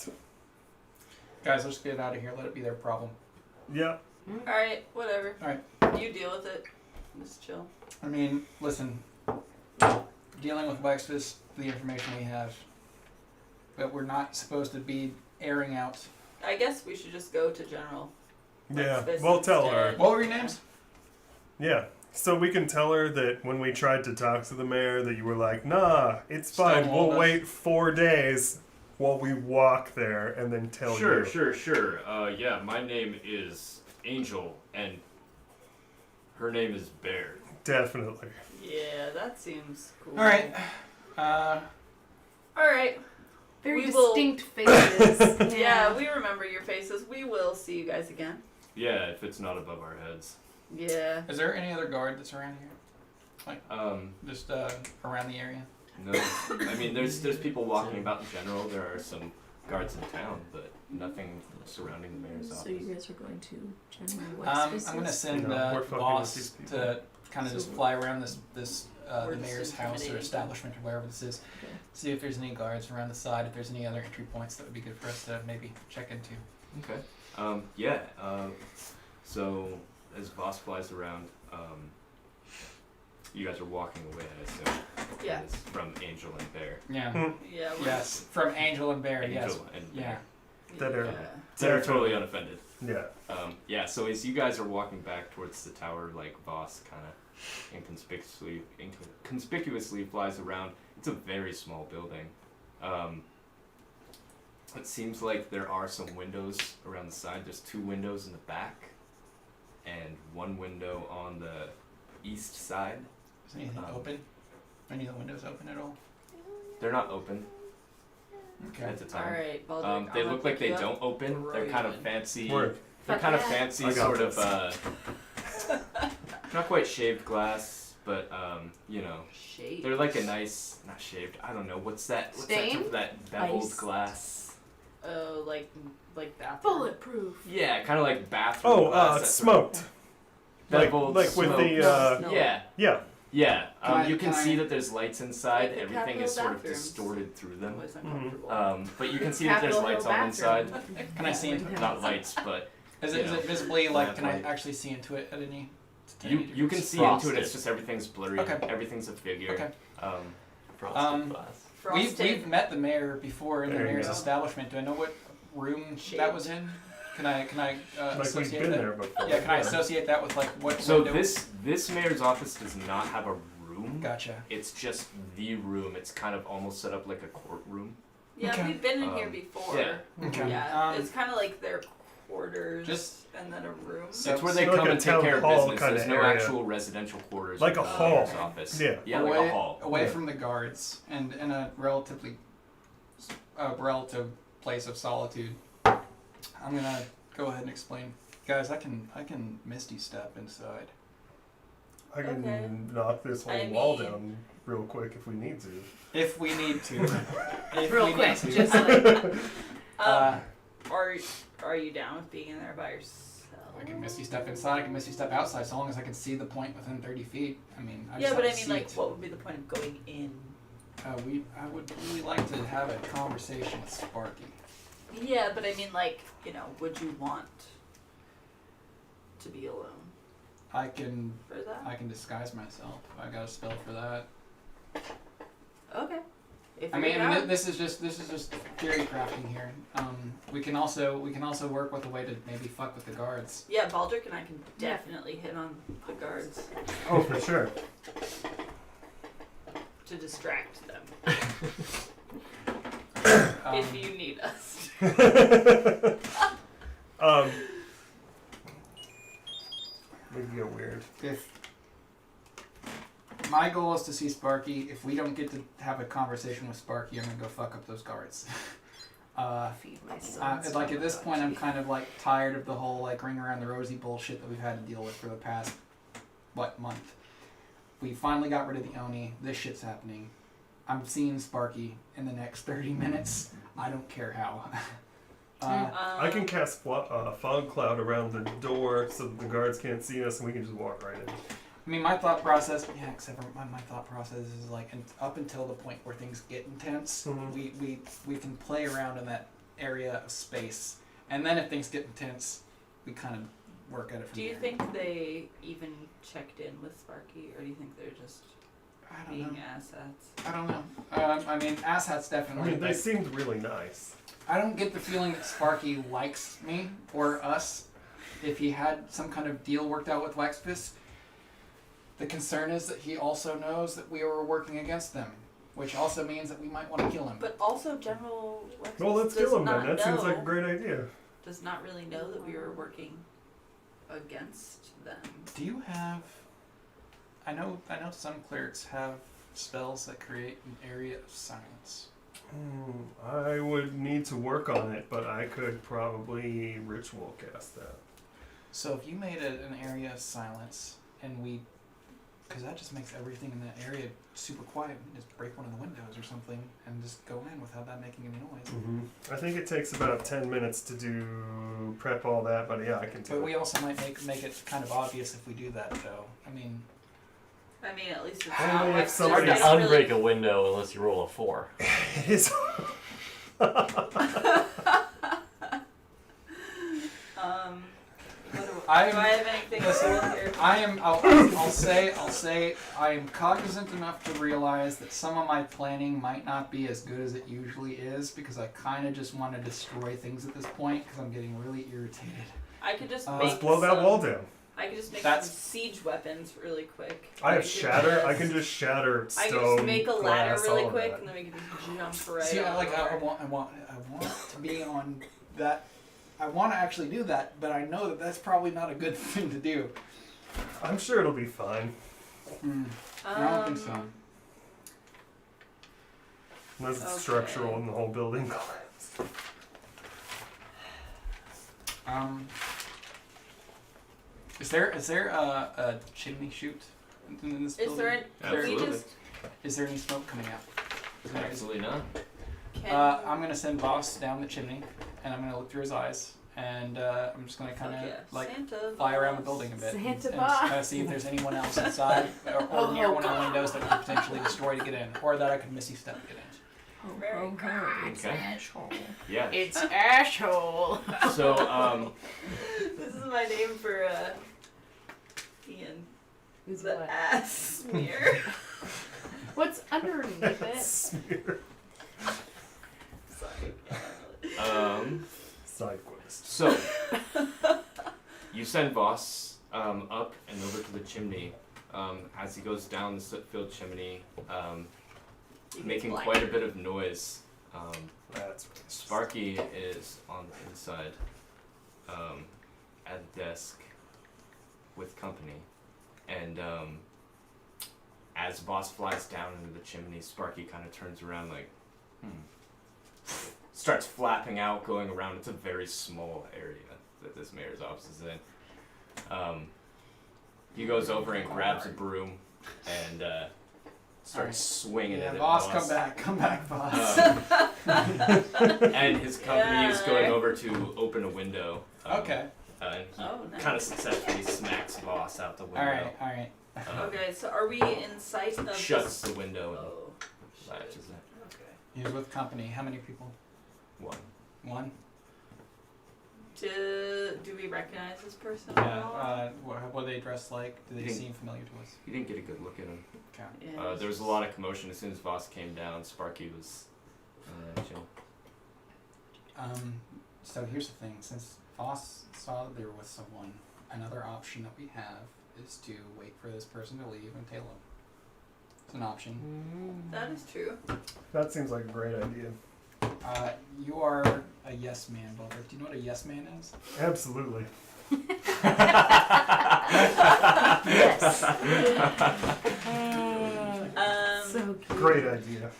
Right. Guys, let's get out of here. Let it be their problem. Yeah. All right, whatever. All right. You deal with it. Just chill. I mean, listen. Dealing with Wexfist, the information we have, but we're not supposed to be airing out. I guess we should just go to general. Yeah. This Well, tell her. instead. What were your names? Yeah. So we can tell her that when we tried to talk to the mayor, that you were like, "Nah, it's fine. Stonewalled We'll us. wait 4 days while we walk there and then tell you." Sure. Yeah, my name is Angel, and her name is Bear. Definitely. Yeah, that seems cool. All right. All right. Very We will- distinct faces. Yeah, we remember your faces. We will see you guys again. Yeah, if it's not above our heads. Yeah. Is there any other guard that's around here? Just around the area? No. I mean, there's people walking about in general. There are some guards in town, but nothing surrounding the mayor's So office. you guys are going to General I'm Wexfist? gonna send No, we're fucking with boss these people. to kind of just fly around this the We're just mayor's house or intimidating. establishment or wherever this is. Okay. See if there's any guards around the side. If there's any other entry points that would be good for us to maybe check into. Okay. Yeah. So as boss flies around, you guys are walking away, I assume. Yeah. It's from Angel and Bear. Yeah. Yeah. we're- Yes. From Angel and Bear. Angel Yes. and Yeah. Bear. That are- Yeah. They're Definitely. totally unoffended. Yeah. Yeah, so as you guys are walking back towards the tower, like Voss kind of inconspicuously flies around. It's a very small building. It seems like there are some windows around the side. There's 2 windows in the back, and 1 window on the east side. Is anything open? Any of the windows open at all? They're not open Okay. at the All time. right, Baldric. They I'm gonna look like pick they you up. don't open. throw They're you kind of in. fancy. Word. They're Fuck kind of yeah. fancy, I got sort this. of not quite shaved glass, but you know, Shade. they're like a nice, not shaved. I don't know what's that. What's Stain? that beveled Ice. glass? Oh, like bathroom. Bulletproof. Yeah, kind of like bathroom Oh, glass. that's smoked. Like beveled, with smoked. the No. Yeah, yeah. yeah. You can Can I- see that there's lights inside. Like the Everything Capitol is sort of bathrooms. distorted through them. Always Mhm. uncomfortable. But you can see that there's Capitol lights Hill on inside. bathroom. Can I see into it? Not lights, but Is you it, is know, it visibly like? lamp Can I light. actually see into it at any? you can see Frosted. into it. It's just everything's blurry. Okay. Everything's a figure. Okay. Frosted glass. We've Frosted. met the mayor before in the There you mayor's go. establishment. Do I know what room Shade. that was in? Can I Like we've associate been that? there before. Yeah, can I associate that with like what So window? this mayor's office does not have a room. Gotcha. It's just the room. It's kind of almost set up like a courtroom. Yeah, Okay. we've been in here Um, before. yeah. Okay. Yeah, it's kind of like their quarters Just- and then a room. So- It's where they like come a and take town care of hall business. kinda There's no area. actual residential quarters. Like with a the hall. mayor's office. Yeah. Yeah, away, like a hall. away Yeah. from the guards and in a relative place of solitude. I'm gonna go ahead and explain, guys. I can misty step inside. I can Okay. knock this whole I wall mean- down real quick if we need to. If we need to. If Real we quick, need to. just like Uh, Are you down with being in there by yourself? I can misty step inside. I can misty step outside, so long as I can see the point within 30 feet. I mean, I just Yeah, have but to I mean, see like, it. what would be the point of going in? I would really like to have a conversation with Sparky. Yeah, but I mean, like, you know, would you want to be alone I can for that? disguise myself. I got a spell for that. Okay. If I you're mean, down. this is just theory crafting here. We can also work with a way to maybe fuck with the guards. Yeah, Baldric and I can definitely hit on the guards Oh, for sure. to distract them Um, if you need us. Maybe get weird. if my goal is to see Sparky, if we don't get to have a conversation with Sparky, I'm gonna go fuck up those guards. feed my son. Like at this point, I'm kind of like tired of the whole like ring around the rosy bullshit that we've had to deal with for the past month. We finally got rid of the Oni. This shit's happening. I'm seeing Sparky in the next 30 minutes. I don't care how. I can cast fog cloud around the door so that the guards can't see us and we can just walk right in. I mean, my thought process, yeah, except for my thought process is like up until the point where things get intense, Mhm. we can play around in that area of space, and then if things get intense, we kind of work at it from Do you there. think they even checked in with Sparky, or do you think they're just I don't being know. assets? I don't know. I mean, asshats I definitely. mean, they but seemed really nice. I don't get the feeling that Sparky likes me or us. If he had some kind of deal worked out with Wexfist, the concern is that he also knows that we were working against them, which also means that we might want to kill him. But also, General Lexus Well, let's does kill him not then. That seems like a know- great idea. does not really know that we were working against them. Do you have? I know some clerics have spells that create an area of silence. I would need to work on it, but I could probably ritual cast that. So if you made an area of silence, and because that just makes everything in that area super quiet, we can just break one of the windows or something and just go in without that making any noise. I think it takes about 10 minutes to do prep all that, but yeah, I can do But it. we also might make it kind of obvious if we do that, though. I mean, I mean, at least it's Only not if Lexus. somebody- Hard They to don't unbreak really- a window unless you roll a 4. It is. What do I'm- I have anything to say here? I'll say I am cognizant enough to realize that some of my planning might not be as good as it usually is, because I kind of just want to destroy things at this point because I'm getting really irritated. I could just Let's make Let's blow that some- wall down. I could just make That's- some siege weapons really quick. I have We could shatter. I just- can just shatter I stone. can just make a ladder glass, really all of quick, that. and then we can just jump right See, I over. want to be on that. I want to actually do that, but I know that that's probably not a good thing to do. I'm sure it'll be fine. I don't think so. Unless it's Okay. structural and the whole building collapsed. Is there a chimney chute in this Is building? there an? Can we Absolutely. just? Is there any smoke coming out? Absolutely not. Can I'm gonna send Boss down the chimney, and I'm gonna look through his eyes, and I'm just gonna kind of like Santa fly around the Claus. building a bit, Santa and just Boss. kind of see if there's anyone else inside or near one of the windows that could potentially destroy to get in, or that I could missy step to get in. Very It's Okay. asshole. Yeah. It's asshole. So This is my name for Ian. Who's The what? ass smear. What's underneath it? Smear. Sorry. um Side quest. next. So, you send Voss up and over to the chimney. As he goes down the soot-filled chimney, making quite a bit of noise. That's Sparky is on the inside at a desk with company. And as Voss flies down into the chimney, Sparky kind of turns around like, starts flapping out, going around. It's a very small area that this mayor's office is in. He goes over and grabs a broom and starts swinging it Yeah, at boss, Voss. come back, boss. And his company is going over to open a window. Okay. And he nice. kind of successfully smacks Voss out the window. All right. Okay, so are we in sight of Shuts this? the window Oh, and latches it. okay. He's with company. How many people? One. One. Do we recognize this person? Yeah. at all? What are they dressed like? Do they Didn't- seem familiar to us? He didn't get a good look at him. Okay. Yeah, There was a lot of commotion as soon as Voss came down. Sparky was chill. So here's the thing. Since Voss saw that they were with someone, another option that we have is to wait for this person to leave and tail him. It's an option. That is true. That seems like a great idea. You are a yes man, Bulbert. Do you know what a yes man is? Absolutely. Yes. So cute. Great idea.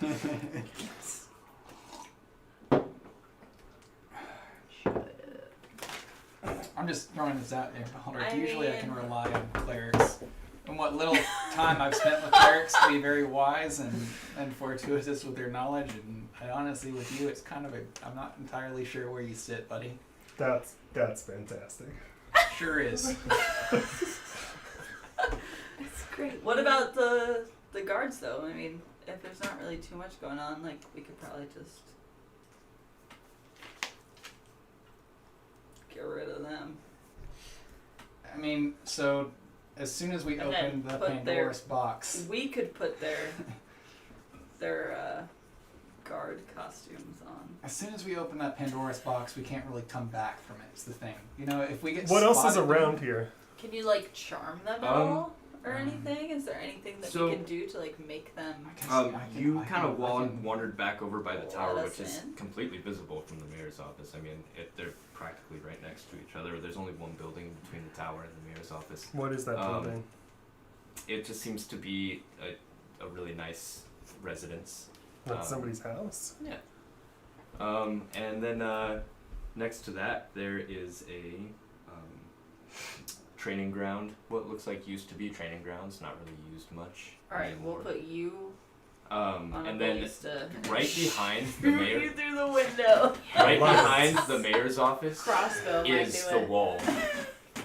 I'm just throwing this out there, Bulbert. I Usually I can mean- rely on clerics. And what little time I've spent with clerics to be very wise and fortuitous with their knowledge, and I honestly, with you, it's kind of I'm not entirely sure where you sit, buddy. That's fantastic. Sure is. That's great. What about the guards though? I mean, if there's not really too much going on, like we could probably just get rid of them. I mean, so as soon as we And open then the put their- Pandora's box, We could put their guard costumes on. as soon as we open that Pandora's box, we can't really come back from it. It's the thing. You know, if we get What else is spotted- around here? Can you like charm them at all or anything? Is there anything that so- we can do to like make them? I can see- I can- You I kind of can- I can- wandered back over by the Let tower, us which is in? completely visible from the mayor's office. I mean, they're practically right next to each other. There's only one building between the tower and the mayor's office. What is that building? It just seems to be a really nice residence. That's somebody's house. Yeah. And then next to that, there is a training ground. What looks like used to be training grounds, not really used much. All right, anymore. we'll put you on a And then ballista. right behind the Shoot mayor, you through the window. right behind the mayor's office Crossbow might is do the it. wall.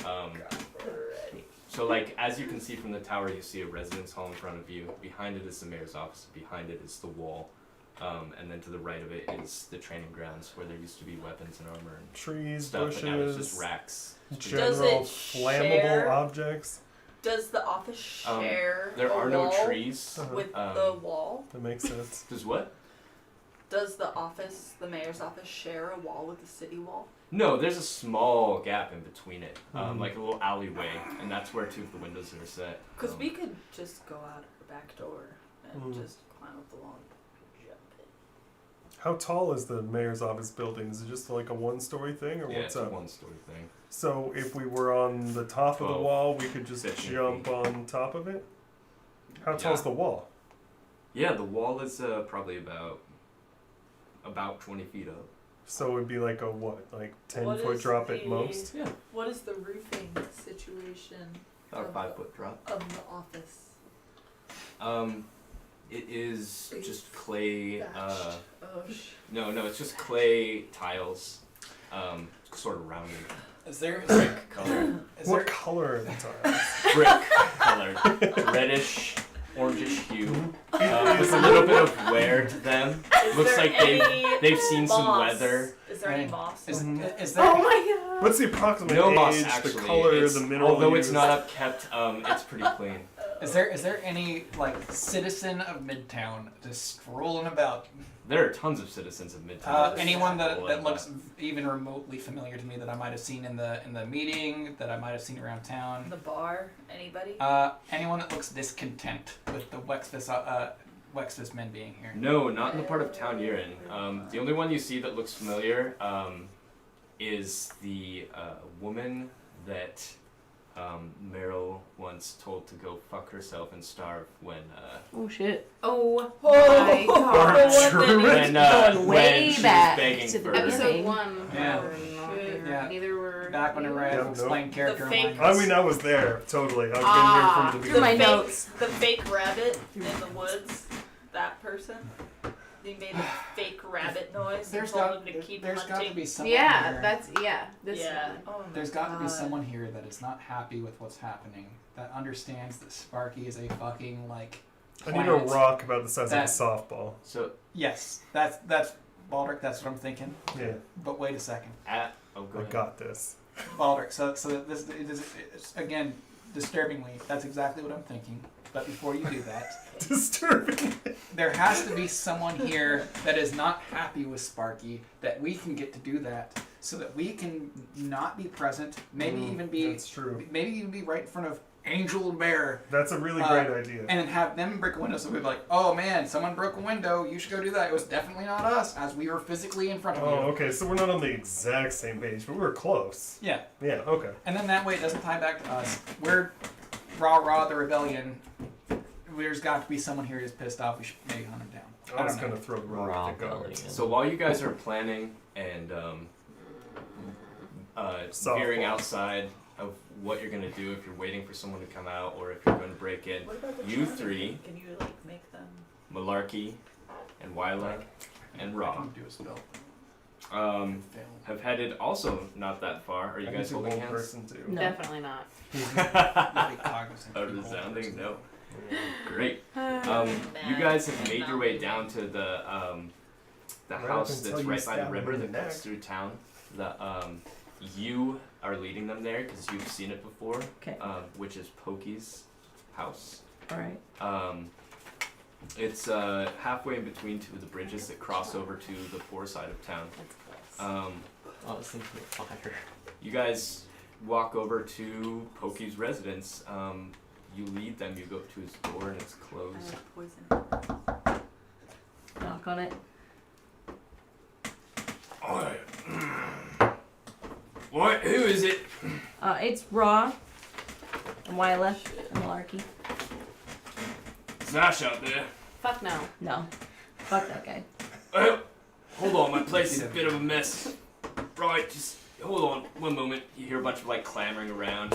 Already. So like as you can see from the tower, you see a residence hall in front of you. Behind it is the mayor's office. Behind it is the wall. And then to the right of it is the training grounds where there used to be weapons and armor and Trees, stuff, but now it's bushes, just racks. Does general it flammable share- objects. Does the office share There a are no wall trees. with Um, the wall? That makes sense. Does what? Does the mayor's office, share a wall with the city wall? No, there's a small gap in between it, Mhm. like a little alleyway, and that's where two of the windows are set. Because we could just go out the back door and Mhm. just climb up the wall and jump it. How tall is the mayor's office building? Is it just like a one-story thing, or Yeah, what's it's a up? one-story thing. So if we were on the top of the 12, wall, we could just 15 jump feet. on top of it. How tall's Yeah. the wall? Yeah, the wall is probably about 20 feet up. So it'd be like a what, like What 10-foot is drop at the- most? Yeah, What is the roofing situation about a Of- 5-foot drop. of the office? It is just clay. Thatched. No, it's just clay tiles, sort of rounded, Is there brick colored, What color are the tiles? brick colored, reddish, orangish hue. Is With a it- little bit of wear to them. Is Looks there like any they've seen some moss? weather. Is there any Right. moss? is, Mhm. is there Oh my god. What's the approximate No age, moss actually. the color, It's- the mineral although it's used? not upkept, it's pretty clean. is there any like citizen of Midtown just strolling about There are tons of citizens of Midtown. Anyone that Well, looks even remotely familiar to me that I might have seen in the meeting, that I might have seen around town. The bar, anybody? Anyone that looks discontent with the Wexfist men being here. No, not in the part of town you're in. The only one you see that looks familiar is the woman that Meryl once told to go fuck herself and starve when Oh shit. Oh my god. Going when way she back was begging to the for Episode beginning. 1. Yeah. Oh, Yeah. Neither were. Back when I Yeah, explained character The fake- alignments. I mean, I was there totally. I've been Ah. here from the Through my beginning. notes. The fake rabbit in the woods. That person. They made a fake rabbit noise. There's and told got him to keep there's got to hunting. be someone Yeah, here. that's this Yeah. one. Oh my There's got to be God. someone here that is not happy with what's happening. That understands that Sparky is a fucking like. I need a planet. rock about the size That- of a softball. So Yes, that's Baldric. That's what I'm thinking. Yeah, But wait a second, go I ahead. got this. Baldric. So it's, again, disturbingly, that's exactly what I'm thinking. But before you do that, Disturbing. there has to be someone here that is not happy with Sparky, that we can get to do that, so that we can not be present, maybe even be, That's true. maybe even be right in front of Angel and Bear, That's a really great idea. and then have them break a window. So we'd be like, "Oh man, someone broke a window. You should go do that." It was definitely not us, as we were physically in front of Oh, you. okay. So we're not on the exact same page, but we're close. Yeah, Yeah. Okay. and then that way it doesn't tie back to us. We're rah the rebellion. There's got to be someone here who's pissed off. We should maybe hunt him down. I was don't know. gonna throw the rock at the guards. So while you guys are planning and veering outside of what you're gonna do, if you're waiting for someone to come out or if you're going to break in, What about the you charm? three, Can you like make them? Malarkey and Wyla and I Raw, can do a spell. have Fail. headed also not that far. Are you I guys need to holding one hands? person too. No. Definitely not. Be cognizant. A Be bold. resounding no. Great. You Mad. guys have made your way down to the Right up house until that's you right by the stab river him in that the cuts neck. through town. You are leading them there because you've seen it before. Okay. Which is Pokey's house. All right. It's halfway in between two of the bridges that cross over to the poor side of town. That's close. I was thinking of fire. You guys walk over to Pokey's residence. You lead them. You go to his door and it's closed. Poison. Knock on it. What? Who is it? It's Raw and Wyla and Malarkey. Zash out there. Fuck no. No. Fuck that guy. Hold on, my place is a bit of a mess. Right, just hold on one moment. You hear a bunch of like clamoring around.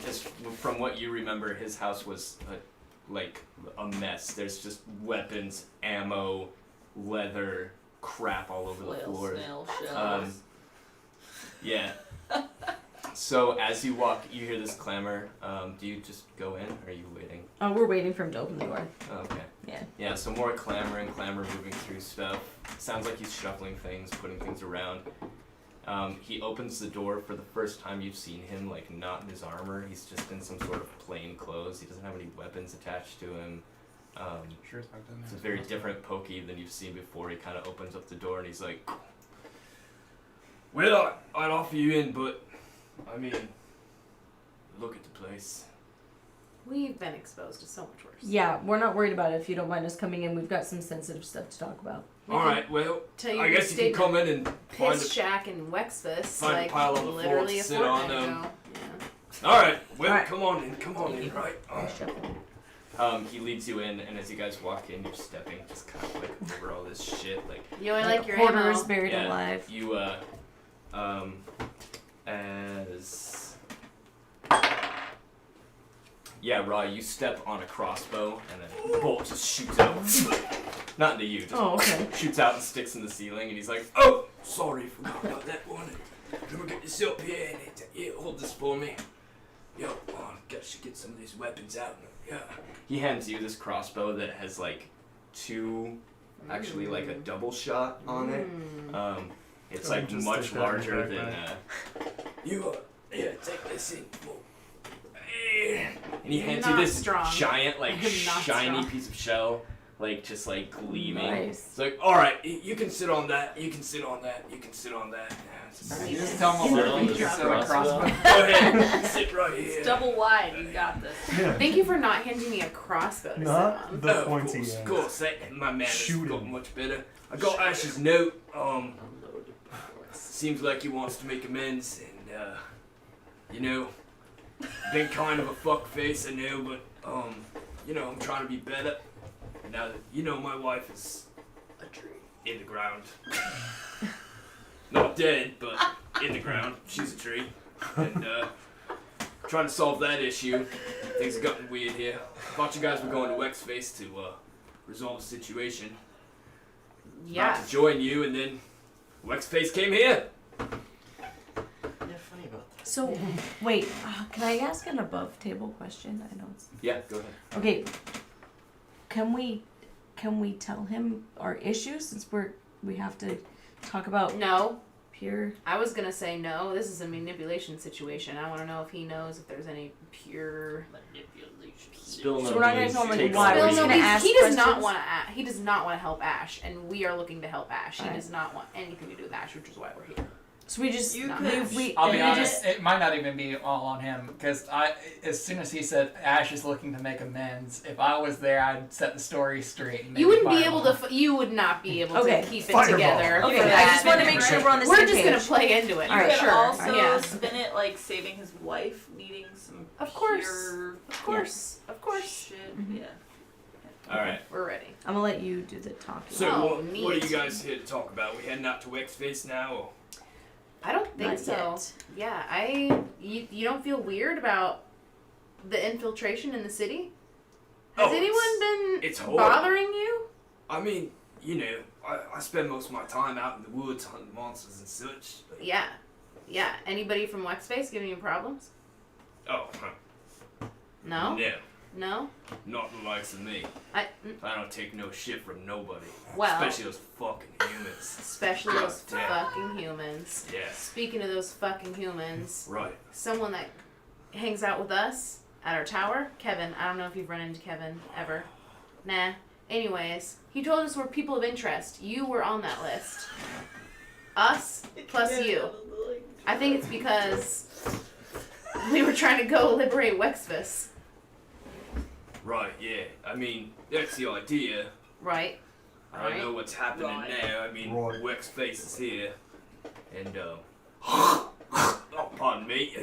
Just from what you remember, his house was like a mess. There's just weapons, ammo, leather, crap all over the Flail, floor. snail shells. Yeah. So as you walk, you hear this clamor. Do you just go in, or are you waiting? Oh, we're waiting for him to open the door. Okay. Yeah. Yeah, so more clamor, moving through stuff. Sounds like he's shuffling things, putting things around. He opens the door for the first time you've seen him, like not in his armor. He's just in some sort of plain clothes. He doesn't have any weapons attached to him. Sure as fuck doesn't It's a have very spells. different Pokey than you've seen before. He kind of opens up the door and he's like, "Well, I'd offer you in, but I mean, look at the place." We've been exposed to so much worse. Yeah, we're not worried about it if you don't mind us coming in. We've got some sensitive stuff to talk about. We All can right, well, Tell you I we guess you stayed can come in and find Piss a... Shack in Wexfus, find a like pile on the floor literally to a sit on, fortnight ago. Yeah. All right, well, All right. come on in, right? Shuffle. He leads you in, and as you guys walk in, you're stepping just kind of like over all this shit, like You only like your Porter's ammo. buried yeah, alive. You as yeah, Raw, you step on a crossbow, and then a bolt just shoots out. Not into you, just Oh, okay. shoots out and sticks in the ceiling, and he's like, "Oh, sorry, forgot about that one. Let me get this up here. Yeah, hold this for me. Yo, should get some of these weapons out. Yeah." He hands you this crossbow that has like two, actually like a double shot on it. It's Oh, like just much stick that in your larger than you. Yeah, take this in. And he hands you Not this strong. giant, like I am not shiny strong. piece of shell. like just like gleaming. Nice. It's like, all right, you can sit on that. You can sit on that. You can sit on that. Yeah, it's You just tell them Sit what on features this of a crossbow. crossbow. Go ahead, sit right here. It's double wide. You got this. Yeah. Thank you for not handing me a crossbow to sit Not on. the Of pointy course, end. of course. My man has Shoot got him. much better. I got Ash's note. Seems like he wants to make amends, and you know, been kind of a fuck face, I know, but you know, I'm trying to be better. Now that you know my wife is a tree in the ground, not dead, but in the ground. She's a tree, and trying to solve that issue. Things have gotten weird here. Thought you guys were going to Wexface to resolve the situation. Yeah. Not to join you, and then Wexface came here. Yeah, funny about that. So, wait, can I ask an above table question? I know it's Yeah, go ahead. okay. Can we tell him our issues since we have to talk about No, pure? I was gonna say no. This is a manipulation situation. I want to know if he knows if there's any pure. Spill no So we're not gonna beans, tell him take why, some we're Well, just no, gonna beans. ask he does not questions? want to. He does not want to help Ash, and we are looking to help Ash. He Alright. does not want anything to do with Ash, which is why we're here. So we just You Not could. we I'll be we honest, just it might not even be all on him because as soon as he said Ash is looking to make amends, if I was there, I'd set the story straight. And You maybe wouldn't be able fireball. to. You would not be able Okay. to keep it Fireball. together. okay. for I that. just want to make sure we're on the We're same just page. gonna play into it. All You right, could sure. also Yeah. spin it like saving his wife, needing some Of course. pure Of course. Of course. shit. Mhm. Yeah. All right. We're ready. I'm gonna let you do the talking. So Oh, what are neat. you guys here to talk about? We heading out to Wexface now? Or? I don't think Not so. yet. Yeah, you don't feel weird about the infiltration in the city? Has Oh, anyone been it's horrible. bothering you? I mean, you know, I spend most of my time out in the woods hunting monsters and such. Yeah. Yeah. Anybody from Wexface giving you problems? Oh, No? no, No? not the likes of me. I I don't take no shit from nobody, well, especially those fucking humans. especially those Yeah. fucking humans. Yeah, Speaking of those fucking humans, right. someone that hangs out with us at our tower, Kevin. I don't know if you've run into Kevin ever. Nah. Anyways, he told us we're people of interest. You were on that list. Us plus you. I think it's because we were trying to go liberate Wexfus, Right, yeah. I mean, that's the idea. right? I don't know what's happening Right. now. I mean, Right. Wexface is here, and oh, pardon me,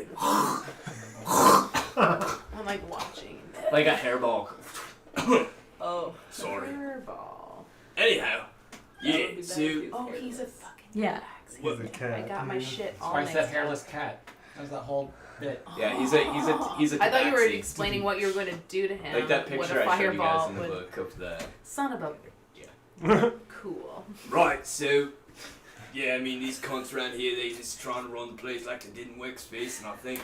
I'm like watching. like a hairball. Oh. Sorry. Furball. Anyhow, That would yeah. be better So if he was Oh, hairless. he's a fucking Yeah. He's a cat. I got my yeah. shit That's all why I mixed said up. hairless cat. That was that whole bit. yeah, he's a I thought you were tabaxi. explaining what you were going to do to him. Like that with picture a I showed you guys fireball in the would. book of the. Son of a. Cool. Right, so yeah, I mean these cunts around here, they just trying to run the place like they did in Wexface, and I think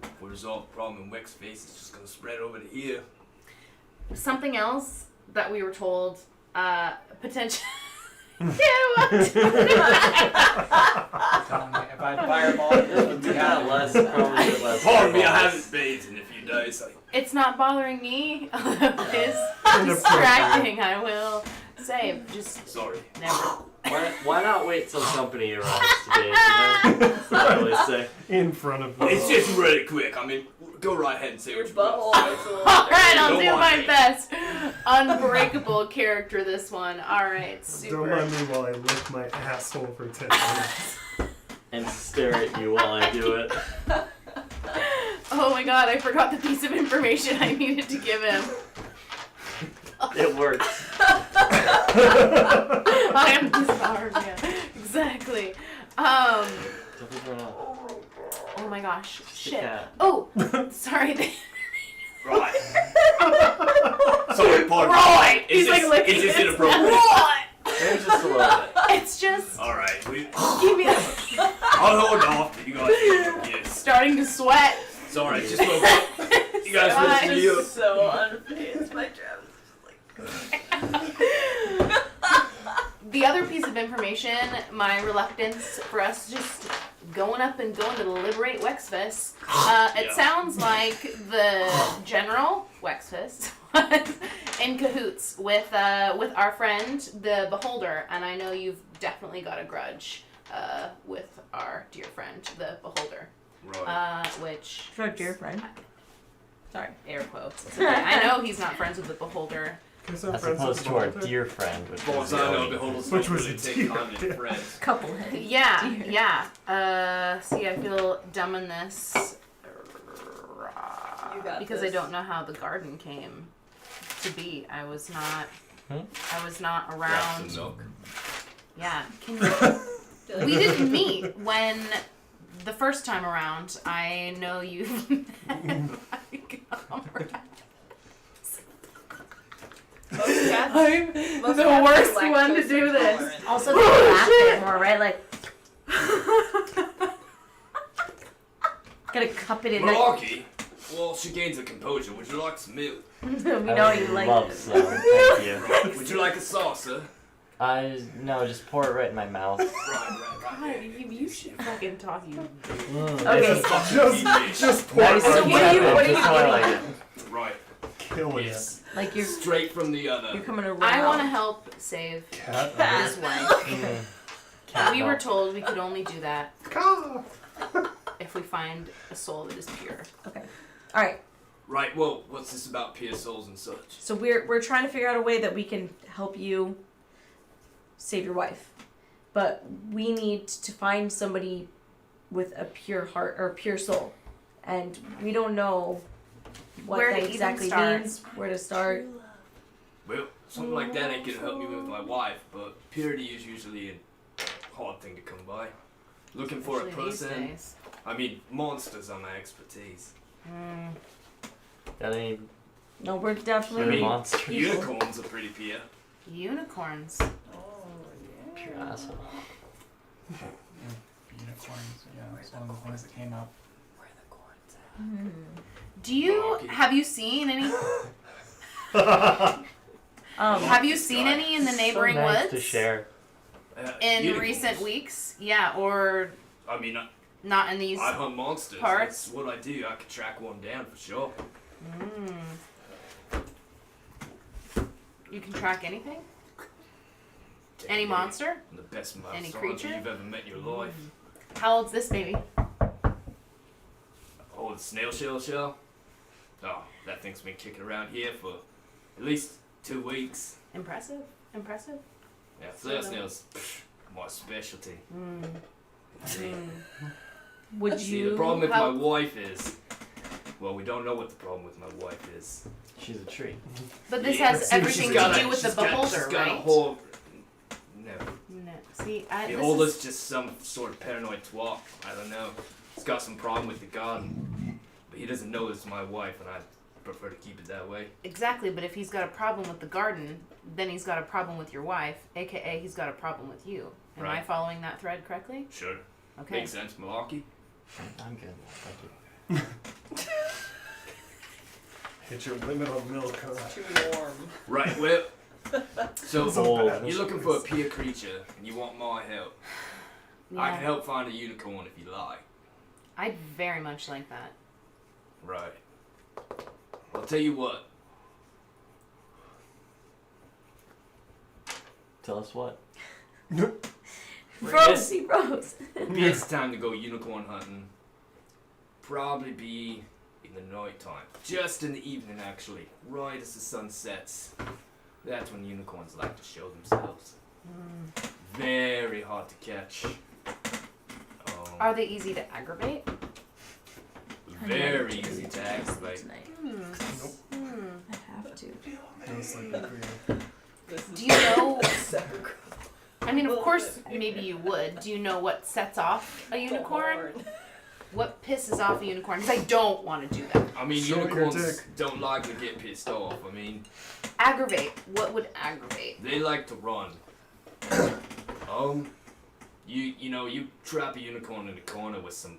if we resolve the problem in Wexface, it's just gonna spread over to here. Something else that we were told, potential. Telling me if I'd fireball, it would be Yeah, out. less, probably less. Pardon me, I fireballs. haven't bathed in a few days. Like, It's not bothering me. It's distracting, I will say. Just sorry. never. Why not wait till company arrives today, you know? That's what I always say. In front of them. It's just really quick. I mean, go right ahead and say Your what you got. butthole is a little Alright, I'll Don't do my mind me. best. Unbreakable character, this one. Alright, Don't super. mind me while I lick my asshole for 10 minutes. And stare at you while I do it. Oh my god, I forgot the piece of information I needed to give him. It works. I am disarmed, yeah. Exactly. Don't be run out. Oh my gosh. Just a Shit. cat. Oh, sorry. Right. Sorry, pardon me. Right. It's He's like just, licking it's just his inappropriate. Right. Maybe just a little bit. It's just. Alright, Give me a. I'll hold off till you guys get your gifts. Starting to sweat. Sorry, just woke up. You guys Gosh. ready for you? Just so unfazed. My job is like. The other piece of information, my reluctance for us to just going to liberate Wexfist. It sounds like the general Wexfist was in cahoots with our friend the Beholder, and I know you've definitely got a grudge with our dear friend the Beholder. Right. Which For a dear friend. Sorry. air quotes. It's okay. I know he's not friends with the Beholder. Because I'm As friends opposed with to our Beholder. dear friend, which Far is as I know, Yoni. Beholders Which don't was really a take deer, kindly to yeah. friends. Couple head. Yeah, Dear. yeah. See, I feel dumb in this You got because this. I don't know how the garden came to be. I was not. Hmm? I was not Grab around. some milk. Yeah. Can you, we didn't meet when the first time around. I know you. Most cats, I'm most the cats are worst one to lactose do this. intolerant. Also, they laugh a bit more, right? Like, gotta cup it in. Like, Malarkey? Well, she gains her composure. Would you like some milk? we know you like love it. some. Thank you. Would you like a saucer? No, just pour it right in my mouth. Right. God, you should fucking talk. You. Okay. Just pour Nice it So right what are you- now. what are you Just how I getting? like it. Right. Killing it. Yes. Like you're Straight from the other. coming around. I want to help save Cat. his wife. Mm. Cat We were milk. told we could only do that Caw. if we find a soul that is pure. Okay. All right. Right. Well, what's this about pure souls and such? So we're trying to figure out a way that we can help you save your wife, but we need to find somebody with a pure heart or a pure soul, and we don't know what Where to that even exactly start. means. Where to start? Well, something like that ain't gonna help me with my wife, but purity is usually a hard thing to come by. Looking for a Especially these person. days. I mean, monsters are my expertise. Mm. Got any No, we're pure definitely monsters? People. Unicorns are pretty pure. Unicorns. Oh, yeah. Pure asshole. Unicorns. Yeah, that's one of the things that came up. Do you Malarkey. have you seen any? Have you seen any in the neighboring so nice woods to share. in Unicorns. recent weeks? Yeah, or I mean, not in these. I hunt monsters. parts. That's what I do. I could track one down for sure. You can track anything? Any Technically, monster? I'm the best Any monster creature? you've ever met in your life. How old's this baby? Oh, the snail shell? Oh, that thing's been kicking around here for at least 2 weeks. Impressive. Impressive. Yeah, So- snails, my specialty. Would See, you? the problem with how- my wife is, well, we don't know what the problem with my wife is. She's a tree. But this Yeah, has she's everything got to do with the she's got beholder, a right? whole, no, No. See, this beholder's is, just some sort of paranoid twat. I don't know. He's got some problem with the garden, but he doesn't know it's my wife, and I prefer to keep it that way. exactly. But if he's got a problem with the garden, then he's got a problem with your wife, aka he's got a problem with you. Am I Right. following that thread correctly? Sure, Okay. makes sense, Malarkey. I'm good. Thank you. Hit your limit on milk, huh? Too warm. Right, well, so Bold. you're looking for a pure creature, and you want my help. I can Yeah. help find a unicorn if you like. I'd very much like that. Right. I'll tell you what. Tell us what. Rosie Rose. It's time to go unicorn hunting. Probably be in the night time. Just in the evening, actually. Right as the sun sets. That's when unicorns like to show themselves. Very hard to catch. Are they easy to aggravate? Very easy to activate. Tonight. Hmm. I have to. That's like agreeing. This is Do you know? so I mean, of course, maybe you would. Do you know what sets off a unicorn? What pisses off a unicorn? Because I don't want to do that. I mean, Show your unicorns dick. don't like to get pissed off. I mean, Aggravate. What would aggravate? they like to run. You trap a unicorn in a corner with some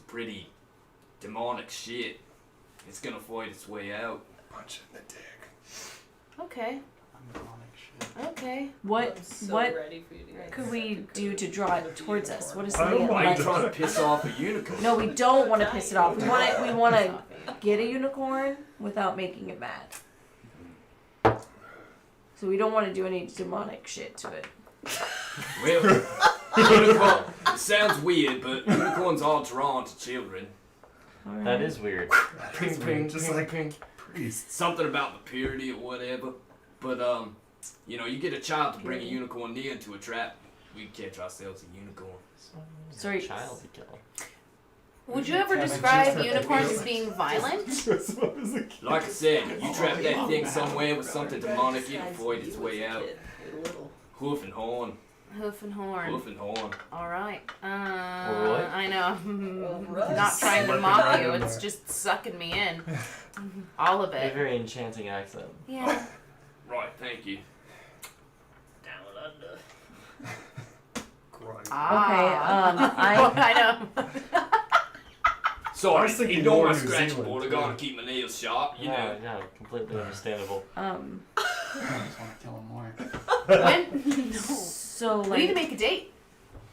pretty demonic shit. It's gonna fight its way out. Punch it in the dick. Okay. I'm demonic shit. Okay. What I'm so what ready for you to get could we such a do to draw it towards us? What is I don't something Why are mind you like? trying to piss off a unicorn? No, we don't want to piss it off. We want to get a unicorn without making it mad. So we don't want to do any demonic shit to it. Well, unicorn. It sounds weird, but unicorns are drawn to children. All right. That is weird. Ping, ping, just like ping. priests. Something about the purity or whatever. But you know, you get a child to bring a unicorn near into a trap, we catch ourselves a unicorn. Sorry. Child to kill. Would you ever Kevin, describe just have unicorns to- as being violent? Dress up as a kid. Like I said, you trap that thing somewhere with something demonic, it'll avoid its way out. Hoof and horn. Hoof and horn. Hoof and horn. All right. Alright. I know. Alright. Not trying to Slipping mock right you. in It's there. just sucking me in. All of A it. very enchanting accent. Yeah. Right, thank you. Down under. Grind. I know. So I I was thinking ignore more my New scratch Zealand, board. I too. gotta keep my nails sharp, you know. Yeah, completely understandable. I just want to kill him more. When? No. So We need to like make a date.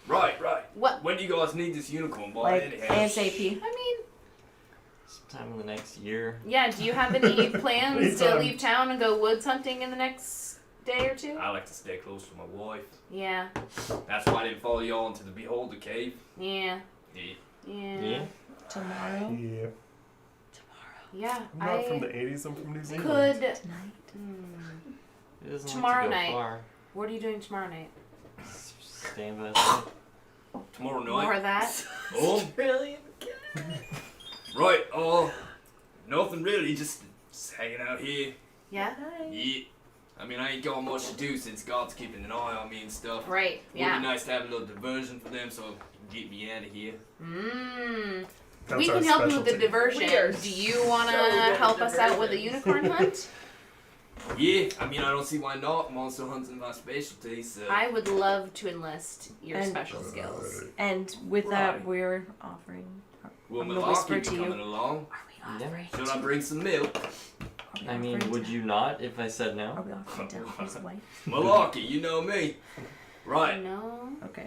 Right, right. What? When do you guys need this unicorn by like anyhow? ASAP. I mean, Sometime in the next year. yeah. Do you have any plans to Anytime. leave town and go woods hunting in the next day or two? I like to stay close to my wife. Yeah. That's why I didn't follow y'all into the Beholder Cave. Yeah. Yeah. Yeah. Yeah? Tomorrow. Yeah. Yeah. I'm not from the 80s, I'm from New Zealand. could. Tonight. It doesn't Tomorrow like to go night. far. What are you doing tomorrow night? Stand by the side. Tomorrow More night. of that. Oh, Australian right. Oh, nothing really. Just hanging out here. Yeah. Yeah. I mean, I ain't got much to do since God's keeping an eye on me and stuff. Right. Would be Yeah. nice to have a little diversion for them so you can get me out of here. Mmm. That's We our can help you with the specialty. diversion. We are Do you want to so good at help us out with a diversions. unicorn hunt? Yeah, I mean, I don't see why not. Monster hunting's my specialty, so. I would love to enlist your And- special skills. And with that, Right. we're offering. Will I'm gonna whisper Milwaukee be to you. coming along? Are we Yeah. offering? Should I bring some milk? Are we I mean, offering would to- you not if I said Are no? we offering to help his wife? Milwaukee, you know me. Right. No. Okay.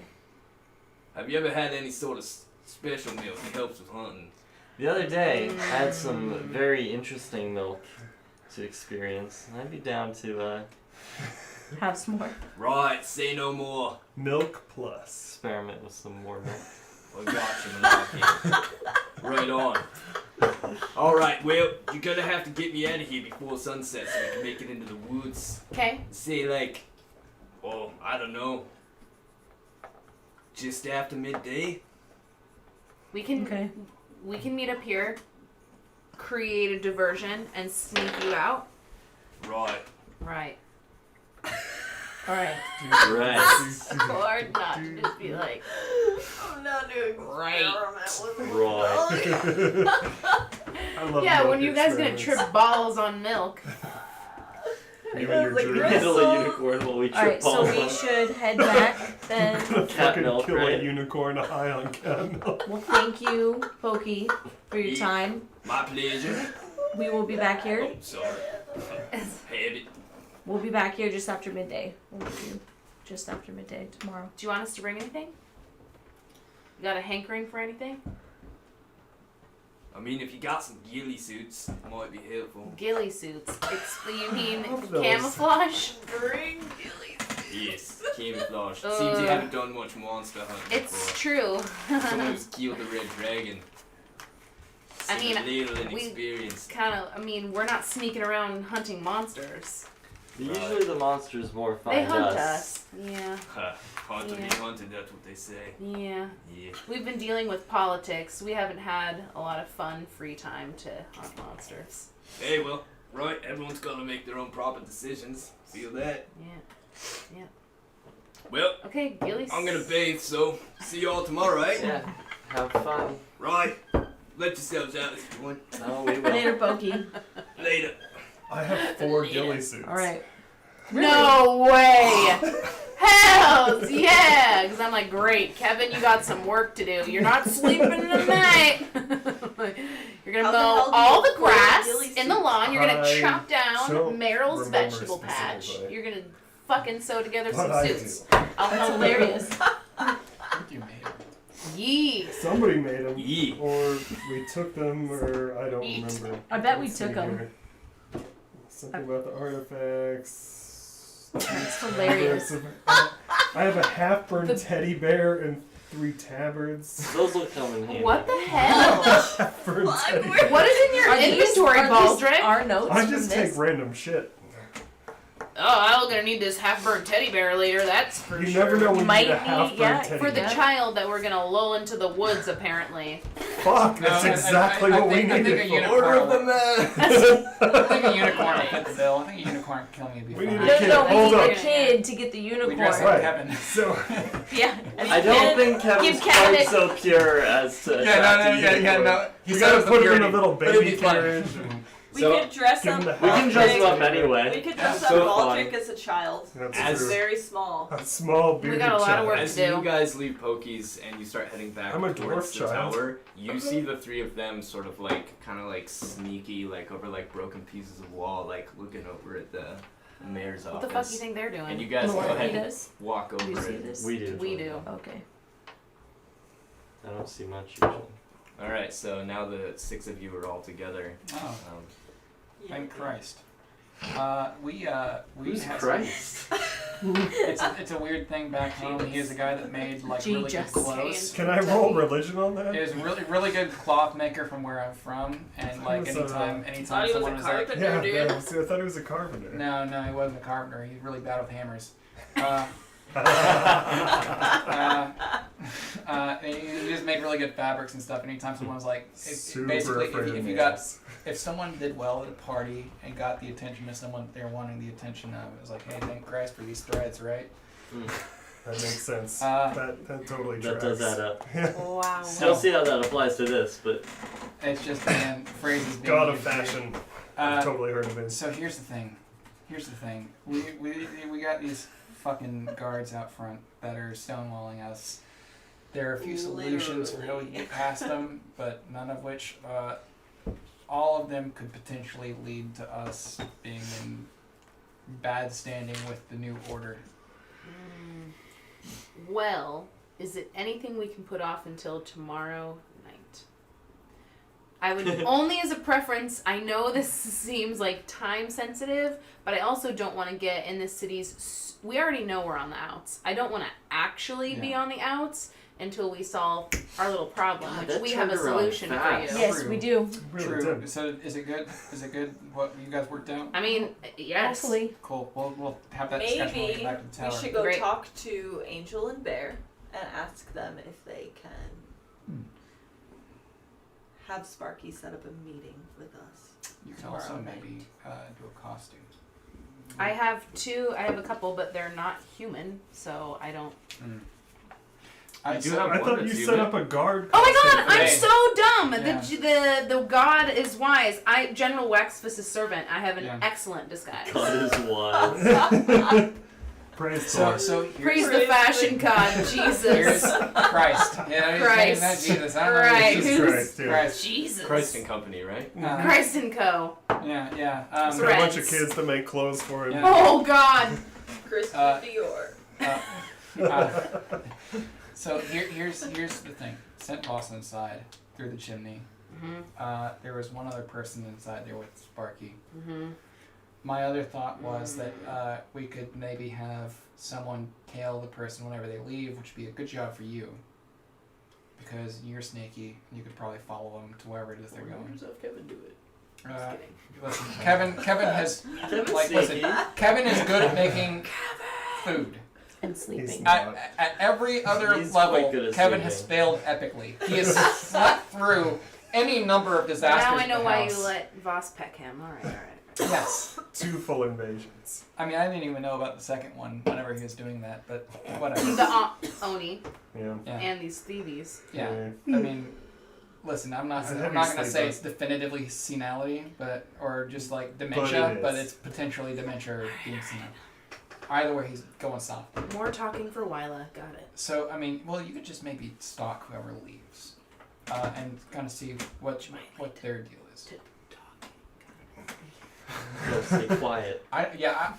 Have you ever had any sort of special milk that helps with hunting? The other day, I had some very interesting milk to experience. And I'd be down to Have some more. Right, say no more. Milk plus. experiment with some more milk. I got you, Milwaukee. Right on. Alright, well, you're gonna have to get me out of here before sunset so we can make it into the woods. Okay. Say, like, well, I don't know, just after midday? We can. Okay. We can meet up here. Create a diversion and sneak you out. Right. Right. All right. Right. So hard not to just be like. I'm not doing Right. Right. I love Yeah, milk when you guys gonna experiments. trip balls on milk? You and your Like, dreams. right. Handle a unicorn while we All right. trip So balls we on. should head back then. Cat Fucking milk, kill right? a unicorn high on cat milk. Well, thank you, Pokey, for your time. My pleasure. We will be back here. Oh, sorry. Have it. We'll be back here just after midday. We'll meet you just after midday tomorrow. Do you want us to bring anything? You got a hankering for anything? I mean, if you got some ghillie suits, it might be helpful. Ghillie suits. You mean Love those. camouflage? Bring Gilly. Yes, camouflage. Seems you haven't done much monster hunting It's before. true. Someone who's killed the red dragon. I Seems mean, a little we- inexperienced. Kind of. I mean, we're not sneaking around hunting monsters. Usually the monsters more They find hunt us. us. Yeah. Hard to be Yeah. hunted, that's what they say. Yeah. Yeah. We've been dealing with politics. We haven't had a lot of fun, free time to hunt monsters. Hey, well, right, everyone's gotta make their own proper decisions. Feel that? Yeah. Well, Okay, Ghillie. I'm gonna bathe, so see y'all tomorrow, right? Yeah. Have fun. Right. Let yourselves out if you want. No, we will. Later, Pokey. Later. I have 4 ghillie suits. All right. No way! Hells yeah! Because I'm like, great, Kevin, you got some work to do. You're not sleeping tonight. You're gonna How the mow hell do all you the afford grass Ghillie in the suits? lawn. You're gonna I chop down don't Meryl's remember vegetable patch. specifically. You're gonna fucking sew together some What I suits. do. I'll That's help hilarious. I think you made it. Yee. Somebody made them, Yee. or we took them, or I don't Eat. remember. I bet we Let's took see 'em. here. Something about the artifacts. That's hilarious. I have a half-burned teddy bear and 3 tabards. Those will come in handy. What the hell? Half-burned teddy bear. What is in your inventory, Baldric? Our notes I from just this? take random shit. Oh, I'm gonna need this half-burnt teddy bear later. That's for You sure. never know when you Might need a be, half-burned yeah, teddy For the bear. child that we're gonna lull into the woods, apparently. Fuck, that's No, exactly I what we think a needed. unicorn. Order of the man. I think a unicorn would fit the bill. I think a unicorn could kill me. Would be We fine. need a No, kid. no, we Hold need up. a kid to get the We unicorn. dress Right. like Kevin. So, Yeah. I don't think Kevin's Give Kevin quite it. so pure as to. no. you said it gotta was the put him in a purity. little But it'd baby be fun. carriage. We So, could dress give him up. the We can dress him up We anyway. could dress up So Baldric as a child. That's As true. Very small. A small We bearded got a lot of child. work. As to do. you guys leave Pokey's and you start heading back I'm a towards dwarf the child. tower, you see the 3 of them sort of like, kind of like sneaky, like over like broken pieces of wall, like looking over at the mayor's What office. the fuck do you think they're And you doing? guys go He ahead and does? walk Do you over see it. this? We do. We do. Okay. I don't see much usually. All right, so now the 6 of you are all together. Oh, thank Yeah. Christ. We Who's had Christ? it's a weird thing back home. He is a guy that made like really good Jesus. clothes. Can I roll religion on that? He was a really good cloth maker from where I'm from, and like He was, anytime Thought he was someone a was like, carpenter, Yeah, dude. yeah, see, I thought he was a carpenter. no, he wasn't a carpenter. He's really bad with hammers. He just made really good fabrics and stuff. Anytime someone was like, Super basically, afraid of if you nails. got, if someone did well at a party and got the attention of someone they're wanting the attention of, it was like, hey, thank Christ for these threads, right? That makes sense. That totally That tracks. does add up. Wow. Don't see how that applies to this, but It's just again phrases being God of used here. fashion. I've Uh, totally heard of it. So here's the thing. We got these fucking guards out front that are stonewalling us. There are a few solutions for how we can get past them, but none of which, all of them could potentially lead to us being in bad standing with the new order. Well, is it anything we can put off until tomorrow night? I would only as a preference. I know this seems like time sensitive, but I also don't want to get in the city's. We already know we're on the outs. I don't want to actually be Yeah. on the outs until we solve our little problem, God, which that we have a turned around solution for fast. you. Yes, True. we do. Really True. did. So is it good? Is it good? What you guys worked out? I mean, yes. Hopefully. Cool. We'll have that discussion when we Maybe get back to the we tower. should go Great. talk to Angel and Bear and ask them if they can have Sparky set up a meeting with us. You can tomorrow also night. maybe do a costume. I have a couple, but they're not human, so I don't. You do have I one thought that's you human. set up a guard. Oh my costume god, for I'm me. so dumb. Yeah. The god is wise. General Wexfus' servant. I have an Yeah. excellent disguise. God is wise. Praise the So Lord. so Praise here's, the fashion god, Jesus. here's Christ. Yeah, Christ. Not Jesus. I don't know. Right. It's Jesus just Christ, yeah. Christ. Jesus. Christ and Company, right? Christ and Co. Yeah. He's got a bunch of Threads. kids that make clothes for him. Yeah. Oh god. Christopher Dior. So here's the thing. Sent Boss inside through the chimney. There was one other person inside there with Sparky. My other thought was that we could maybe have someone tail the person whenever they leave, which would be a good job for you. Because you're sneaky, and you could probably follow them to wherever it is they're going. Kevin do it. Listen, Kevin has Kevin's like listen. sneaky. Kevin is good at making food. And sleeping. At every other He's level, quite good at Kevin has sleeping. failed epically. He has slept through any number of disasters. Now I at know the why house. you let Voss peck him. Alright. Yes. 2 full invasions. I mean, I didn't even know about the second one whenever he was doing that, but whatever. The Oni Yeah. Yeah. and these thieves. Yeah. Yeah. I mean, listen, I'm not He's a going heavy to sleeper. say it's definitively senility, or just like dementia, but is. it's potentially dementia or being senile. Either way, he's going soft. More talking for Wyla. Got it. So, I mean, well, you could just maybe stalk whoever leaves, and kind of see what their deal is. No, stay quiet.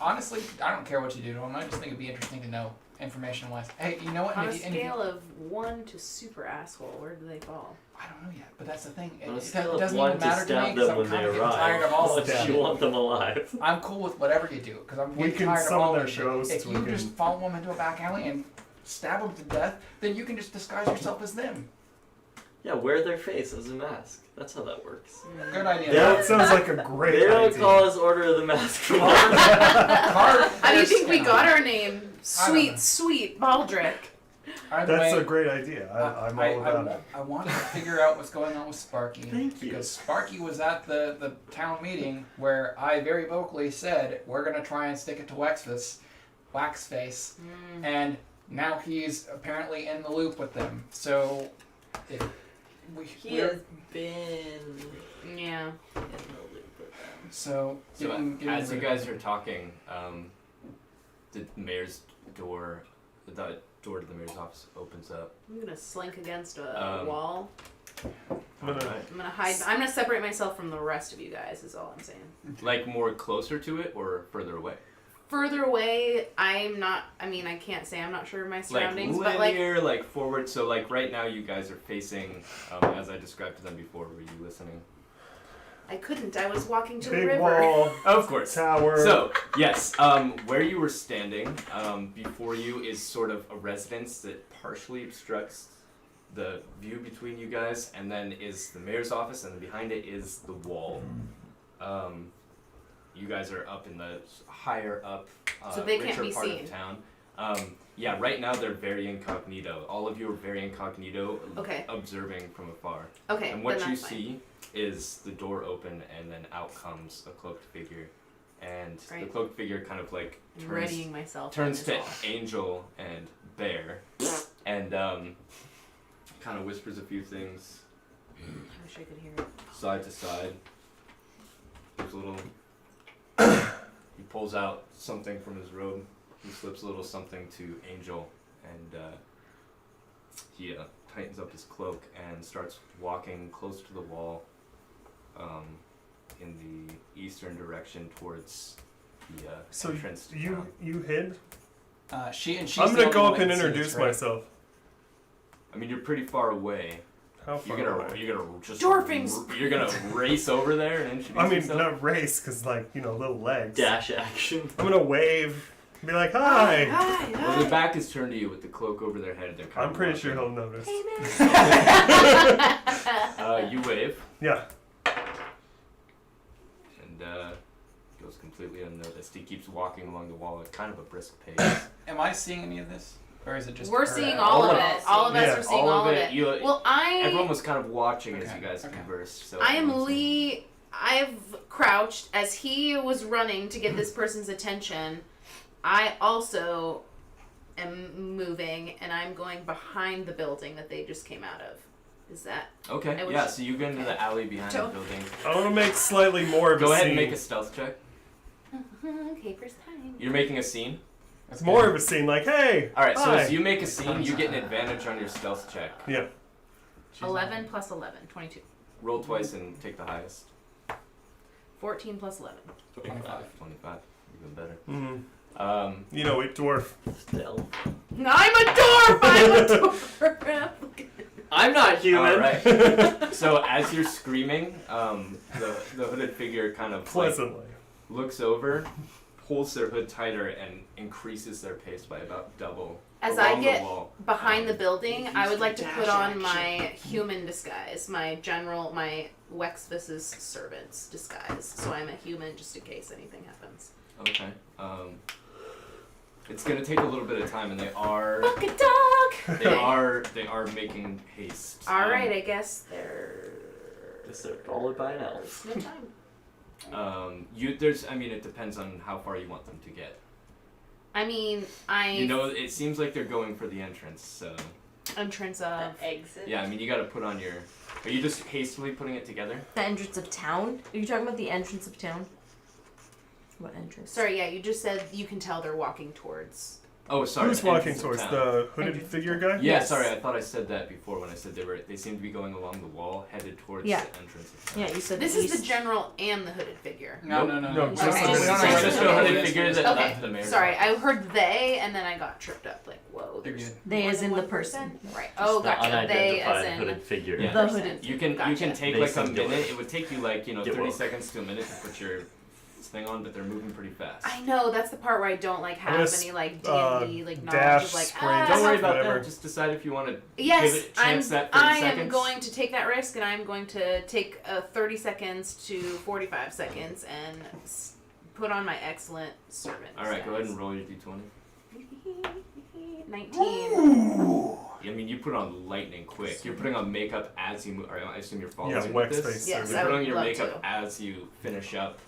Honestly, I don't care what you do to him. I just think it'd be interesting to know information wise. Hey, you know what? On a And if you- scale of 1 to super asshole, where do they fall? I don't know yet, but that's the thing. On a It scale of doesn't 1 even to matter to me stab because them I'm when they kind of getting tired arrive, of all how of much this you shit. want them alive. I'm cool with whatever you do because I'm We getting can tired of summon all their this shit. ghosts, If we you can- just follow them into a back alley and stab them to death, then you can just disguise yourself as them. Yeah, wear their face as a mask. That's how that works. Good idea. Yeah. That sounds like a great They don't idea. call us Order of the Mask. Card How do you think we cannot. got our name? I don't know. Sweet Baldric. Either That's way, a great idea. I'm all about it. I want to figure out what's going on with Sparky. Thank you. Because Sparky was at the town meeting where I very vocally said, we're going to try and stick it to Waxface, and now he's apparently in the loop with them. So, He has been Yeah. in the loop with them. So, So give him as the- you guys are talking, the mayor's door, the door to the mayor's office opens up. I'm gonna slink against a Um, wall. I'm gonna- Alright. I'm gonna hide. I'm gonna separate myself from the rest of you guys. Is all I'm saying. Like more closer to it or further away? Further away, I'm not. I mean, I can't say I'm not sure of my surroundings, like but like linear, like forward. So like right now, you guys are facing, as I described to them before. Were you listening? I couldn't. I was walking to the Big river. wall, Of course. tower. So yes, where you were standing, before you is sort of a residence that partially obstructs the view between you guys, and then is the mayor's office, and then behind it is the wall. You guys are up in the higher up, So they can't richer be part seen. of town. Yeah, right now they're very incognito. All of you are very incognito, Okay. observing from afar. Okay. And what then you that's fine. see is the door open, and then out comes a cloaked figure, and the Right. cloaked figure kind of like I'm readying myself. turns is to all. Angel and Bear, and kind of whispers a few things I wish I could hear it. side to side. There's a little. He pulls out something from his robe. He slips a little something to Angel, and he tightens up his cloak and starts walking close to the wall, in the eastern direction towards the So entrance to you town. you hid? she's I'm the gonna only go one up that and can see introduce this, right? myself. I mean, you're pretty far away. How far You're away? gonna just Dwarfings. you're gonna race over there and introduce I mean, yourself. not race, cause like little legs. Dash action. I'm gonna wave, be like, "Hi." Hi. Well, their back is turned to you with the cloak over their head. They're kind I'm of pretty sure walking. he'll notice. You wave, Yeah. and goes completely unnoticed. He keeps walking along the wall at kind of a brisk pace. Am I seeing any of this? Or is it just We're her? seeing all all of of it. it. All of us Yeah. are seeing all of it. You, Well, everyone was kind of watching as Okay, you guys okay. conversed. So I am everyone's- Lee. I've crouched as he was running to get this person's attention. I also am moving, and I'm going behind the building that they just came out of. Is that Okay, I was- yeah. So you go into the alley behind the Don't- building. I want to make slightly more of Go a ahead scene. and make a stealth check. okay? First time. You're making a scene. It's more of a scene, like, "Hey." All right. So Hi. as you make a scene, you get an advantage on your stealth check. Yeah. 11 plus 11, 22. Roll twice and take the highest. 14 plus 11. 25. Even better. Mm. Um, We dwarf. Stealth. I'm a dwarf! I'm a dwarf! I'm not human. all right. So as you're screaming, the hooded figure kind of like, Pleasantly. looks over, pulls their hood tighter, and increases their pace by about double. As I along get the wall. behind the building, I would like to Dash put on action. my human disguise, my Wexvis's servant's disguise. So I'm a human just in case anything happens. Okay. It's gonna take a little bit of time, and they are Fuck a dog! they are making haste. Alright, I guess they're. Guess they're followed by an elf. No time. I mean, it depends on how far you want them to get. I mean, It seems like they're going for the entrance, so. entrance The of. exit. Yeah, I mean, you gotta put on your. Are you just hastily putting it together? The entrance of town? Are you talking about the entrance of town? What entrance? Sorry, yeah, you just said you can tell they're walking towards Oh, sorry. Who's the walking entrance of towards town. the hooded figure guy? Yeah, Yes. sorry, I thought I said that before when I said they seem to be going along the wall, headed towards Yeah. the entrance of town. Yeah, you said This the is the east. general and the hooded figure. No, Nope. no. No, just Okay. the Just- hooded just- figure. Just go ahead and figure that Okay, left the mayor. sorry, I heard they and then I got tripped up. Like, whoa, You're there's good. They more as than in the one person. Right. Oh, The gotcha. They as unidentified in hooded figure. Yeah. The person. hooded. You can Gotcha. take They like a singular. minute. It would take you like Get 30 woke. seconds to a minute to put your thing on, but they're moving pretty fast. I know that's the part where I don't like I'm have gonna any like uh, D&D like dash, knowledge of like sprint. Don't worry about whatever. that. Just decide if you want to yes, give it a chance that 30 I am seconds. going to take that risk and I'm going to take 30 seconds to 45 seconds and put on my excellent servant. All right, go ahead stats. and roll your d20. 19. I mean, you put on lightning quick. You're putting on makeup as you move. I assume you're following Yeah, with wax this. face. Yes, You I put would on your love makeup to. as you finish up.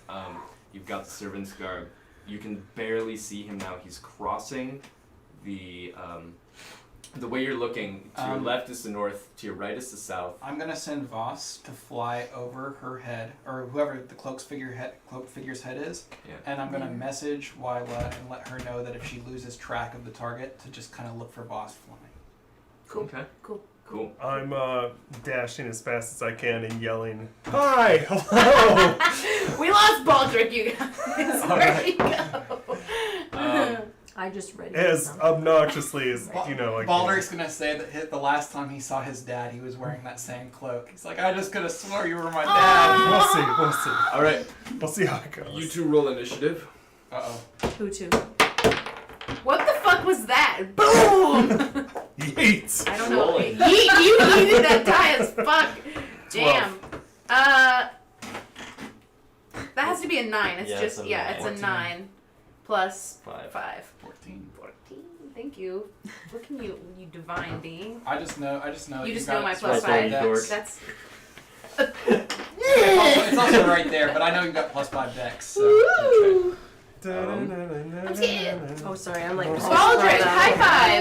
You've got the servant's garb. You can barely see him now. He's crossing the way you're looking. To your left is the north. To your right is the south. I'm gonna send Voss to fly over her head, or whoever the cloak figure's head is, Yeah. and I'm gonna message Wyla and let her know that if she loses track of the target, to just kind of look for Voss flying. Cool. Okay. Cool. Cool. I'm dashing as fast as I can and yelling, "Hi, hello!" We lost Baldric, you guys. Where'd he go? I just read it. as obnoxiously as I can. Baldric's gonna say that the last time he saw his dad, he was wearing that same cloak. He's like, I just could have swore you were my dad. We'll see. We'll see. All right, We'll see how it goes. you two roll initiative. Uh-oh. Who to? What the fuck was that? Boom! Yeet. I don't know. Rolling. You needed that die as fuck. Damn. That has to be a 9. It's Yeah, just it's a yeah, nine. it's a 14. 9 plus 5. 5. 14. 14. Thank you. Look at you divine being. I just know. You just got know my it plus right there, 5. you dork. That's It's also right there, but I know you got plus 5 dex. So. Woo! I'm scared. Oh, sorry, I'm like. Baldric, high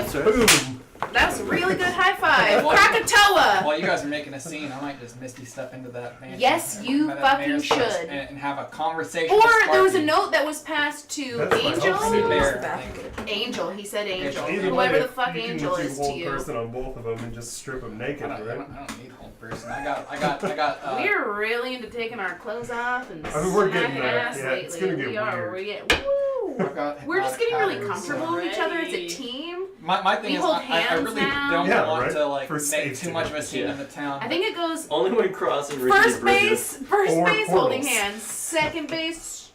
five. Boom. That's a really good high five. Well, Krakatoa. While you guys are making a scene, I might just Misty step into that mansion. Yes, you that fucking mayor's house should. And have a conversation. Or with there was a Sparky. note that was passed to That's my hope. Angel. Mayor, I think. Angel. He said Angel. Either Whoever way, the fuck you Angel can is do to whole you. person on both of them and just strip them naked, I right? don't need whole person. I got. We're really into taking our clothes off and I mean, we're getting smacking there. ass Yeah, lately. it's gonna get we are. weird. Woo! I've got We're just getting really patterns, comfortable with each other as a Ready. team. My thing We is, hold I hands really now. don't Yeah, want right? to like For make safety. too much of a scene Yeah. in the town. I think it goes Only when crossing risky first bridges. base, first Or base holding portals. hands, second base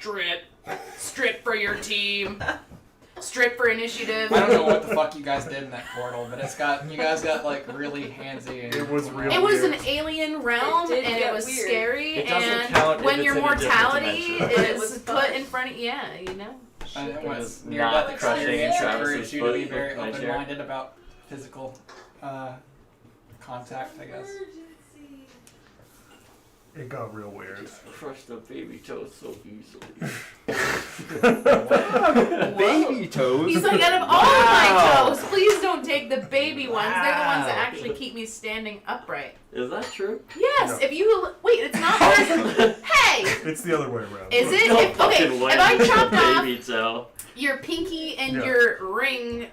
strip for your team, strip for initiative. I don't know what the fuck you guys did in that portal, but you guys got like really handsy. And It was real It was weird. an alien realm, It did and it get was weird. scary. It doesn't And count if when it's your in a different mortality dimension. It was is fun. put in front of it know. And it It was was near not death crushing experience Travis's encouraged you to be foot very with my chair. open-minded about physical contact, I guess. It got real weird. Crushed the baby toe so easily. Baby toes. He's like, out of all of my toes, please don't take the baby ones. They're the ones that Wow. actually keep me standing upright. Is that true? Yes, No. if you wait, it's not. Hey, It's the other way around. is it? No If, okay, fucking way. if I chopped off baby toe. your pinky and Yeah. your ring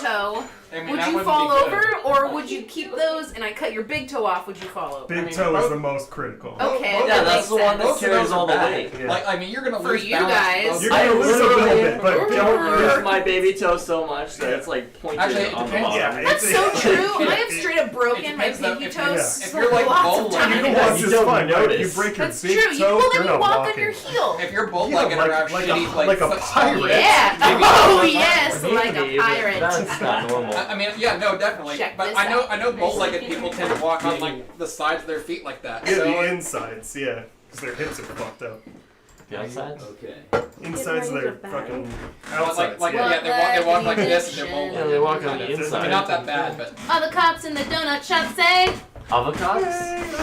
toe, I mean, would that you wouldn't fall be good. over, or would you keep those and I cut your big toe off? Would you fall over? Big I mean, toe is both- the most critical. Okay, Both that Yeah, makes that's the one that sense. Both of carries those all are the bad. weight. Yeah. Like, I mean, you're gonna For lose you balance guys. both You're I gonna lose a little literally bit, but Urgh. don't. Lift my baby toe so much that it's like pointed Actually, it on the depends. bottom. Yeah, That's it's- so true. I have straight up broken my depends though, pinky if- toes if you're like lots of bowling, You times. can Yeah, watch you this don't fine, right? notice. You break your That's big true. You toe, well, then you're you not walk walking. on your heel. If you're both Yeah, legged like- or have like a- shitty like a foot pirate. solid, Yeah. maybe Oh not. yes, like a Maybe, but pirate. That's not normal. I mean, yeah, no, definitely. Check but this I know out. bow-legged people tend to walk on like the sides of their feet like that. Yeah, so the insides, yeah. Because their hips are fucked up. The outside? Okay. Insides of ready their to bag. fucking Well, outsides. like yeah. yeah, they walk like this and they're bow Yeah, they walk on the I inside. mean, not that bad, but All the cops in the donut shop say, Avocados?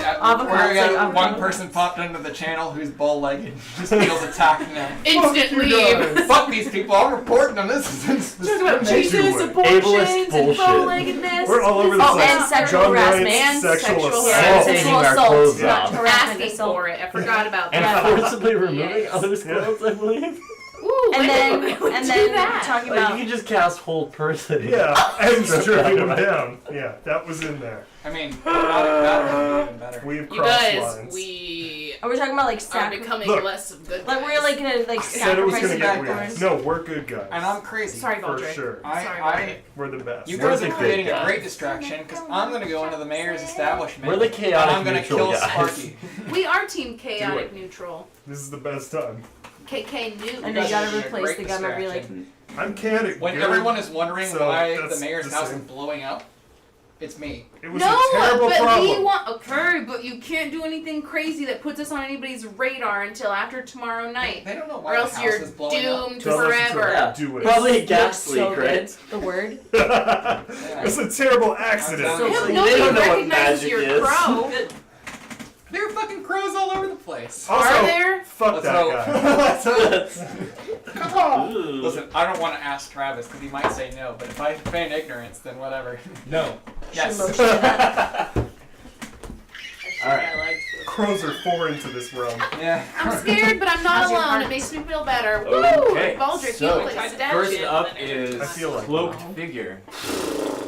yeah, Avocados, where like one avocado. person popped into the channel who's bow-legged, just feels attacking them. instant leave. Fuck these people! I'm reporting them. This is Talk about Discrimination. Jesus, Ableist abortions, and bullshit. bow-leggedness. We're all over the This is place. and sexual Gun rights, harassment. And sexual sexual assault. And harassment. taking Sexual our assault. clothes Yeah. off. Harassment Asking assault. for it. I forgot about And that. forcibly removing Yes. others' Yeah. clothes, I believe. Ooh, Ooh, And wait, then wait, wait, and do then that. talking Like, about you can just cast hold person. Yeah, and Strip stripping down him right. down. Yeah, that was in there. I mean, that would be even better. We have You crossed guys, lines. we are we talking about like are sacrifice? becoming Look. less of good Like guys. we're like gonna like Said it was sacrifice gonna the get backbone. weird. No, we're good guys. And I'm crazy. Sorry, for Baldric. sure. I We're the best. you We're guys the are good creating a guys. great distraction because I'm gonna go into the mayor's establishment. We're the chaotic and I'm gonna neutral kill guys. Sparky. We are team chaotic it. neutral. This is the best time. KK new. And they gotta That's a replace great the gun every like distraction. I'm chaotic. When good. everyone is wondering So why that's the mayor's the house same. is blowing up, it's me. It was No, a terrible but problem. we want okay, but you can't do anything crazy that puts us on anybody's radar until after tomorrow night, They don't know or why the else house you're is blowing up. doomed Tell us it's forever. Yeah. Do it. Probably a looks gas so leak, good. right? The word. It's a terrible accident. Sounds Him, like- They nobody don't know what recognizes magic your is. crow. There are fucking crows all over the place. Also, Are there? fuck Let's that hope. guy. Let's hope. Come on. Listen, I don't want to ask Travis because he might say no, but if I feign ignorance, then whatever. No. Yes. Should motion that. Alright. I liked it. Crows are foreign to this realm. Yeah. I'm scared, but I'm not How's your alone. heart? It makes me feel better. Okay, Woo! Baldric, so, you look like a statue. First up is I feel like cloaked one. figure.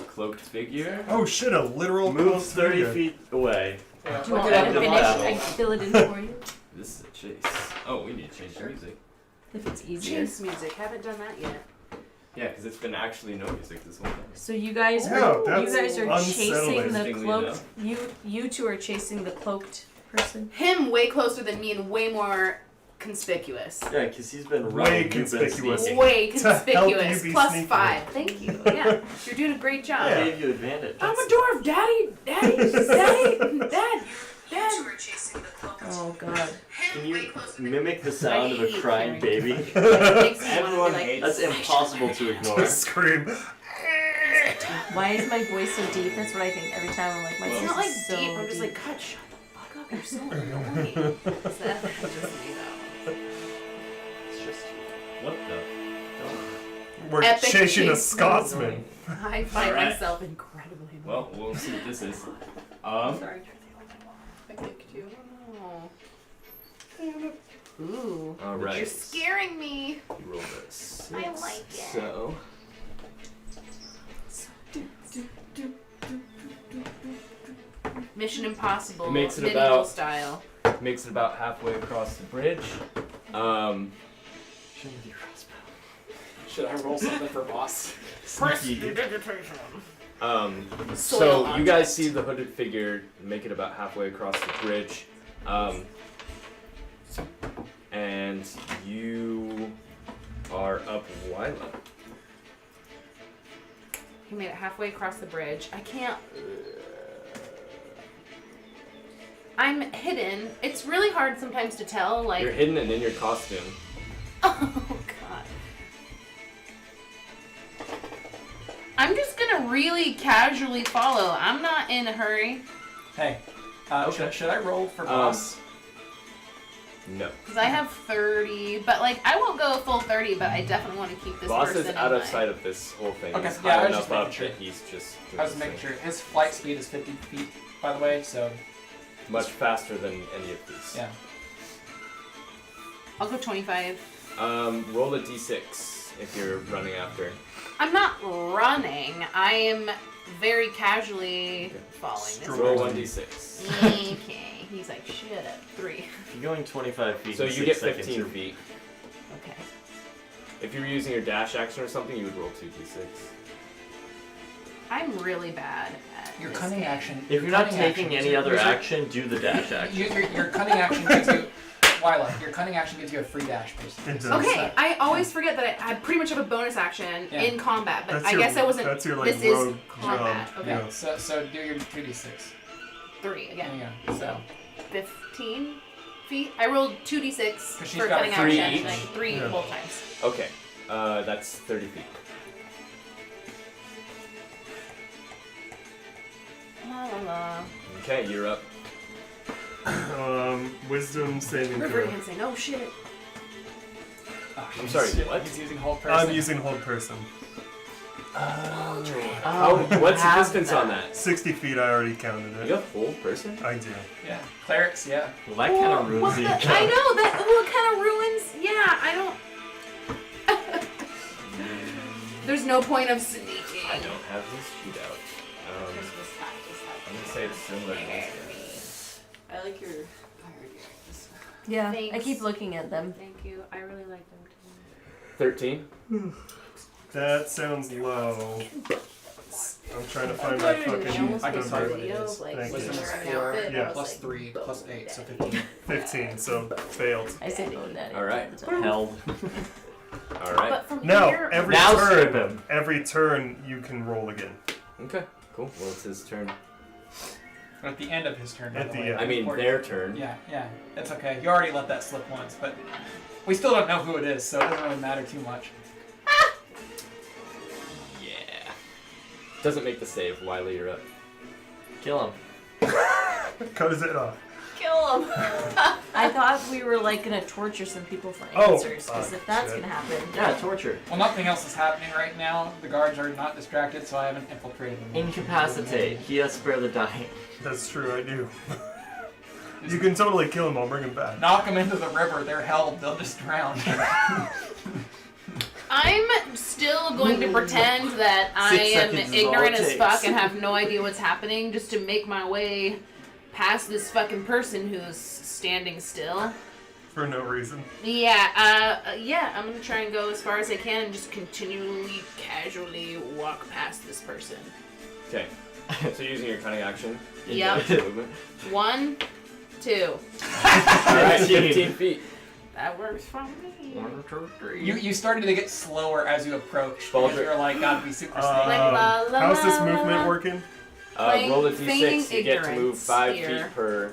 Cloaked figure. Oh shit, a literal Moves close 30 figure. feet away. Do you Look want it me up to in the finish? battle. I fill it in for you This is a chase. Oh, we need to change the music. if it's easier. Chase music. Haven't done that yet. Yeah, because it's been actually no music this whole time. So you guys Yeah, are that's chasing unsettling. the Interestingly cloaked. You two are chasing the cloaked person. Him way closer than me and way more conspicuous. Yeah, because he's been Way running. You've been conspicuous. sneaking. Way To help you conspicuous. be Plus sneaky. 5. Thank you. Yeah, you're doing a great job. I Yeah. gave you advantage. I'm a dwarf, daddy, dad. Oh god. Can you mimic the sound of a crying baby? Makes me wanna be Everyone like, hates That's impossible to ignore. Scream. Why is my voice so deep? That's what I think every time. I'm like, my It's voice not like is so deep. I'm just deep. like, God, shut the fuck up. You're so annoying. Is that just me though? It's just what the? We're Epic chasing a chase. Scotsman. I find Alright. myself incredibly annoying. Well, we'll see what this is. Sorry, I kicked you. Ooh. All You're right. scaring me. You rolled a 6. I like it. So, Mission Impossible. It makes it medieval about- style. makes it about halfway across the bridge. Show me your crossbow. Should I roll something for boss? Sneaky. Soil So you guys object. see the hooded figure make it about halfway across the bridge, and you are up Wyla. He made it halfway across the bridge. I can't. I'm hidden. It's really hard sometimes to tell. Like, You're hidden and in your costume. oh god. I'm just gonna really casually follow. I'm not in a hurry Hey, Okay. should I roll for boss? No. because I have 30. But like, I won't go full 30. But I definitely want to keep this Boss person is in out of my- sight of this whole thing. Okay, He's yeah, I high was just enough up making sure. that he's just I was making sure. His flight speed is 50 feet, by the way, so much faster than any of these. yeah. I'll go 25. Roll a d6 if you're running after. I'm not running. I am very casually following this. Roll 1d6. Okay. He's like, shit at 3. If you're going 25 feet So in you 6 get seconds, 15 you're- feet. Okay. If you were using your dash action or something, you would roll 2d6. I'm really bad at Your this cunning game. action. If you're not cunning taking action any gives other you- action, do the dash action. Your cunning action gives you. Wyla, your cunning action gives you a free dash, basically. It does. Okay, I always forget that I pretty much have a bonus action Yeah. in combat, but That's I your- guess I wasn't. That's your like this is rogue combat. job. Okay. Yeah. So do your 2d6. 3 There again. you go. So 15 feet. I rolled 2d6 'Cause she's for got cutting 3 action. each? Like 3 Yeah. both times. Okay, that's 30 feet. La la la. Okay, you're up. Wisdom saving River throw. can say no shit. oh, I'm sorry, what? He's using hold person. I'm using hold person. What's the distance on that? 60 feet, I already counted You it. have full person? I do. Yeah. Clerics, yeah. Well, that kind of ruins What the the- account. I know that. What kind of ruins? Yeah, I don't. There's no point of sneaking. I don't have this sheet out. Christmas hat just I'm happened. gonna say it's similar to this I like your pirate earrings. Yeah, I Thanks. keep looking at them. Thank you. I really like them too. guy. 13. That sounds low. I'm trying to find my fucking I can tell you what it video is. of, like, Thank Wisdom you. is wearing an 4, outfit, and I Yeah. was plus like, 3, plus 8, so 15. 15, so failed. I say bone daddy. All right. all the time. Held. All right. But from No, here, every Now strip turn, him. every turn you can roll again. Okay. Cool. Well, it's his turn. At the end of his turn, by At the the way. end. I mean, Important. their turn. Yeah, yeah. It's okay. You already let that slip once, but we still don't know who it is, so it doesn't really matter too much. Yeah. Doesn't make the save. Wiley, you're up. Kill him. Cut his head off. Kill him. I thought we were like gonna torture some people for Oh, answers, because if that's shit. gonna happen, Yeah, torture. Well, nothing else is happening right now. The guards are not distracted, so I haven't infiltrated them. Incapacitate. He has spare the dying. That's true, I do. You can totally kill him, I'll bring him back. Knock them into the river. They're held. They'll just drown. I'm still going to pretend that I 6 am seconds is all ignorant it as takes. fuck and have no idea what's happening, just to make my way past this fucking person who's standing still. For no reason. Yeah, I'm gonna try and go as far as I can and just continually, casually walk past this person. Okay. So you're using your cunning action. Yep. Movement. 1, 2. Alright, 15 feet. That works for me. 1, 2, 3. You started to get slower as you approached. Baldric. Because you're like, gotta be super Like, sneaky. la, la, How's this la, movement la. working? Roll a feigning d6. You get to move ignorance 5 here. feet per.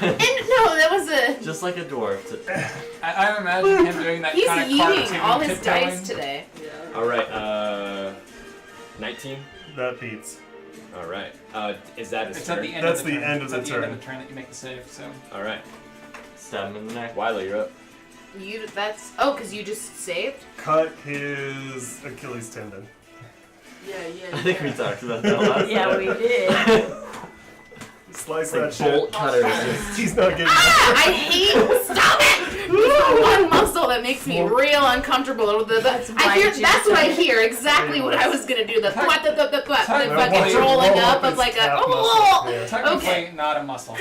And no, that was a. Just like a dwarf. I imagine him doing that He's kind of eating cartoon all his tiptoeing. dice today. Yeah. Alright, 19. That beats. Alright. Is that his It's turn? at the end That's of the the turn. end of It's the at the end turn. of the turn that you make the save, so. Alright. Stab him in the neck. Wiley, you're up. That's. Oh, because you just saved? Cut his Achilles tendon. Yeah. I think we talked about that last yeah, time. we did. Slice Like that bolt shit. cutters. He's not getting Ah, I hate. Stop it! There's one muscle that makes me real uncomfortable. That's I why hear. you That's what I said- hear. Exactly what I was gonna do. The fucking That fucking wants to rolling roll up his of like a. calf Oh! muscle. Yeah. Technically, not a muscle.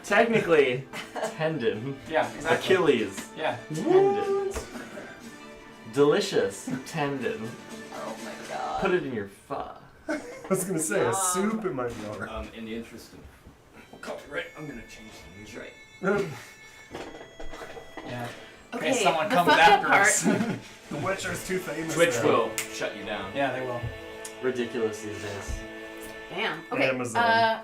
Technically, tendon. Yeah, exactly. Achilles. Yeah. Tendon. Delicious tendon. Oh my god. Put it in your pho. I was gonna say, a soup it might be alright. In the interest of copyright, I'm gonna change the news right. Yeah. Okay, someone the comes fucked up after part. us. The Witcher's too famous Twitch now. will shut you down. Yeah, they will. Ridiculous these days. Damn. Okay. Amazon.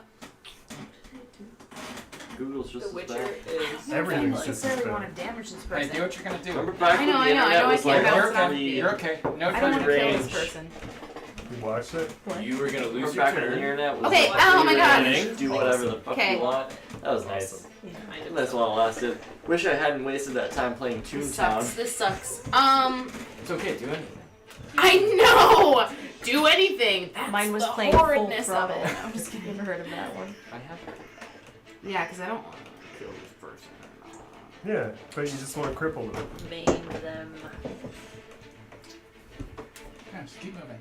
Google's just The as Witcher bad. is. Everything's I just necessarily as want bad. to damage this Hey, person. do what you're gonna do. Remember back I when know, the I know, I internet know I was can't like bounce You're it off okay. you. You're okay. No I don't want to judgment. kill range. this person. You watched it? You were gonna lose Remember your back when the turn. internet was Okay, like, oh my free God. range, do whatever the fuck Okay. you want. That was nice. Awesome. That's while it lasted. Wish I hadn't wasted that time playing This Toontown. sucks. This sucks. It's okay, do anything. I know. Do anything. That's Mine was the playing full horridness of throttle. it. I'm just kidding. Never heard of that one. I have to Yeah, because I don't want to kill this person. Yeah, but you just want to cripple them. Maim them. Yeah, just keep moving.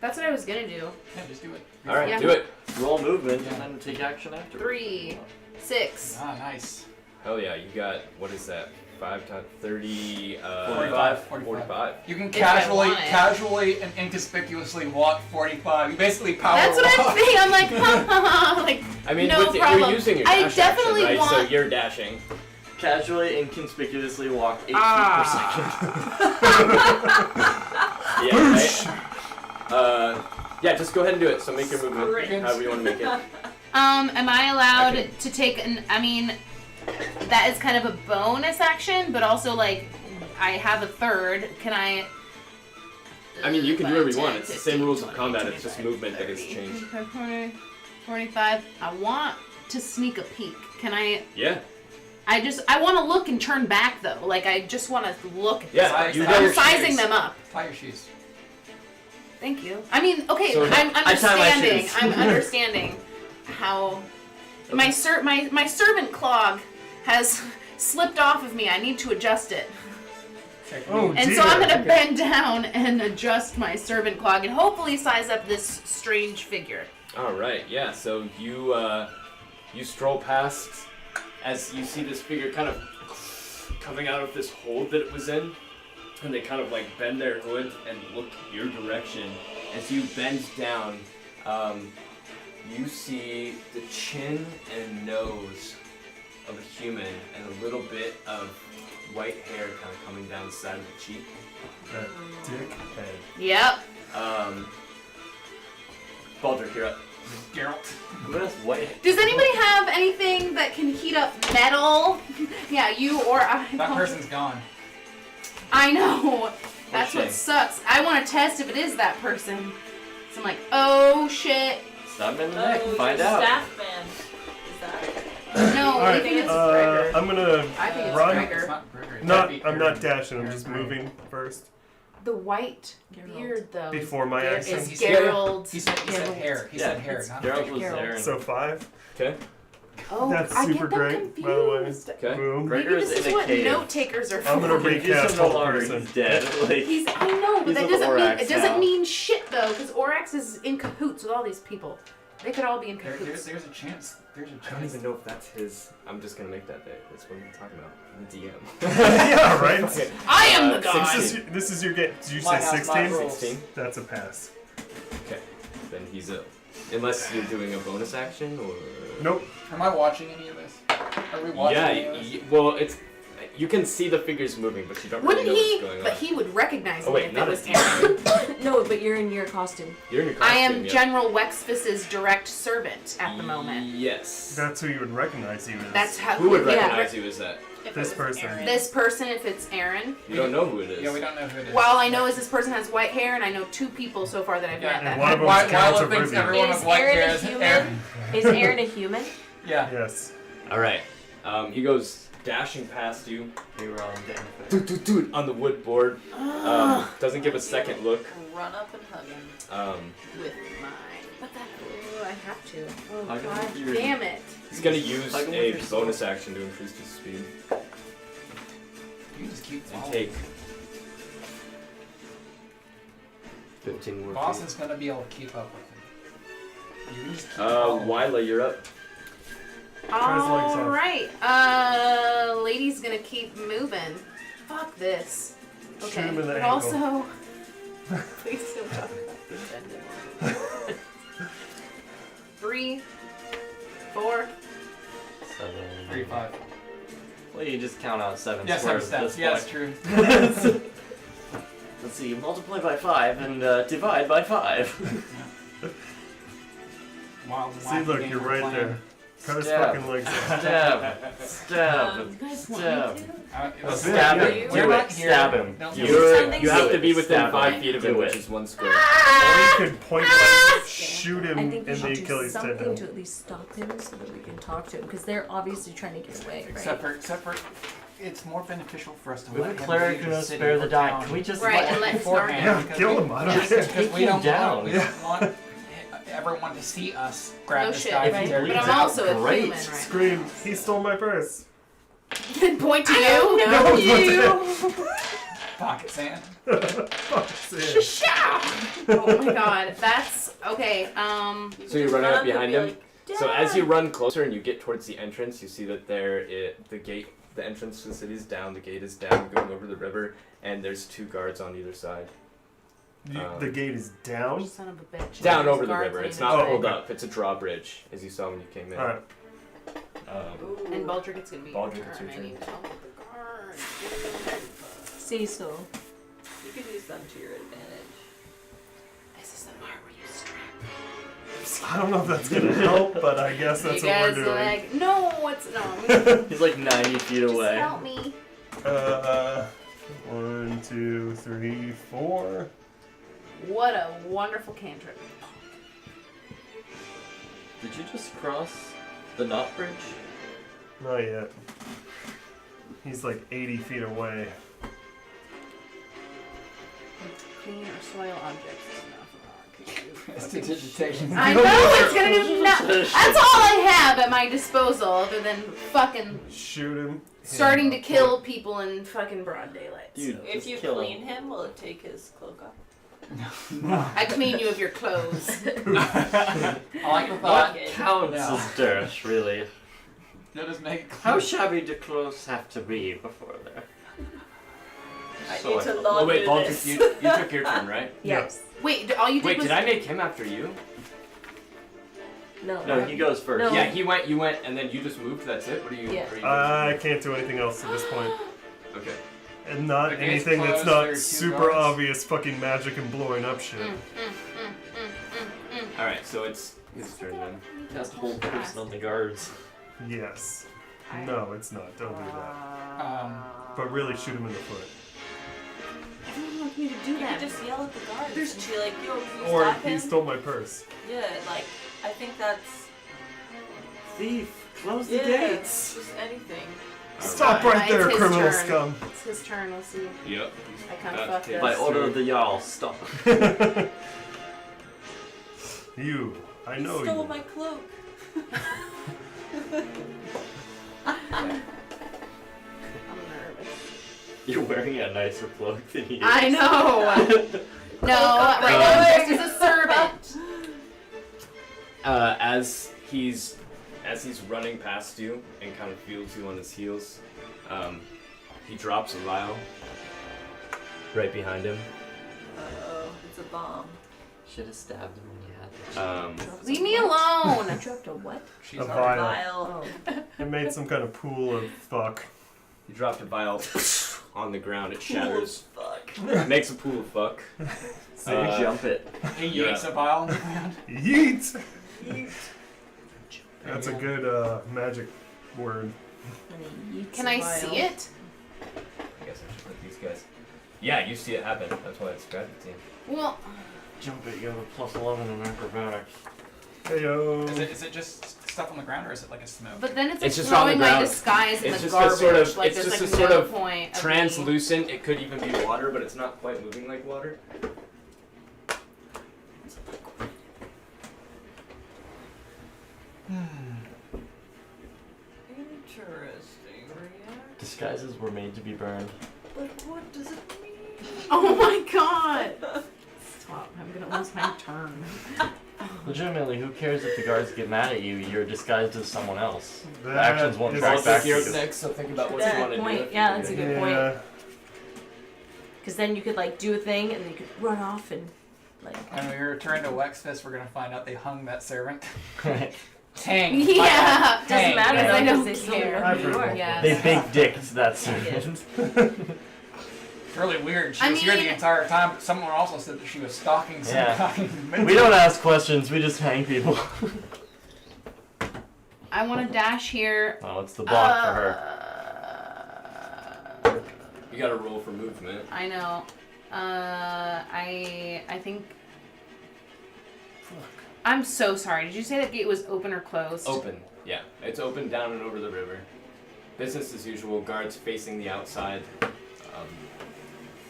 That's what I was gonna do. Yeah, just do it. Alright, Yeah. do it. roll movement and then take action after. 3, 6. Ah, nice. Hell yeah, you got, what is that? 5 times 30, 45. 45. You can If I casually, want it. casually and inconspicuously walk 45. You basically power That's what I'm walk. saying. I'm like, ha ha ha. Like, I mean, no with problem. you're using your I dash definitely action, right? So want- you're dashing. Casually and conspicuously walk 8 Ah. feet per second. Yeah, right? Yeah, just go ahead and do it. So make your movement Sprint. however you want to make it. am I allowed to take an? I mean, that is kind of a bonus action, but also like, I have a third. Can I? I mean, you can do whatever you 10, want. It's the 15, same rules of 20, combat. It's 25, just movement that 30, has changed. 40, 45. I want to sneak a peek. Can I? Yeah. I want to look and turn back though. Like I just want to look at this Yeah, person. you got I'm your sizing shoes. them up. Tie your shoes. Thank you. I mean, okay, So, I'm I tie my understanding. shoes. I'm understanding how my servant clog has slipped off of me. I need to adjust it. Okay. Oh, And so I'm dear. gonna bend down and adjust my servant clog and hopefully size up this strange figure. All right, yeah. So you you stroll past as you see this figure kind of coming out of this hole that it was in, and they kind of like bend their hood and look your direction. As you bend down, you see the chin and nose of a human and a little bit of white hair kind of coming down the side of the cheek. That dick head. Yep. Baldric, you're up. Geralt. Who has white? Does anybody have anything that can heat up metal? Yeah, you or I. That person's gone. I know. That's what shame. sucks. I want to test if it is that person. So I'm like, oh shit. Stop in the neck. Oh, Find your out. staff man. Is that? No, All I right, think it's Gregor. I'm gonna I think it's run. It's Gregor. not Gregory. I'm not dashing. I'm just moving first. The white Geralt. beard, though. Before my Is action. He's Geralt. He said Geralt. hair. He Yeah, said hair, it's not Geralt figure. was Geralt. there. So 5. Okay. Oh, That's I super get them great, by the way. confused. Okay. Boom. Maybe Gregor's this is in a what cave. note takers are for. I'm gonna He's recast no whole longer. person. He's dead. Like, He's, I know, but He's that with doesn't mean Orax it doesn't now. mean shit though, because Orax is in cahoots with all these people. They could all be in cahoots. There's a chance. There's a I don't chance. even know if that's his. I'm just gonna make that there. That's what I'm talking about. The DM. Yeah, right. Okay. I am the god. This is your game. Did you My say house, my 16? rules. 16. That's a pass. Okay. Then he's up. Unless you're doing a bonus action or. Nope. Am I watching any of this? Are we watching Yeah. any of this? Well, it's. You can see the figures moving, but you don't really Wouldn't know he? what's going on. But he would recognize Oh, me wait, if it not was a- Aaron. No, but you're in your costume. You're in your I costume. am yeah. General Wexfis's direct servant at the moment. Yes. That's who you would recognize you as. That's how. Who would yeah. recognize you as that? If This it was person. Aaron. This person, if it's Aaron. You don't know who it is. Yeah, we don't know who it is. Well, all I know is this person has white hair, and I know 2 people so far that I've met Yeah, that and one have of Why, them's Geralt Wyla of thinks Rivia. everyone Is with white Aaron hair a is human? Aaron. Is Aaron a human? Yeah. Yes. All right. He goes dashing past you. we were on damn Dude, on the wood board. Doesn't give a second look. Run up and hug him with mine. But that, oh, I have to. Oh, Hug him god with your- damn it. He's gonna use Hug him with a your sword. bonus action to increase his speed You just keep and following. take 15 more Boston's gonna be able to keep up with him. You can just keep feet. following. Wyla, you're up. Try his legs off. Alright. Lady's gonna keep moving. Fuck this. Shoot Okay. him in the But ankle. also. Please don't talk about the agenda. 3, 4. 7. 3, 5. Well, you just count out 7 Yeah, 7 squares at steps. this Yeah, it's point. true. Let's see, multiply by 5 and divide by 5. Wild, See, wacky look, game you're we're right playing. there. Cut his Stab. fucking legs off. Stab. You Stab. guys want Stab. me to? Stab We're him. not Do it. here. Stab him. No. Do You're, it. you have Do to it. be within Stab 5 him. feet of Do him, which it. is 1 square. Or you could point blank shoot him I in think we the should do Achilles something tendon. to at least stop him so that we can talk to him because they're obviously trying to get away, right? Except for, it's more beneficial for us to We let have a him clear leave who the knows city spare the or dying. town Can we just Right, and let him beforehand, Yeah, because kill we- him. I don't Yeah. care. Because we Take don't him down. want everyone to see us grab No this shit, guy right? and tear But his I'm out. also a Great. human, right? Scream, he stole my purse. Then point to you. No, you. Pocket sand. Fuck, Sam. Oh my god, that's okay. So you're running up behind him? So as you Dad. run closer and you get towards the entrance, you see that the gate, the entrance to the city is down, the gate is down, going over the river, and there's 2 guards on either side. The gate is down. Son of a bitch. Down There's over the guards river. on It's either not side. pulled up. It's a drawbridge, as you saw when you came in. Alright. And Baldric, it's gonna be Baldric, your it's turn. your I turn. need to tell the guards. See, so You can use them to your advantage. This is the part where you strap. I don't know if that's gonna help, but I guess that's you what guys we're are doing. like, no, it's no. He's like 90 feet Just away. help me. 1, 2, 3, 4. What a wonderful cantrip. Did you just cross the knot bridge? Not yet. He's like 80 feet away. Clean or soil objects is enough. Prestidigitation. I know it's gonna do nothing. That's all I have at my disposal, other than fucking. Shoot him. starting to kill people in fucking broad daylight. Dude, So. If just you kill him. clean him, will it take his cloak off? I clean you of your clothes. I like the thought. Okay. Counts Yeah. as dirt, really. You'll just make it How shabby do clothes have to be before they're... I So need I to thought- not Oh wait, do Baltic, this. you took your turn, right? Yes. Wait, all you did Wait, was did I make him after you? No. No, he goes first. No. Yeah, you went, and then you just moved. That's it. What are you? Yeah. Are you I can't do anything else at this point. okay. And not Against anything that's close, there are not two super guards. obvious fucking magic and blowing up shit. All right, so it's his turn then. Cast hold person on the guards. Yes. No, it's not. Don't do that. But really shoot him in the foot. Everyone wants me to do You that. could just yell at the guards There's and be like, yo, can you Or stop he him? stole my purse. Yeah, like, I think that's... Thief, close the Yeah, gates. just anything. Stop Alright, right there, it's his criminal turn. scum. It's his turn. We'll see. Yep. I kind of That's fucked it. up. By order of the Jarl, stop. You. I He know stole you. my cloak. I'm nervous. You're wearing a nicer cloak than he is. I know. No, right now I'm just as a servant. As he's running past you and kind of feels you on his heels, he drops a vial right behind him. Uh-oh, it's a bomb. Should have stabbed him when you had it. Leave me alone. I dropped a what? She's A already- vial. Vial. It made some kind of pool of fuck. He dropped a vial on the ground. It shatters. Fuck. It makes a pool of fuck. So you jump it. He Yeah. yeets a vial on the ground. Yeet! That's a good magic word. Can I see it? I guess I should put these guys. Yeah, you see it happen. That's why I described it to you. Well, Jump it, you have a plus 11 in acrobatics. Heyo. Is it just stuff on the ground or is it like a smoke? but then it's like It's just on the throwing my ground. disguise in It's the just a garbage. sort of- like it's there's just like a no sort of point. Of Translucent. It could even be water, but it's not quite moving like water. Interesting, react. Disguises were made to be burned. But what does it mean? Oh my god! Stop! I'm gonna lose my turn. Legitimately, who cares if the guards get mad at you? You're disguised as someone else. That actions won't is track also- back to You're you. up next, so think about what That's you a want to do. point. if Yeah, you're that's a gonna good do point. Yeah. Because then you could like do a thing and then you could run off and like. When we return to Wexfist, we're gonna find out they hung that servant. Right. Tang. Yeah. Doesn't Tang. matter Because I though, don't 'cause they still care. know I've who you heard are. both. Yeah. They big dicked that servant. It's really weird. She I was here mean- the entire time, but someone also said that she was stalking some Yeah. guy in the middle. We don't ask questions, we just hang people. I want to dash here. Oh, it's the block for her. You got to roll for movement. I know. I think. I'm so sorry. Did you say that gate was open or closed? Open. Yeah, it's open down and over the river. Business as usual. Guards facing the outside.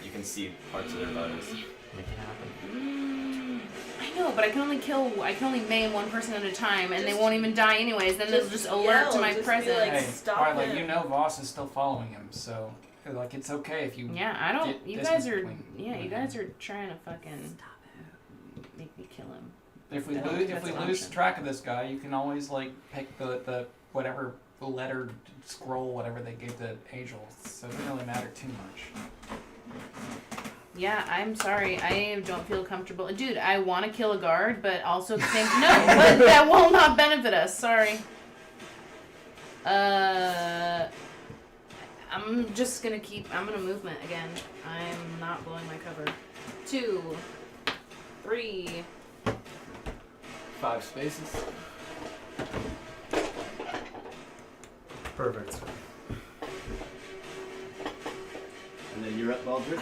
You can see parts of their buttons. Make it happen. I know, but I can only maim one person at a time, and they won't even die anyways. Then they'll just alert yell, to my just be presence. like, Hey, stop Twyla, him. you know Voss is still following him, so like it's okay if you. Yeah, I don't. Get You this guys are. between- Yeah, you guys are trying to fucking make me kill him. If we I don't lose, think if that's we an lose option. track of this guy, you can always like pick the whatever letter scroll whatever they gave the angel. So it doesn't really matter too much. Yeah, I'm sorry. I don't feel comfortable. Dude, I want to kill a guard, but also think no, but that will not benefit us. Sorry. I'm just gonna I'm gonna movement again. I'm not blowing my cover. 2, 3. 5 spaces. Perfect. And then you're up, Baldric.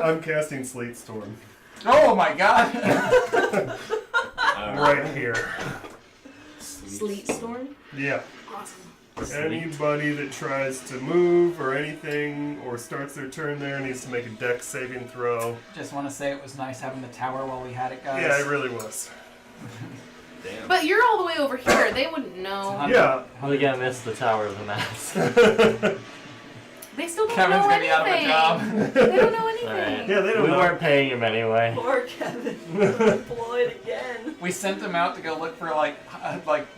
I'm casting Slate Storm. Oh my god! Right here. Sleet storm. Yeah. Awesome. Anybody that tries to move or anything or starts their turn there needs to make a dex saving throw. Just want to say it was nice having the tower while we had it, guys. Yeah, it really was. Damn. But you're all the way over here. They wouldn't know. Yeah. How we gonna miss the Tower of the Mask? They still don't Kevin's know gonna be out of a anything. job. They don't know anything. Alright. Yeah, they don't We know. weren't paying him anyway. Poor Kevin. Employed again. We sent him out to go look for like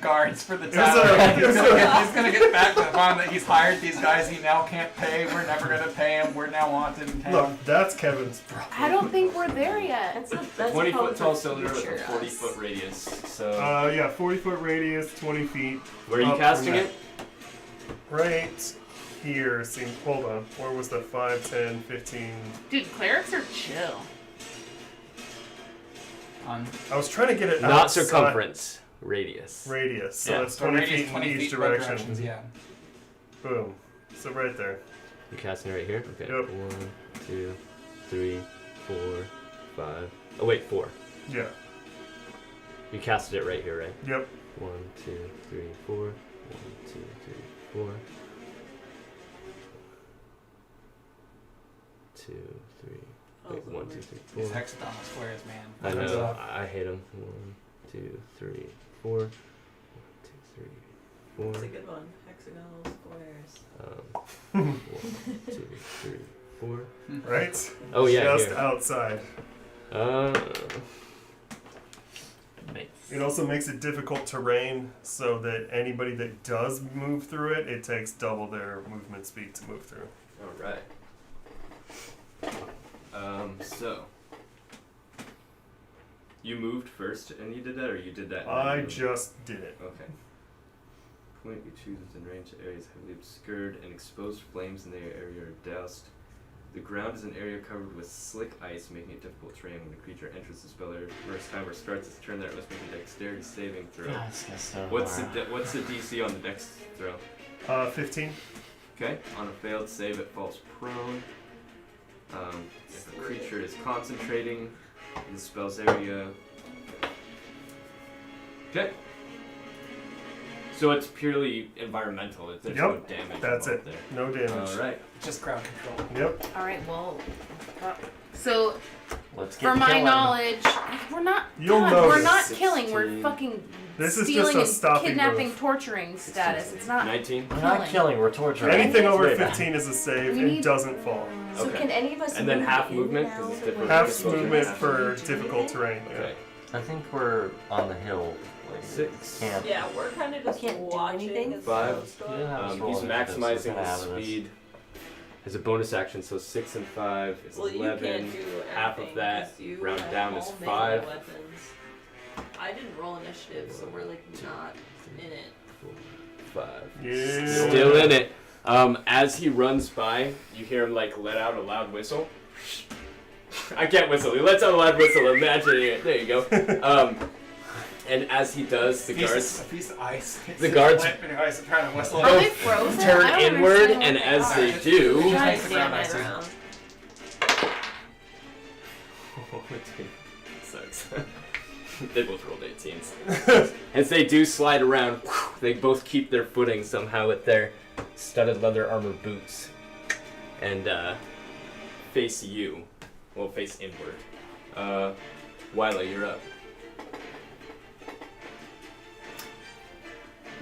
guards for the was tower. a- He's gonna get back to find that he's hired these guys he now can't pay. We're never gonna pay him. We're now wanted in town. Look, that's Kevin's problem. I don't think we're there yet. That's 20 probably foot tall for cylinder with a future 40 us. foot radius. So Yeah, 40-foot radius, 20 feet. where are you up casting from it? Right here. See, hold on. Where was the 5, 10, 15? Dude, clerics are chill. I was trying to get it Not outside circumference, radius. radius. So Yeah. it's So 20 radius feet 20 in each feet both direction. directions, yeah. Boom. So right there. You casting it right here? Okay. Yep. 1, 2, 3, 4, 5. Oh wait, 4. Yeah. You casted it right here, right? Yep. 1, 2, 3, 4. 1, 2, 3, 4. 2, 3. Wait, 1, 2, 3, 4. These hexagonal squares, man. I Turns know. out- I hate them. 1, 2, 3, 4. 1, 2, 3, 4. That's a good one. Hexagonal squares. 1, 2, 3, 4. Right? Oh yeah, Just here. outside. It also makes it difficult terrain so that anybody that does move through it, it takes double their movement speed to move through. All right. So you moved first, and you did that, or you did that? and then I you moved? just did it. Okay. Point you choose within range of areas heavily obscured and exposed flames in the area are doused. The ground is an area covered with slick ice, making it difficult terrain when the creature enters the spell area. First time or starts its turn, that must make a dexterity saving throw. God, this guy's so What's hard. what's the DC on the dex throw? 15. Okay, on a failed save, it falls prone. If a creature is concentrating in the spell's area. Okay. So it's purely environmental. There's no Yep, damage. that's involved it. No damage. There. All right. Just crowd control. Yep. All right, well, so Let's get for my killing. knowledge, we're not. You'll God, we're notice. not killing. We're 16. fucking This is stealing just a and stopping kidnapping, move. torturing status. It's not. 19. We're not killing, we're torturing. Anything over Way back. 15 is a save We and need- doesn't fall. So Okay. can any of us And then move half in movement, now 'cause it's that different. we're Half Exposure. movement Half for movement. difficult terrain. Yeah. Okay. I think we're on the hill. Like, 6. Can't. Yeah, we're kind of just Can't do watching. anything? as 5. the story. You don't have to roll He's initiative, so maximizing we're gonna his have this. speed as a bonus action, so 6 and 5 is Well, you 11. can't do half of anything that, 'cause you round have down is all melee 5. Weapons. I didn't roll initiative, so we're like not in it. 5. Yeah. Still in it. As he runs by, you hear him like let out a loud whistle. I can't whistle. He lets out a loud whistle. Imagining it. There you go. And as he does, the guards A piece of ice. The guards- Lip and your eyes are trying to whistle. Are they frozen? turn I don't inward, understand and what as they they are. do, Just God makes the ground damn it, icy. round. oh, dude, sucks. They both rolled 18s. As they do slide around, they both keep their footing somehow with their studded leather armor boots, and face you. Well, face inward. Wyla, you're up.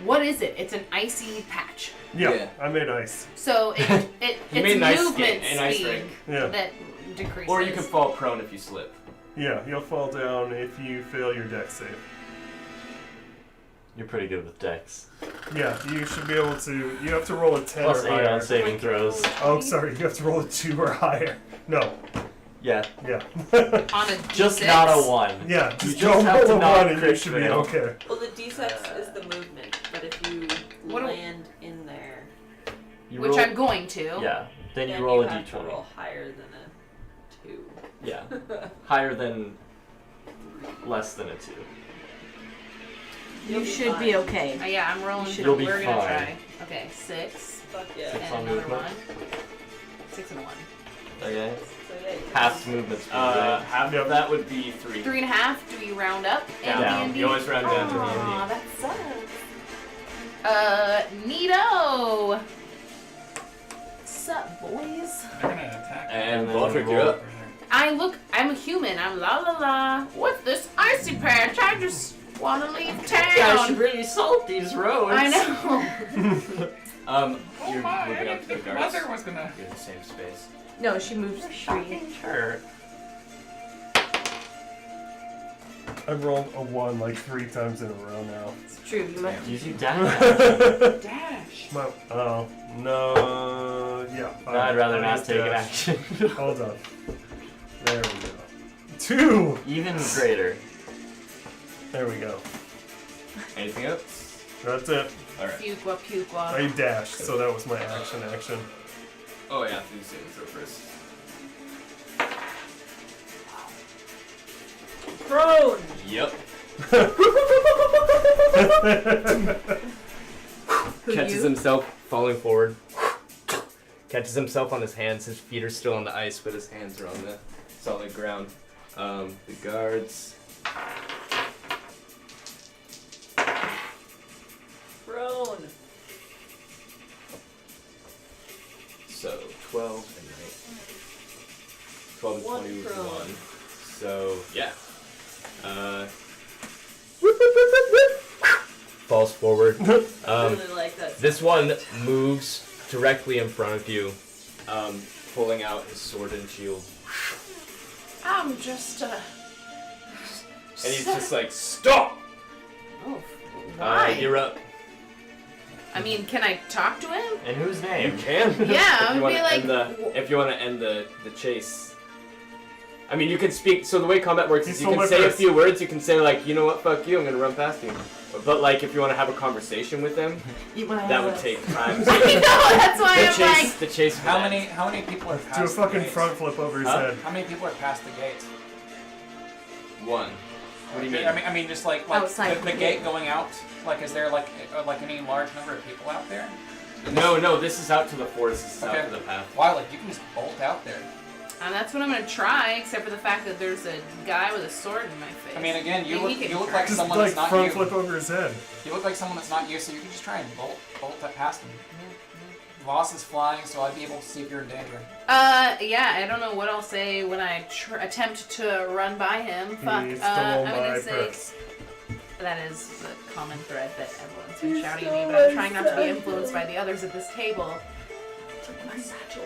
What is it? It's an icy patch. Yeah, Yeah. I made ice. So it You made it's an ice movement skate, an ice speed rink. Yeah. that decreases. Or you can fall prone if you slip. Yeah, you'll fall down if you fail your dex save. You're pretty good with dex. Yeah, you should be able to. You have to roll a 10 Plus or 8 higher. on saving throws. Oh, sorry, you have to roll a 2 or higher. No, Yeah. yeah. on a Just D6. not a 1. Yeah, You just just don't have roll to a not 1 and you crit should be fail. okay. Well, the D6 is the movement, but if you What do- land in there, You Which roll, I'm going to. Yeah. Then you then roll a have to d20. roll higher than a 2. Yeah. Higher than. Less than a 2. You'll You be should fine. be okay. Yeah, I'm rolling. You'll be We're gonna fine. try. Okay, 6 Fuck yeah. Six and on another movement. 1. 6 and a 1. Okay. So yeah, you Half movement speed. right? Half Yep. of that would be 3. 3.5. Do we round up? in Down. D&D? You always round down to Aw, D&D. that sucks. Neato. Sup, boys? They're gonna attack. And then Baldric, we you're roll. up. I'm a human. I'm la la la. What's this icy patch? I just Wanna leave Gosh, town? really salt these roads. I know. You're moving up to the guards. Mother was gonna. You're in the same space. No, she moved 3. Sure. I've rolled a 1 like 3 times in a row now. It's true. You might. Use your dash. Dash. Oh, no. Yeah. No, I'd rather not use take an dash. action. Hold on. There we go. 2! Even greater. There we go. Anything else? That's it. Alright. Pukwa. I dashed, so that was my action. Oh yeah, do the saving throw first. Prone. Yep. Who, Catches you? himself falling forward. Catches himself on his hands. His feet are still on the ice, but his hands are on the solid ground. The guards. Prone. So 12 and 9. 12 and One 20 was prone. 1. So yeah. Falls forward. I really like that. This one moves directly in front of you, pulling out his sword and shield. I'm just And he's just like, stop! Oh, why? You're up. I mean, can I talk to him? And whose You name? can. Yeah, if you I would wanna be like, end if you want to end the chase. I mean, you can speak. So the way combat works He is you stole can my say a purse. few words. You can say like, you know what, fuck you, I'm gonna run past you. But like, if you want to have a conversation with him, that would take time. I know, that's why The I'm chase, like, the chase. How many people are past Do a the fucking gates? front flip over his Huh? head. How many people are past the gates? One. What do you mean? I mean, just like Outside the the gate gate. going out. Like, is there like any large number of people out there? No, this is out to the forest. This is out Okay. to the path. Why? Like, you can just bolt out there. and that's what I'm gonna try, except for the fact that there's a guy with a sword in my face. I mean, again, you Maybe look he you can look like Just someone like that's not front you. flip over his head. You look like someone that's not you, so you can just try and bolt that past him. Voss is flying, so I'd be able to see if you're in danger. Yeah, I don't know what I'll say when I attempt to run by him. Fuck. He stole I'm my gonna say purse. that is the common thread that everyone's been shouting at me, but I'm trying not to be influenced by the others at this table. My satchel.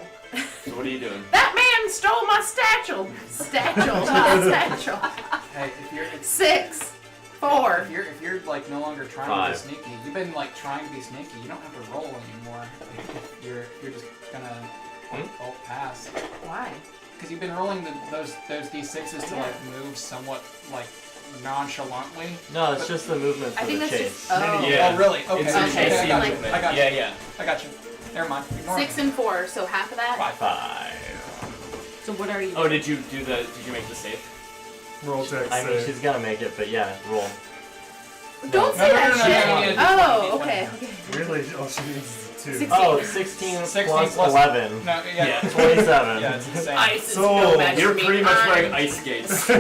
So what are you doing? That man stole my satchel. Satchel. Hey, if you're 6, 4. if you're like no longer trying 5. to be sneaky, you've been like trying to be sneaky. You don't have to roll anymore. You're just gonna bolt past. Why? Because you've been rolling those d6s to like move somewhat like nonchalantly. No, it's just the movement for I think the that's chase. just. Oh. Yeah. Oh really? Okay. It's a okay, chase I got like- you. I got you. Yeah. I got you. Never mind. Ignore 6 me. and 4, so half of that. 5. So what are you? Oh, did you make the save? Roll dex I mean, save. she's gonna make it, but yeah, roll. Don't No, say no, that no, no, shit. no, you need a Oh, D20. okay. Really? Oh, she needs 2. 16. Oh, 16 plus 11. No, yeah. 27. Yeah, it's insane. Ice is So, no match You're for me. pretty much wearing I'm- ice skates.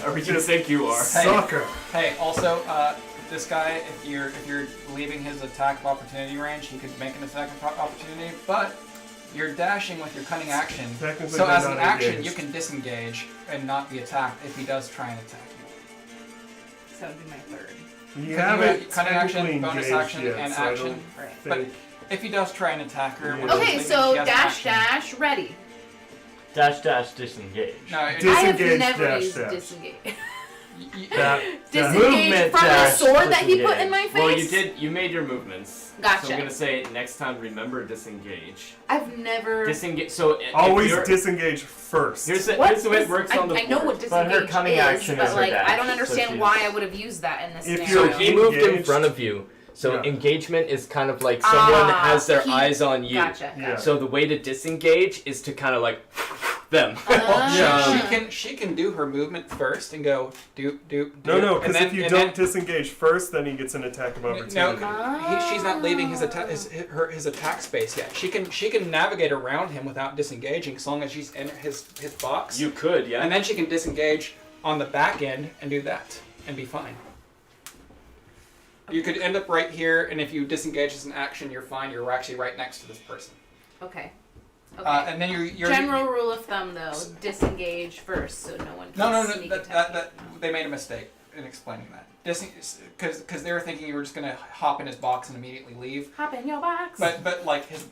Or we just think you are. Sucker. Hey, also, this guy, if you're leaving his attack of opportunity range, he could make an attack of opportunity, but you're dashing with your cunning action. Technically, So they're as an not action, engaged. you can disengage and not be attacked if he does try and attack you. So that would be my third. You Because haven't cunning action, technically bonus engaged action, yet, and so I action. don't Right. But think- if he does try and attack her, Yeah. when she's Okay, leaving, so she has dash, action. ready. Dash, disengage. No, I have Disengage, never dash, used dash. disengage. That, Disengage Movement from the dash, sword that he put disengage. in my face? Well, you made your movements. Gotcha. So I'm gonna say next time, remember disengage. I've never. Disengage. So if always you're, disengage first. here's the What's way it this? works I, on the I know board. what But her disengage cunning is, action but is her like dash, I don't so understand she's- why I would have used that in this If So scenario. he moved in Engaged. front of you. So Yeah. engagement is kind of like someone has their he- eyes on you. Gotcha. Yeah. So the way to disengage is to kind of like them. Ah. She can do her movement first and go do. No, and because then- if you and don't then- disengage first, then he gets an attack of opportunity. No, she's not leaving his attack space yet. She can navigate around him without disengaging, as long as she's in his box. You could, yeah. And then she can disengage on the back end and do that and be fine. You could end up right here, and if you disengage as an action, you're fine. You're actually right next to this person. Okay. Okay. And then you're General rule of thumb, though: disengage first, so no one can No, sneak that attack you. they made a mistake. in explaining that. Because they were thinking you were just gonna hop in his box and immediately leave. Hop in your box. But like his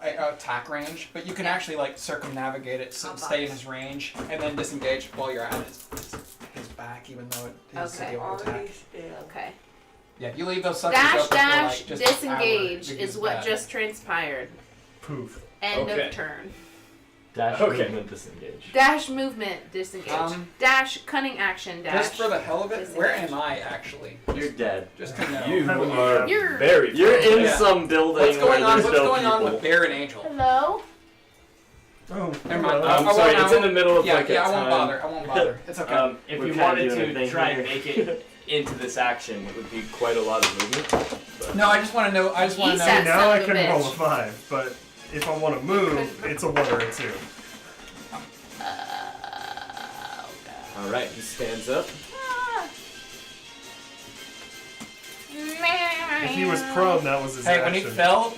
attack range, but you can actually like circumnavigate it, so stay in his range, and then disengage while you're at his back, even though it is Okay. a able attack. Okay. Yeah, you leave those suckers Dash open for, dash like, just an hour, disengage it is gets what bad. just transpired. Poof. End Okay. of turn. Dash Okay. movement disengage. Dash movement disengage. Dash cunning action dash. Just for the hell of it, where disengage. am I actually? You're dead. Just to know. You Haven't are You're- very. You're in Yeah. some building What's going where on? there's What's no going on people. with Bear and Angel? Hello? Oh, Never mind. hello. I sorry, won't- it's in the middle of Yeah, like a yeah, I won't time. bother. I won't bother. It's okay. If We're you kinda wanted doing a to thing try here. and make it into this action, it would be quite a lot of movement. But No, I just want to know. I just want to He know. said- Now son I of a can roll a bitch. 5, but if I want to move, it's a 1 or a 2. all right, he stands up. If he was prone, that was his Hey, action.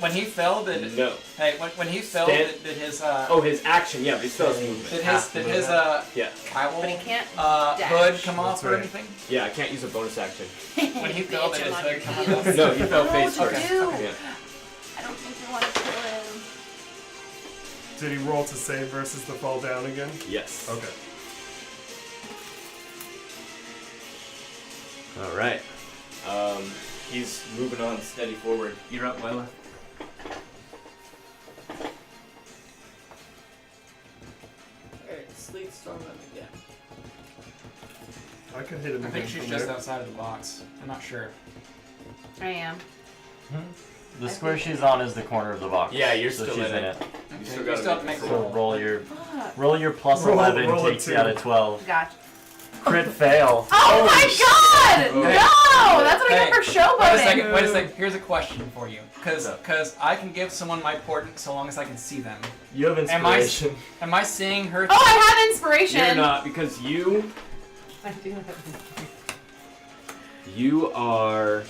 when he fell, did No. hey, when he fell, Stand- did his Oh, his action. Yeah, but he still has movement. did his Yeah. cowl But he can't dash. hood come off That's or right. anything? Yeah, I can't use a bonus action. When he fell, did Bitch, his I'm on hood your come heels. off? No, he fell I don't face know what first. to do. Yeah. I don't think we want to kill him. Did he roll to save versus the fall down again? Yes. Okay. All right. He's moving on steady forward. You're up, Lila. Alright, Sleet Storm him again. I could hit him I again think she's from just there. outside of the box. I'm not sure. I am. The square she's on is the corner of the box. Yeah, you're so still she's in it. Okay, still you gotta still have to make make the a So roll. roll your plus Roll- 11 roll a takes you 2. out of 12. Gotcha. Crit fail. Oh my god! Hey. No! That's what I Hey, get for showboating. Wait a second. Here's a question for you. Because I can give someone my portent so long as I can see them. You have Am I- inspiration. Am I seeing her? Oh, I have inspiration. You're not because you are.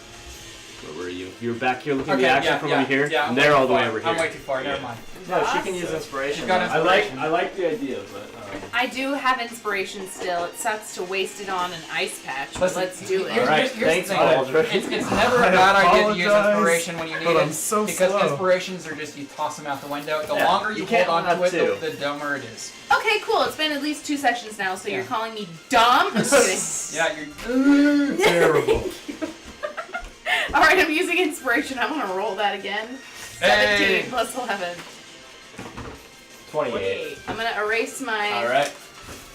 Where were you? You're back here looking at the action from over here, Yeah, and they're all the way over here. I'm way too far. Never Yeah. mind. No, she can use inspiration. She's got though. inspiration. I like the idea, but I do have inspiration still. It sucks to waste it on an ice patch, but Listen, let's do it. Here's, Alright, here's thanks, the thing. Baldrick. It's never a I bad idea to use apologize, inspiration when you need but it. I'm so because slow. inspirations are just, you toss them out the window. The Yeah, longer you you can't hold on have to it, two. the dumber it is. Okay, cool. It's been at least 2 sessions now, so you're Yeah. calling me dumb? I'm just kidding. Yeah, you're. Terrible. Alright, I'm using inspiration. I'm gonna roll that again. 17 Hey. plus 11. 28. I'm gonna erase my all right.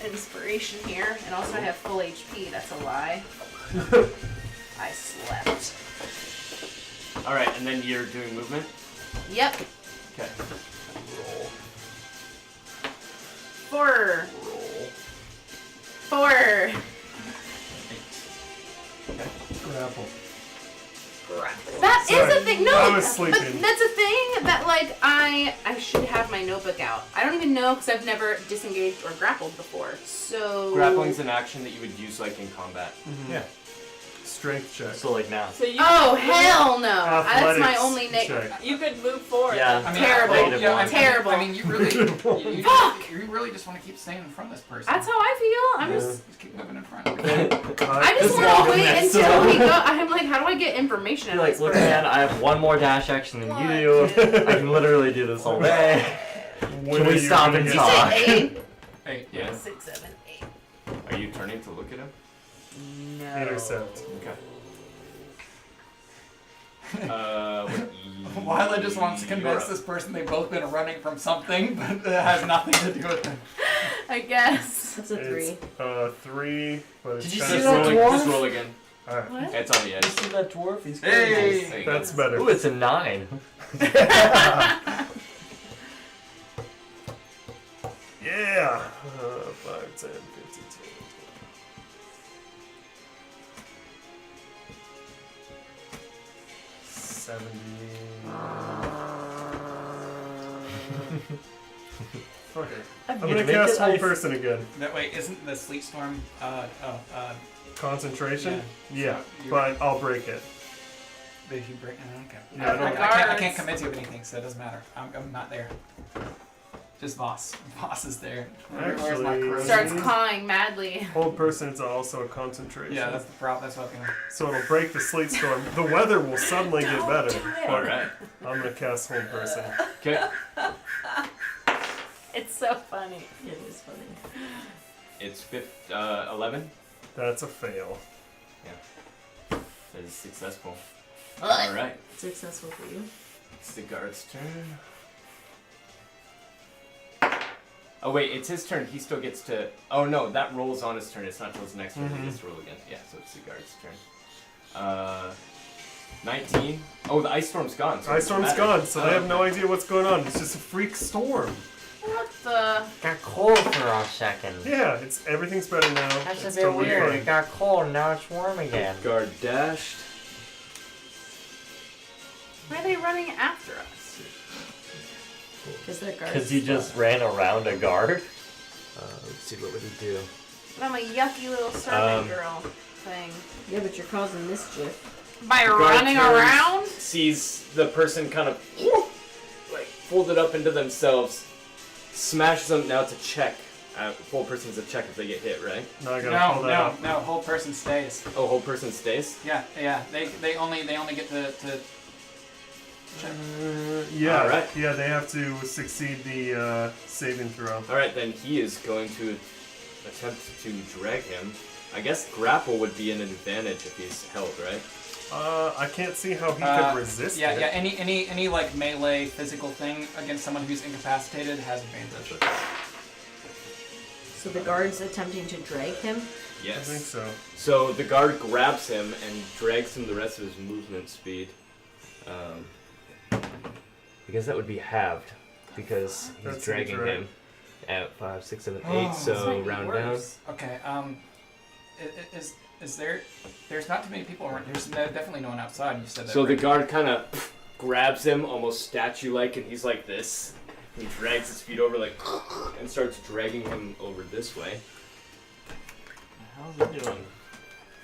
inspiration here, and also I have full HP. That's a lie. I slept. All right, and then you're doing movement. Yep. Okay. 4. Roll. 4. Grapple. That is Sorry, a thing. No, I was but sleeping. that's a thing that like I should have my notebook out. I don't even know because I've never disengaged or grappled before. So Grappling's an action that you would use like in combat. Yeah. Strength check. So like now. So you Oh could hell no! That's my Athletics only check. You could move forward. Yeah. I mean, Terrible. Negative Yeah, one. Terrible. I mean, you really, you Fuck! really just want to keep staying in front of this person. That's how I feel. I'm just. Just keep moving in front. I just Just want walk to in wait next to until him. we go. I'm like, how do I get information You're out of like, this look, person? man, I have one more dash action than you do. 1, 2, I can literally do this all day. When Can are we you stop gonna and get- You talk? said 8. Hey, Yeah. 6, 7, 8. Are you turning to look at him? No. Intercept. Okay. What, Lila just wants to you're convince up. this person they've both been running from something, but it has nothing to do with them. I guess. That's a 3. It's 3, but it's Did you kind see of that rolling. dwarf? Just roll again. Alright. What? It's on the edge. You see that dwarf? He's Hey! There you That's go. better. Ooh, it's a 9. Yeah! 5, 10, 15, 20. 70. Fuck it. I'm gonna cast Whole Person again. That way, isn't the sleet storm? Concentration? Yeah, So you're- but I'll break it. If you break, okay. Yeah, I don't- I can't convince you of anything, so it doesn't matter. I'm not there. Just Voss. Voss is there. Where's my Actually- crow? Starts clawing madly. Hold person is also a concentration. Yeah, that's the problem. That's what I'm gonna. So it'll break the sleet storm. The weather will suddenly get better. All right. I'm gonna cast hold person. Okay. It's so funny. It is funny. It's 11. That's a fail. That is successful. All right. Successful for you. It's the guard's turn. Oh wait, it's his turn. He still gets to. Oh no, that rolls on his turn. It's not till his next turn he gets to roll again. Yeah, so it's the guard's turn. 19. Oh, the ice storm's gone. So it Ice doesn't storm's matter. gone, so they have no okay. idea what's going on. It's just a freak storm. What the? Got cold for a second. Yeah, everything's better now. That's a It's bit totally weird. fine. It got cold, now it's warm again. Guard dashed. Why are they running after us? Because they're guards. Because he just ran around a guard. Let's see, what would he do? But I'm a yucky little servant Um, girl thing. Yeah, but you're causing mischief. By Guard running turns, around? Sees the person kind of like folded up into themselves, smashes them. Now it's a check. Whole person's a check if they get hit, right? Now I gotta pull that up. No. Whole person stays. Oh, whole person stays. Yeah. They only get to. Check. Yeah, Alright. yeah, they have to succeed the saving throw. All right, then he is going to attempt to drag him. I guess grapple would be an advantage if he's held, right? I can't see how he could resist Yeah, it. yeah. Any like melee physical thing against someone who's incapacitated has advantage. So the guard's attempting to drag him. I think Yes. so. So the guard grabs him and drags him the rest of his movement speed. Because that would be halved. Because he's That's dragging incorrect. him at 5, 6, 7, 8. Oh, This So might be round worse. Okay. Is there? There's not too many people around. There's definitely no one outside. You said down. that. So the right? guard kind of grabs him, almost statue-like, and he's like this. He drags his feet over, like, and starts dragging him over this way. How's he doing?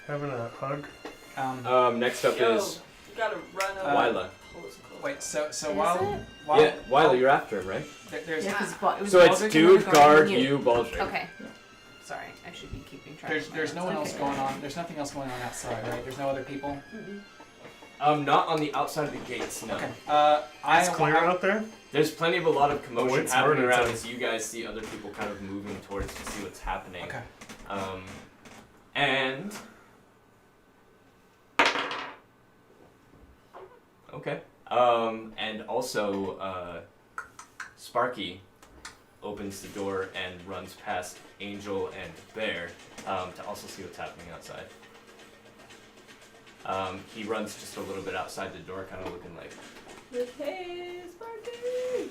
Having a hug. Next up Yo, is you gotta run over. Wyla. Wait. So Is while it? Yeah, Wyla, you're after him, right? there's Yeah, because it was So it's Baldric and dude, another guard, and you, Baldric. Okay. Sorry, I should be keeping track. there's of no my one notes. else going on. There's nothing else going on outside, right? There's no other people. Not on the outside of the gates, no. Okay. It's clear out there? There's plenty of a lot of commotion it's happening murder around time. as you guys see other people kind of moving towards to see what's happening. Okay. And okay. And also Sparky opens the door and runs past Angel and Bear to also see what's happening outside. He runs just a little bit outside the door, kind of looking like. Hey, Sparky!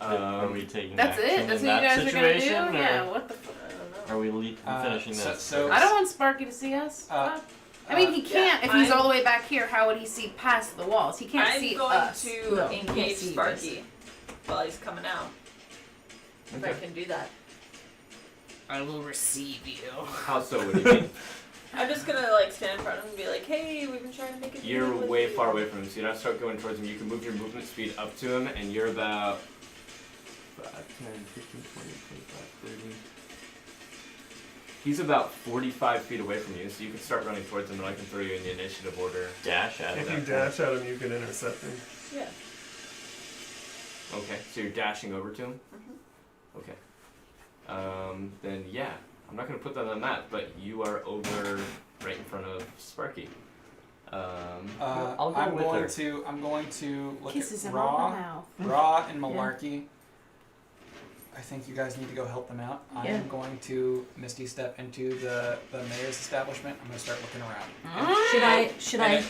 Are we taking That's action it? That's in what you that guys are gonna do? situation, or Yeah, what the fuck? are we finishing so- this? so- I don't want Sparky to see us. I mean, he can't. If he's all the way back here, how would he see past the walls? He can't I'm see going us. to No, he can't engage see Sparky while he's coming out. If I can do that. I will receive you. How so? What do you mean? I'm just gonna like stand in front of him and be like, hey, we've been trying to make a deal You're with way you." far away from him, so you don't start going towards him. You can move your movement speed up to him, and you're about 5, 10, 15, 20, 25, 30. He's about 45 feet away from you, so you can start running towards him, and I can throw you in the initiative order. Dash at If him. you dash at him, you can intercept him. Yeah. Okay, so you're dashing over to him? Mhm. Okay. Then yeah. I'm not going to put that on the map, but you are over right in front of Sparky. I'll go I'm with going her. to. I'm going to look Kisses at him on the Raw, mouth. Raw and Malarkey. I think you guys need to go help them out. I Yeah. am going to Misty step into the mayor's establishment. I'm going to start looking around. Should And I it-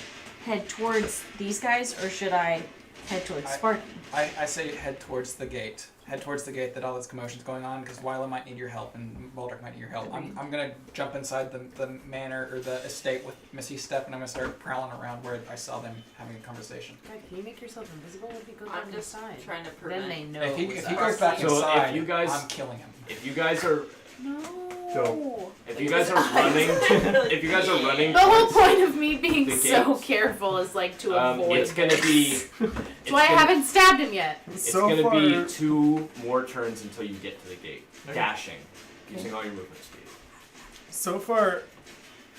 head towards these guys or should I head towards Sparky? I say head towards the gate. Head towards the gate that all this commotion's going on, because Wyla might need your help and Baldric might need your help. I'm gonna jump inside the manor or the estate with Missy Step, and I'm gonna start prowling around where I saw them having a conversation. God, can you make yourself invisible if he goes I'm down the just side? trying to Then prevent. they know. If he it's goes us. back So if inside, you guys- I'm killing him. If you guys are No. Go. If If you guys are running, The whole towards point of me being the so gates, careful is like to avoid. it's gonna be. That's why I haven't stabbed him yet. It's So gonna far, be 2 more turns until you get to the gate, dashing, using all your movement speed. so far,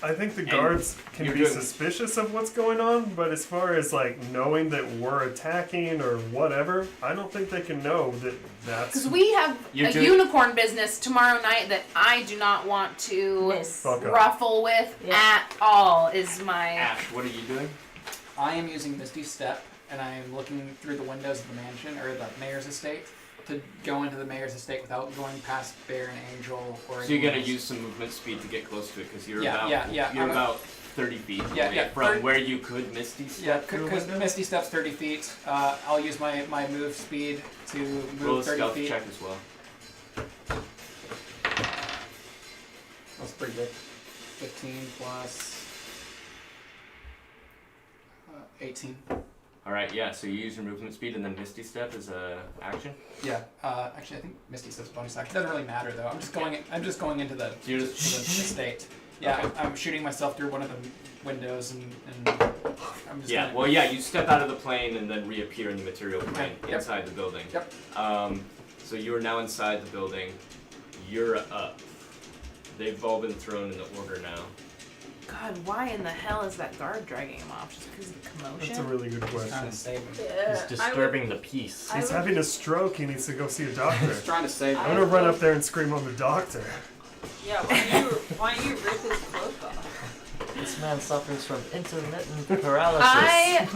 I think the guards can you're be doing- suspicious of what's going on, but as far as like knowing that we're attacking or whatever, I don't think they can know that that's. Because we have You're a doing- unicorn business tomorrow night that I do not want to Miss. Fuck up. ruffle with Yeah. at all. Is my Ash, what are you doing? I am using Misty Step, and I am looking through the windows of the mansion or the mayor's estate to go into the mayor's estate without going past Bear and Angel or. So you gotta anyone else. use some movement speed to get close to it because you're Yeah, about yeah. you're I'm a- about 30 feet Yeah, away yeah, from 30 where you could Misty step Yeah, through a because window. Misty Step's 30 feet. I'll use my move speed to move Roll a 30 stealth feet. check as well. That's pretty good. 15 plus 18. All right, yeah. So you use your movement speed and then Misty step as a action. Yeah. Actually, I think Misty Step's a bonus action. Doesn't really matter though. I'm just going into the So you're to just the estate. Yeah, Okay. I'm shooting myself through one of the windows and I'm just. yeah. gonna- Well, yeah. You step out of the plane and then reappear in the material plane Yep. inside the building. Yep. So you are now inside the building. You're up. They've all been thrown in the order now. God. Why in the hell is that guard dragging him off? Just because of commotion? That's a really good Just trying question. to save him. It's disturbing the peace. He's having a stroke. He needs to go see a doctor. Just trying to save I'm him. gonna run up there and scream on the doctor. Yeah, why don't you rip his cloak off? This man suffers from intermittent paralysis.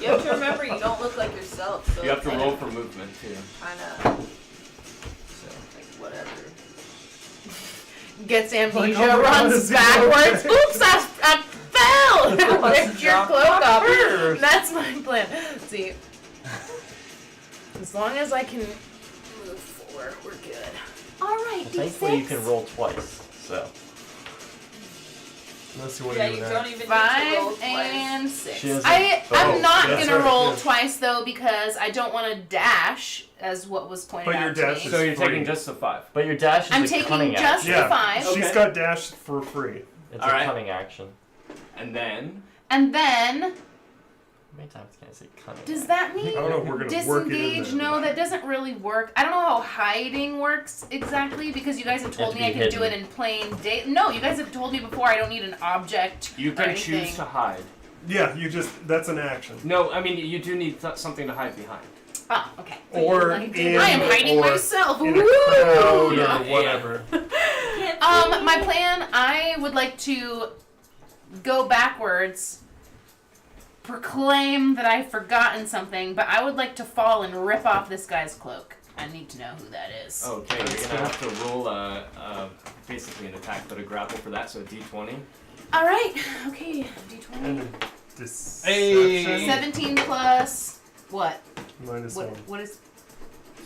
You have to remember you don't look like yourself, so You have to it's roll for movement too. kinda So. like whatever. Gets amnesia, Like, oh my God, runs is he backwards. okay? Oops, I fell! Ripped your drop cloak off. first. That's my plan. See, as long as I can move forward, we're good. All right, Well, thankfully, you D6. can roll twice. So Unless you want Yeah, to do you that. don't even need to roll 5 twice. and 6. She doesn't- I'm Oh, not that's gonna right, roll yeah. twice though because I don't want to dash, as what was pointed But out your to dash me. So you're free. taking just the 5. but your dash is I'm a taking cunning just action. the Yeah, 5, she's Okay. got dash for free. It's All a right. cunning action. And then and then How many times can I say cunning? does that mean I don't know if we're gonna work it in disengage? there. No, that doesn't really work. I don't know how hiding works exactly because you guys have told to me I be can do it hidden. in plain day. No, you guys have told me before I don't need an object. you or can anything. choose to hide. Yeah, that's an action. No, I mean you do need something to hide behind. Ah, okay. Or I in am hiding or myself. in a Woo! crowd Yeah. or whatever. My plan, I would like to go backwards, proclaim that I've forgotten something, but I would like to fall and rip off this guy's cloak. I need to know who that is. Okay, you're gonna have to roll basically an attack, but a grapple for that, so a d20. All right. Okay. D20. And deception Hey. 17 plus what? minus What? 1. What is?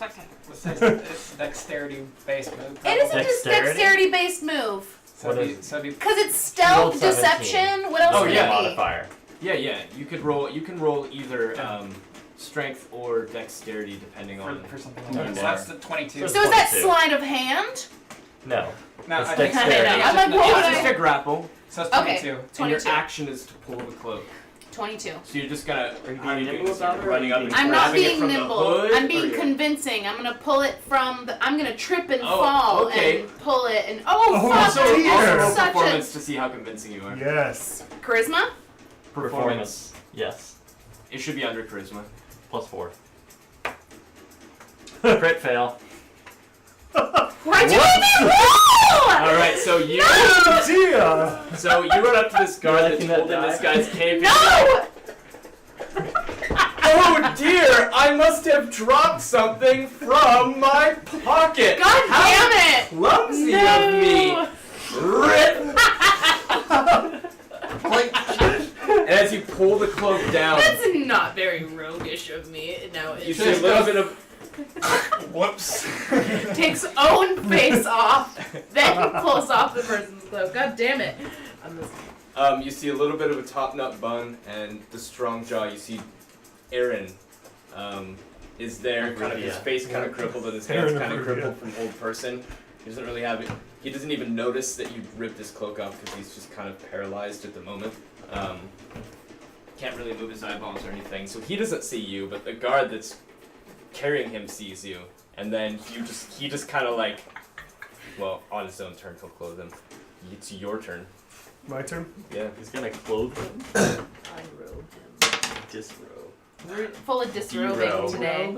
It's dexterity based move. It isn't just Dexterity? dexterity-based move. So What it'd is be, it? so it'd be Cause it's She rolled stealth, 17. deception. What else Oh, would yeah. it be? Modifier. Yeah, you could roll. You can roll either strength or dexterity depending on. for something who like you that. So are. that's the 22. So is that 22. sleight of hand? No. No, It's I think dexterity. I know. I'm it's like, just- what would It's just I? a grapple, So it's Okay. 22. and 22. your action is to pull the cloak. 22. So you're just gonna. Are you how being you nimble doing? So about you're it, or running are up you and I'm not grabbing it being from the nimble. hood, I'm or being you're- convincing. I'm gonna pull it from the. I'm gonna trip and Oh, fall okay. and pull it and oh, Oh, fuck! so I'm here. Also roll such a performance to see how convincing you are. Yes. charisma. Performance. Yes. It should be under charisma. Plus 4. Crit fail. Why'd you make me roll? All right, so you Oh dear! so you run up to this guard that's liking that holding this die? guy's cape. No! Oh dear! I must have dropped something from my pocket. God How damn it! clumsy No! of me! Rip! And as you pull the cloak down, That's not very roguish of me. No, you it see a little bit of. Whoops. takes own face off, then pulls off the person's cloak. God damn it! I'm just- You see a little bit of a top nut bun and the strong jaw. You see Aaron is there, kind of his Abrivia. face kind of crippled and his Aaron hands kind of Abrivia. crippled from old person. He doesn't really have He doesn't even notice that you ripped his cloak off because he's just kind of paralyzed at the moment. Can't really move his eyeballs or anything, so he doesn't see you, but the guard that's carrying him sees you, and then he just kind of like, well, on his own turn he'll clothe him. It's your turn. My turn? Yeah. He's gonna clothe him. I robe him. Disrobe. We're full of disrobing Derobe. today.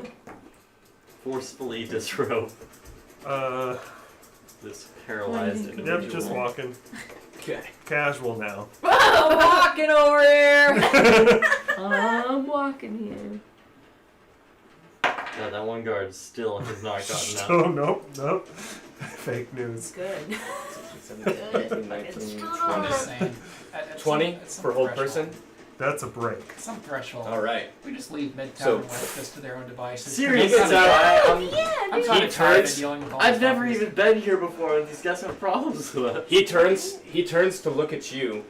Forcefully disrobe this paralyzed individual. Yep, just walking. Okay. Casual now. I'm walking over here. I'm walking here. God, that one guard still has not gotten out. Oh, nope. Fake news. Good. 17, 19, Oh. 20. Saying, at 20 some for hold threshold. person? That's a break. Some threshold. Alright. We just leave Midtown So- and West to their own devices. Seriously, I'm I'm kind He of tired of turns- dealing with all I've this never fucking- even been here before, and these guys have problems with us. He turns to look at you.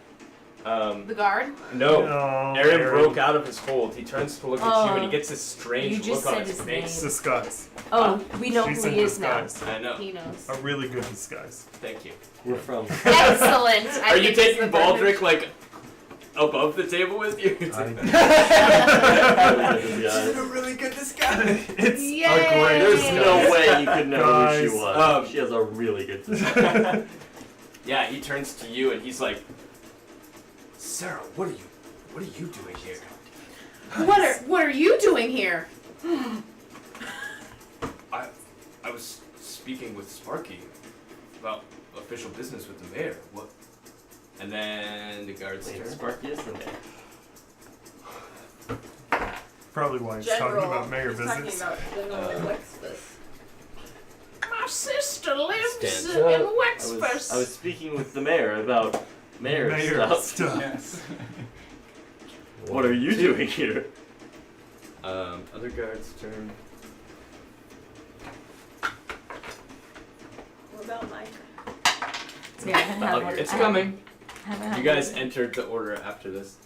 The guard? No. Oh, Aaron broke out of his hold. He turns to look at you and he Oh. gets this strange You just look on said his his face. Disguise. Oh, we know She's who in he is now. disguise. I know. He knows. A really good disguise. Thank you. We're from. Excellent. Are you taking Baldric like above the table with you? Guys. a really good disguise. It's Yay! a great There's disguise. no way you could know who she Guys, was. She has a really good design. Yeah, he turns to you and he's like, Sarah, what are you doing here? What are you doing here? I was speaking with Sparky about official business with the mayor. What? And then the guards Wait, turn. Sparky is the mayor. Probably why he's talking about mayor He's business. talking about General Wexfus. My sister lives Stands in up. Wexford. I was speaking with the mayor about mayor stuff. Yes. What are you doing here? Other guards turn. What about my Yeah, I haven't had It's one. coming. Haven't had You guys one. entered the order after this.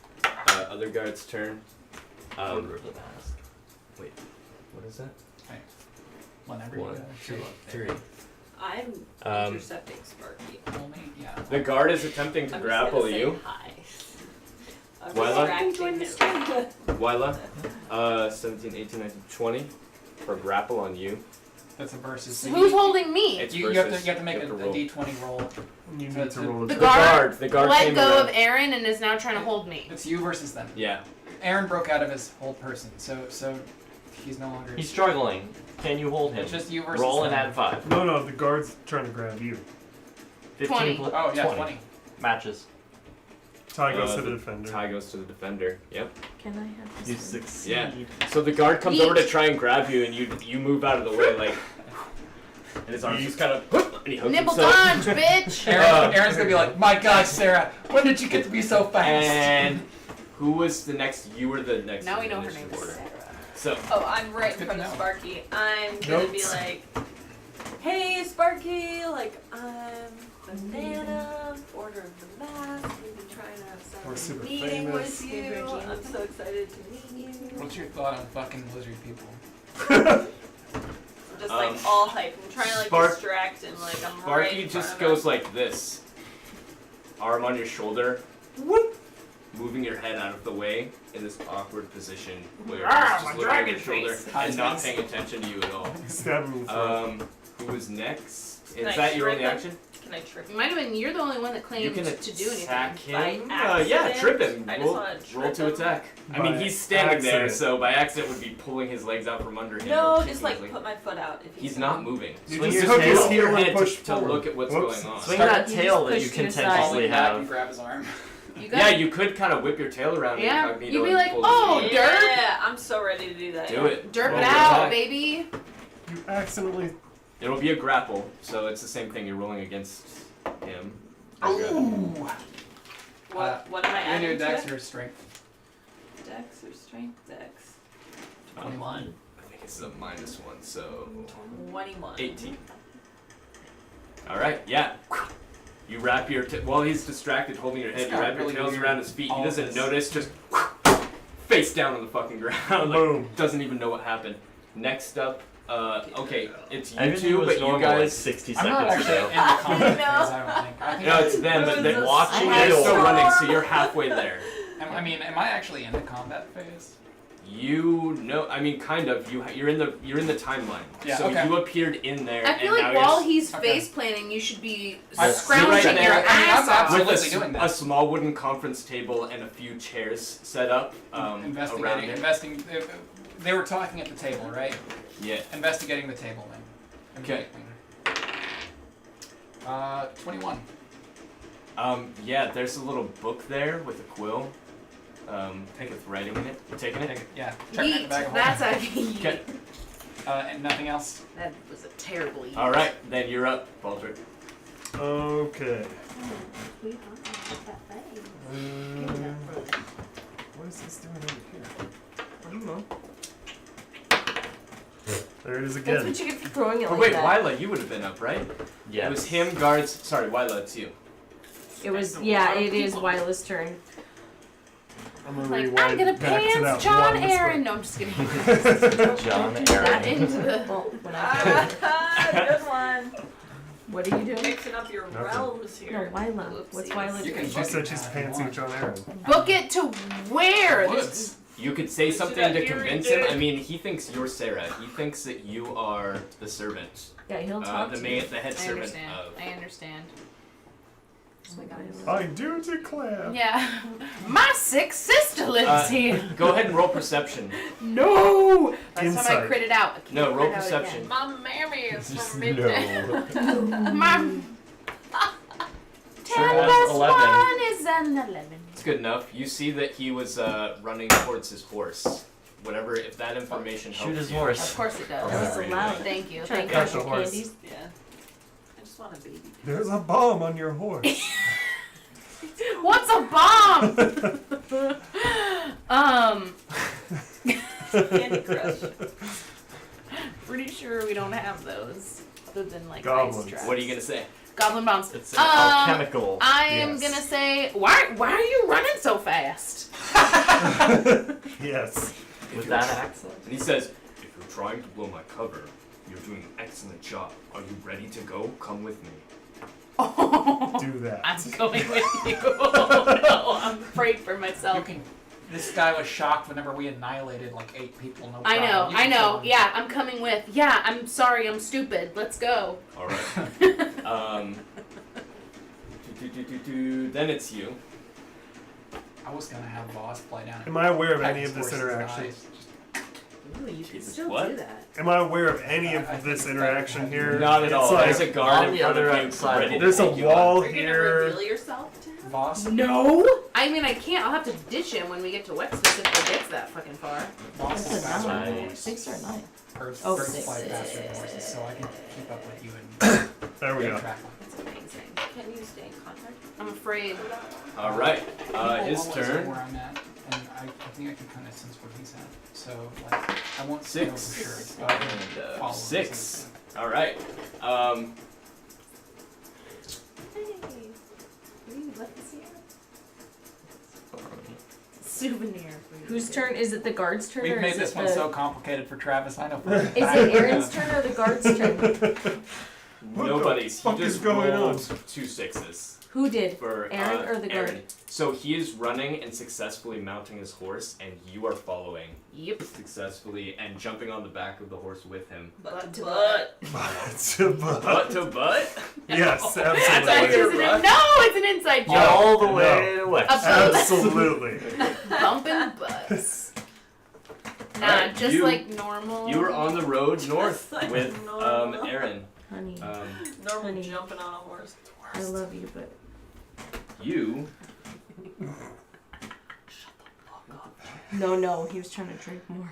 Other guards turn. Order of the mask. What is that? Whenever One, you two, three. I'm Um, intercepting Sparky. Only, yeah. The guard is attempting to I'm grapple just gonna you. say hi. I'm Wyla? distracting him. Wyla, 17, 18, 19, 20 for grapple on you. That's a versus. So who's holding me? It's You have versus- to make you a have to roll. d20 roll. You So need it's to a- roll. The a- The guard Let came go around. of Aaron and is now trying to hold me. It's you versus them. Yeah. Aaron broke out of his hold person, so he's no longer. He's struggling. Can you hold him? It's just you versus Roll them. and add 5. No, the guard's trying to grab you. 15 20. plus Oh yeah, 20. 20. Matches. Ty goes Uh, to the defender. Tie goes to the defender. Yep. Can I have this You one? succeed. Yeah. So the guard comes over to Yeet. try and grab you, and you move out of the way, like, and his arms just kind of, and he hooks Nibble himself. dodge, bitch! Aaron's gonna be like, my God, Sarah, when did you get to be so fast? And who was the next? You were the next. Now in we know her initiative name. order. So Oh, I'm right in Good front to of know. Sparky. I'm gonna be Notes. like, hey, Sparky, like, I'm Banana, Order of the Mask. We've been trying to have We're some super meeting famous. with you. I'm so excited to meet you. What's your thought on fucking lizard people? Just like all hype. I'm trying to like Spark- distract him. Like I'm right Sparky in just front of goes him. like this, arm on your shoulder, whoop, moving your head out of the way in this awkward position where Ah, he's my just looking at your dragon shoulder face. and not paying attention to you at all. Stab him in the throat. Who was next? Can Is I that your trip only him? action? Can I trip It him? might have been you're the only one that You claimed can to do anything. attack By him. Yeah, accident? trip him. I just Roll, wanna roll to trip him. attack. I mean, By he's standing there, accident. so by accident would be pulling his legs out from under him. No, or just kicking like his leg. put my foot out. If He's not moving. You Swing just your hook his tail. heel Your and head push to forward. look at what's Whoops. going on. Swing Start- that you tail just that you push to the contentiously side. Back and have. grab his arm. You got Yeah, you could kind of whip your tail around Yeah, incognito you'd be and like, pull "Oh, his dirt." Yeah, I'm so ready to do that. Do it. derp Roll it to out, attack. baby. You accidentally. It'll be a grapple, so it's the same thing. You're rolling against him. Ooh. What am I You gonna do a adding to dex it? or strength? Dex or strength? Dex. 21. I think it's a -1, so 21. 18. All right, yeah. You wrap your while he's distracted, holding your head. It's You got wrap your really tails weird around his feet. He doesn't office. notice. Just face down on the fucking ground. Like, Boom. doesn't even know what happened. Next up Okay, it's you Everything two, was but you normal like guys. 60 I'm not seconds actually ago. in the combat phase, I don't think. I think No, it's them, but they're watching. I They're still know. running, so you're halfway there. I mean, am I actually in the combat phase? You know, I mean, kind of. You're in the timeline. Yeah, So okay. you appeared in there. I feel and like now while you're he's Okay. face planting, you should be I- scrounging right your there. I mean, ass I'm off. with absolutely doing that. a small wooden conference table and a few chairs set up around Investigating, it. they were talking at the table, right? Yeah. Investigating the table then. Okay. 21. Yeah. There's a little book there with a quill. With writing in it. You taking it? Yeah. Check Yeet. the bag of That's holding. a yeet. Okay. And nothing else. That was a terrible yeet. All right, then you're up, Baldric. Okay. What is this doing over here? I don't know. There it is That's again. what you get for throwing it Oh like wait, that. Wyla, you would have been up, right? Yeah. It was him, guards. Sorry, Wyla, it's you. It was, yeah, it is Wyla's turn. I'm gonna Like, rewind I'm gonna back to that pants John one this Aaron. way. No, I'm just kidding. John That Aaron. into the. Well, when I Good one. What are you doing? Mixing up your Nothing. realms No, here. Wyla. What's Wyla You doing? can She said she's pantsing John Aaron. Book it to where? Woods. You could say Should something I to hear convince it? him. I mean, he thinks you're Sarah. He thinks that you are the servant, Yeah, he'll talk the to main, you. the head I servant understand. of. I understand. Oh my God. I do declare. Yeah. My sick sister lives here. Go ahead and roll perception. No! Last time I Insight. critted out. I can't No, roll crit out perception. My mammy is Just from midnight. no. again. My 10 Sure has plus 11. 1 is an 11. It's good enough. You see that he was running towards his horse. Whatever, if that information helps Shoot his you. horse. Of course it does. That was allowed. Thank you. Trying Thank to you. crush the your horse. candies. Yeah. I just want a baby. There's a bomb on your horse. What's a bomb? Candy Crush. Pretty sure we don't have those. Other than like Goblins. ice traps. What are you gonna say? Goblin bombs. It's an alchemical. I am Yes. gonna say, why are you running so fast? Yes. With that accent? And he says, if you're trying to blow my cover, you're doing an excellent job. Are you ready to go? Come with me. Oh, Do that. I'm going with you. Oh, no, I'm afraid for You myself. can. This guy was shocked whenever we annihilated like 8 people. No I problem. know, You I can know. kill him. Yeah, I'm coming with. Yeah, I'm sorry, I'm stupid. Let's go. All right. Then it's you. I was gonna have Voss play down. Am I aware of any Titan's of this horse's interaction? eyes. Ooh, you can Jesus, still what? do that. Am I aware of any I of think this it's interaction better. here? Not at all. It's There's like a guard on in the front other of you, side. ready to there's a take you wall on. Are you gonna here. reveal yourself to him? Voss. No! I mean, I can't. I'll have to ditch him when we get to Wexford if it gets that fucking far. Voss That's is a faster than nine. horse. 6 or 9? Birds, Oh, birds six. fly faster than horses, so I can keep up with you and There we keep go. track. That's amazing. Can you stay in contact? I'm afraid. All right. People His always know turn. where I'm at, and I think I can kind of sense where he's at. So like, I won't know for 6. sure. But I can And, follow him. 6. All right. Hey, let me see it. Souvenir for you. Whose turn? Is it the guard's turn? We've or made is this it one the... so complicated for Travis. I know for a Is fact it we're Aaron's gonna- turn or the guard's turn? What the Nobody's. fuck He is just going rolled on? 2 6s. Who did? For Aaron or the guard? Aaron. So he is running and successfully mounting his horse, and you are following Yep. successfully and jumping on the back of the horse with him. Butt to butt. butt. Butt to butt. Yes, That's absolutely. isn't it? No, it's an inside joke. All the way to West. Absolutely. Bumping butts. Nah, Alright, just you- like normal. You were on the road north like with normal. Aaron. Honey, Normal Honey. jumping on a horse. I love you, but You no, he was trying to drink more.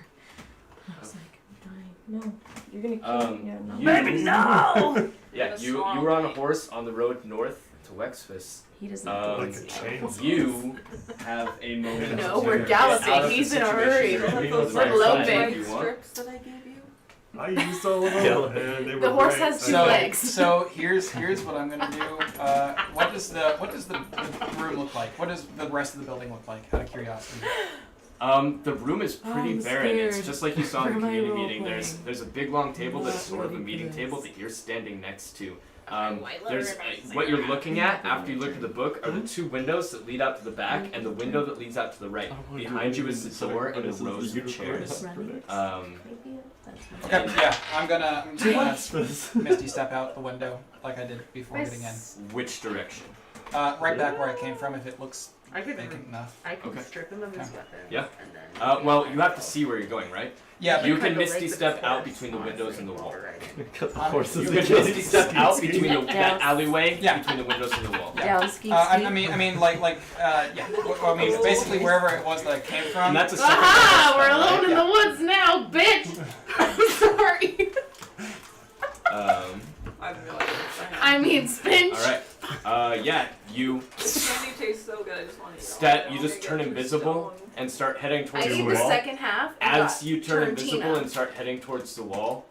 I was like, I'm dying. No, you're gonna kill me. Yeah, no. you- Baby, no! yeah, you were on a horse on the road north to Wexfus. He doesn't. Like think a so. chainsaw. You have a moment. No, to we're get galloping. out of the He's in a situation. hurry. You're We're able to eloping. decide if White you want. strips that I gave you? I used all of them, and they were The horse great. has two So, legs. so here's what I'm gonna do. What does the room look like? What does the rest of the building look like? Out of curiosity. The room is pretty I'm barren. It's scared just like you saw in for the my community role meeting. There's playing. there's a big long table I'm that's not sort of a ready for meeting this. table that you're standing next to. White There's leather about what you're cigarette. looking at after you look at the book are the two windows that lead out to the back and the window that leads out to the right. Behind you is the door and a rows of chairs. Maybe that's not- Okay, yeah, I'm gonna Wexfist. Misty step out the window like I did before getting in. Which direction? Right back where I came from if it looks I could vacant enough. I could Okay. strip him of his Okay. weapon. Yeah. And then Well, you have to see where you're going, right? Yeah, but You Kinda can like misty the step out corpse, between the windows and the wall. Because of course You it's can a misty step out between the, that Yeah. alleyway Yeah. between the windows and the wall. Down, skeet, I skeet. mean, yeah. Well, I mean, basically wherever it was that I came from. And that's a second Aha! window We're spell, alone in the woods now, bitch! I'm sorry. right? I have no idea. I mean, Spinch. Alright. Yeah, you Candy tastes so good. I just want to eat stat all you of it. just Get turn too invisible stoned. and start heading I towards the need the wall. second half. As you turn invisible Tina. and start heading towards the wall,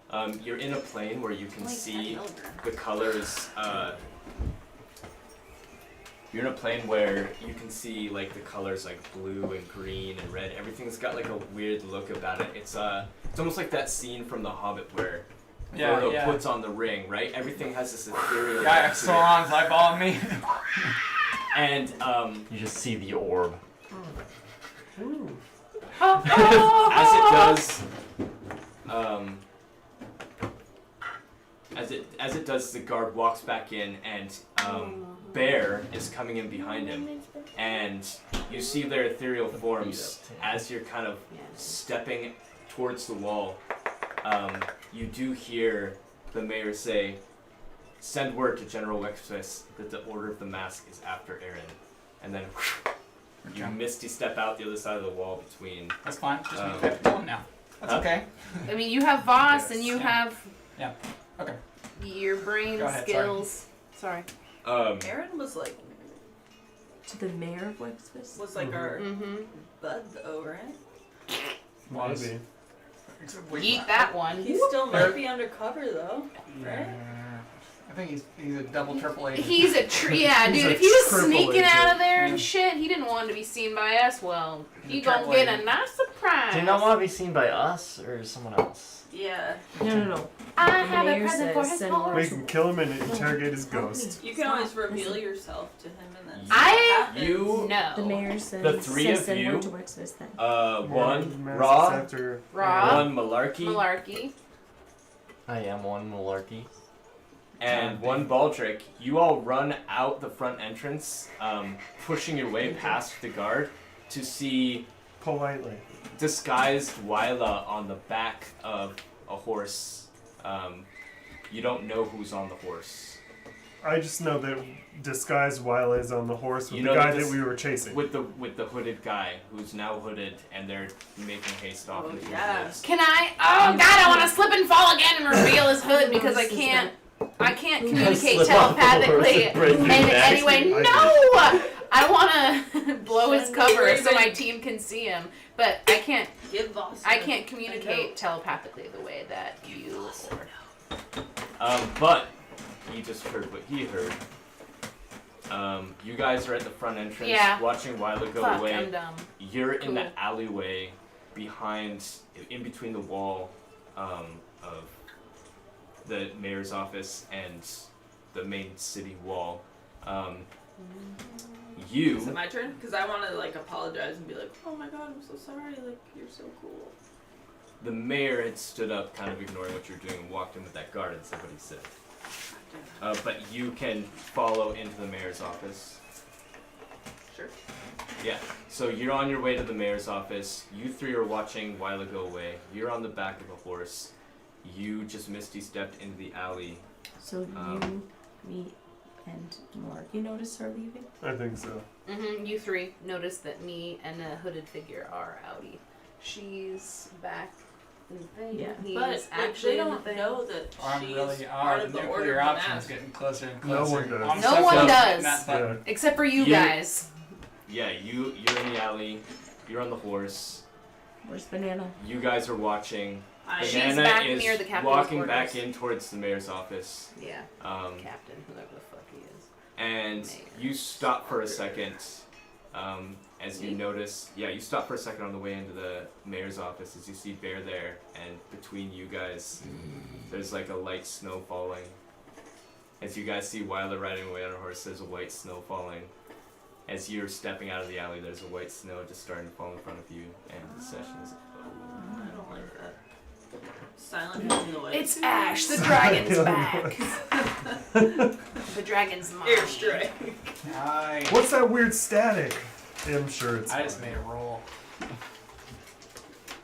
you're in a plane where you can see the colors. You're in a plane where you can see like the colors like blue and green and red. Everything's got like a weird look about it. It's almost like that scene from The Hobbit where Yeah, Frodo yeah. puts on the ring, right? Everything has this ethereal Yeah, look to it. Sauron's eyeballing me. And You just see the orb. as it does, the guard walks back in, and Bear is coming in behind him, and you see their ethereal forms as you're kind of stepping towards the wall. You do hear the mayor say, "Send word to General Wexfist that the Order of the Mask is after Aaron," and then you Okay. misty step out the other side of the wall between. That's fine. Just make that tell him now. That's Huh? okay. I mean, you have Voss and you Yes. have Yeah. Okay. your brain Go ahead, skills. Sorry. Aaron was like To the mayor of Wexfist? our Mm-hmm. bud though, right? Maybe. Eat that one. He still might be undercover though, right? I think he's a double triple agent. He's a yeah, He's dude. a If he was triple sneaking agent. out of there Yeah. and shit, he didn't want to be seen by us. Well, he He's a gonna triple get a agent. nice surprise. Do you not want to be seen by us or someone else? Yeah. No. I The have a mayor present for says his send horse. We can kill him and interrogate his ghost. You can always reveal yourself to him and then I- You, No. The mayor says, The three of send you- word to Wexfist then. one Mask Raw, after Raw. one Malarkey, Malarkey. I am one malarkey. and one Baldric. You all run out the front entrance, pushing your way past the guard to see politely. disguised Wyla on the back of a horse. You don't know who's on the horse. I just know that disguised Wile is on the horse with You the know guy that that this- we were chasing. With the hooded guy who's now hooded, and they're making haste off Oh, into the yeah. woods. Can I? Oh God, I want to slip and fall again and reveal his hood because I can't. I can't communicate Slip off the horse telepathically and break in your neck. any way. I No, I want to blow his Send cover me so my Raven. team can see him, but I can't. give Voss. I can't communicate telepathically the way that you. But he just heard what he heard. You guys are at the front entrance, Yeah. watching Wyla go Fuck, away. I'm dumb. You're in the Cool. alleyway behind, in between the wall of the mayor's office and the main city wall. Is it You, my turn? Because I want to like apologize and be like, oh my god, I'm so sorry. Like you're so cool. the mayor had stood up, kind of ignoring what you're doing, and walked in with that guard and said what he said. But you can follow into the mayor's office. Sure. Yeah, so you're on your way to the mayor's office. You three are watching Wyla go away. You're on the back of a horse. You just misty stepped into the alley. So you, me, and Malarkey notice her leaving? I think so. Mm-hmm. You three notice that me and a hooded figure are outie. She's back in the thing. Yeah. He's But like, actually they in the don't thing. know that I'm she's really part the of the nuclear Order of the option's Mask. getting closer and No closer. one does. I'm No so one close to does. hitting that button. Yeah. Except for you You- guys. Yeah, you're in the alley. You're on the horse. Where's Banana? You guys are watching. She's Banana back is near the captain's walking quarters. back in towards the mayor's office. Yeah. Um, Captain, whoever the fuck he is. and Mayor. you stop for a second, As you notice, you stop for a second on the way into the mayor's office as you see Bear there, and between you guys, there's like a light snow falling. As you guys see Wyler riding away on a horse, there's a white snow falling. As you're stepping out of the alley, there's a white snow just starting to fall in front of you, and the session is over. I don't like that. Silent Hill in the way. It's Ash, the dragon's back. The dragon's mom. Airstrike. Nice. What's that weird static? I'm sure it's. I just made a roll.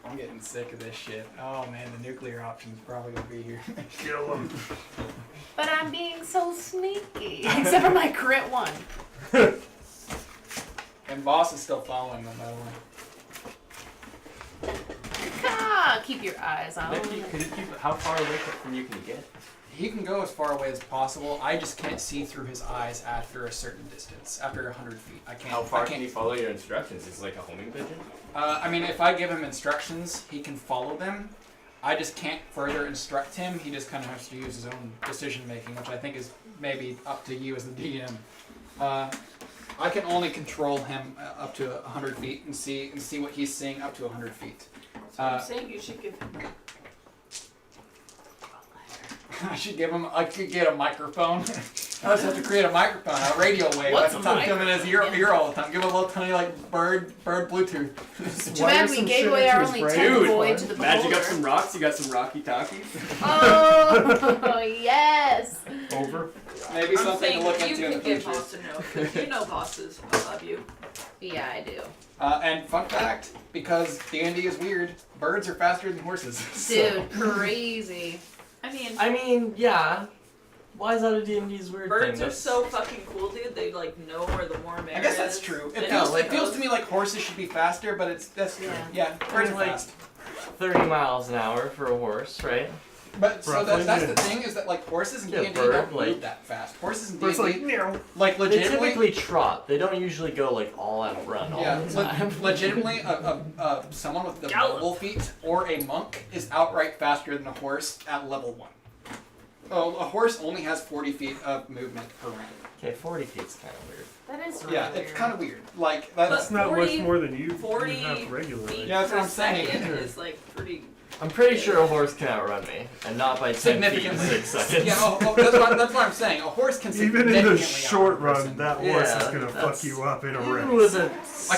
I'm getting sick of this shit. Oh man, the nuclear option's probably gonna be here. Kill him. But I'm being so sneaky. Except for my crit one. And boss is still following them, by the way. Keep your eyes on. Mickey, could you keep, how far away from you can you get? He can go as far away as possible. I just can't see through his eyes after a certain distance. After 100 feet, I can't. How far I can't can you follow your instructions? Is it like a homing pigeon? I mean, if I give him instructions, he can follow them. I just can't further instruct him. He just kind of has to use his own decision making, which I think is maybe up to you as the DM. I can only control him up to 100 feet and see what he's seeing up to 100 feet. I'm saying you should give him. I should give him. I could get a microphone. I just have to create a microphone, a radio wave. What's I a have to come in his ear all the time. Give him a little tiny like bird Bluetooth. Too bad we gave away our only 10 boy to the Magic up beholder. some rocks. You got some rocky talkies. Oh, yes. Over. Maybe I'm something saying to look you into in the can give future. boss a no, 'cause you know bosses. I love you. Yeah, I do. And fun fact, because D&D is weird, birds are faster than horses. So- Dude, crazy. I mean, yeah. Why is that a D&D's weird thing? birds are so fucking cool, dude. They like know where the warm air I guess that's is. true. They It know feels, where it feels goes. to me like horses should be faster, but that's true. Yeah. Yeah, birds are Like- fast. 30 miles an hour for a horse, right? But so Roughly, that's the yeah. thing is that like horses in Yeah, D&D bird, don't like- move that fast. Horses in But it's D&D like, no. like They legitimately. typically trot. They don't usually go like all out run all Yeah, the time. legitimately, someone with the Gallop. mobile feet or a monk is outright faster than a horse at level 1. Oh, a horse only has 40 feet of movement per round. Okay, 40 feet's kind of weird. That is really Yeah, weird. it's kind of weird. Like that's That's not 40 much more than you 40 have regularly. feet Yeah, that's what per I'm saying. second is like pretty. I'm pretty sure a horse can outrun me, and not by 10 feet in significantly. 6 seconds. Yeah, that's what I'm saying. A horse can Even in significantly the short outrun a run, person. that horse is Yeah, gonna fuck that's- you up in a Even race. with a I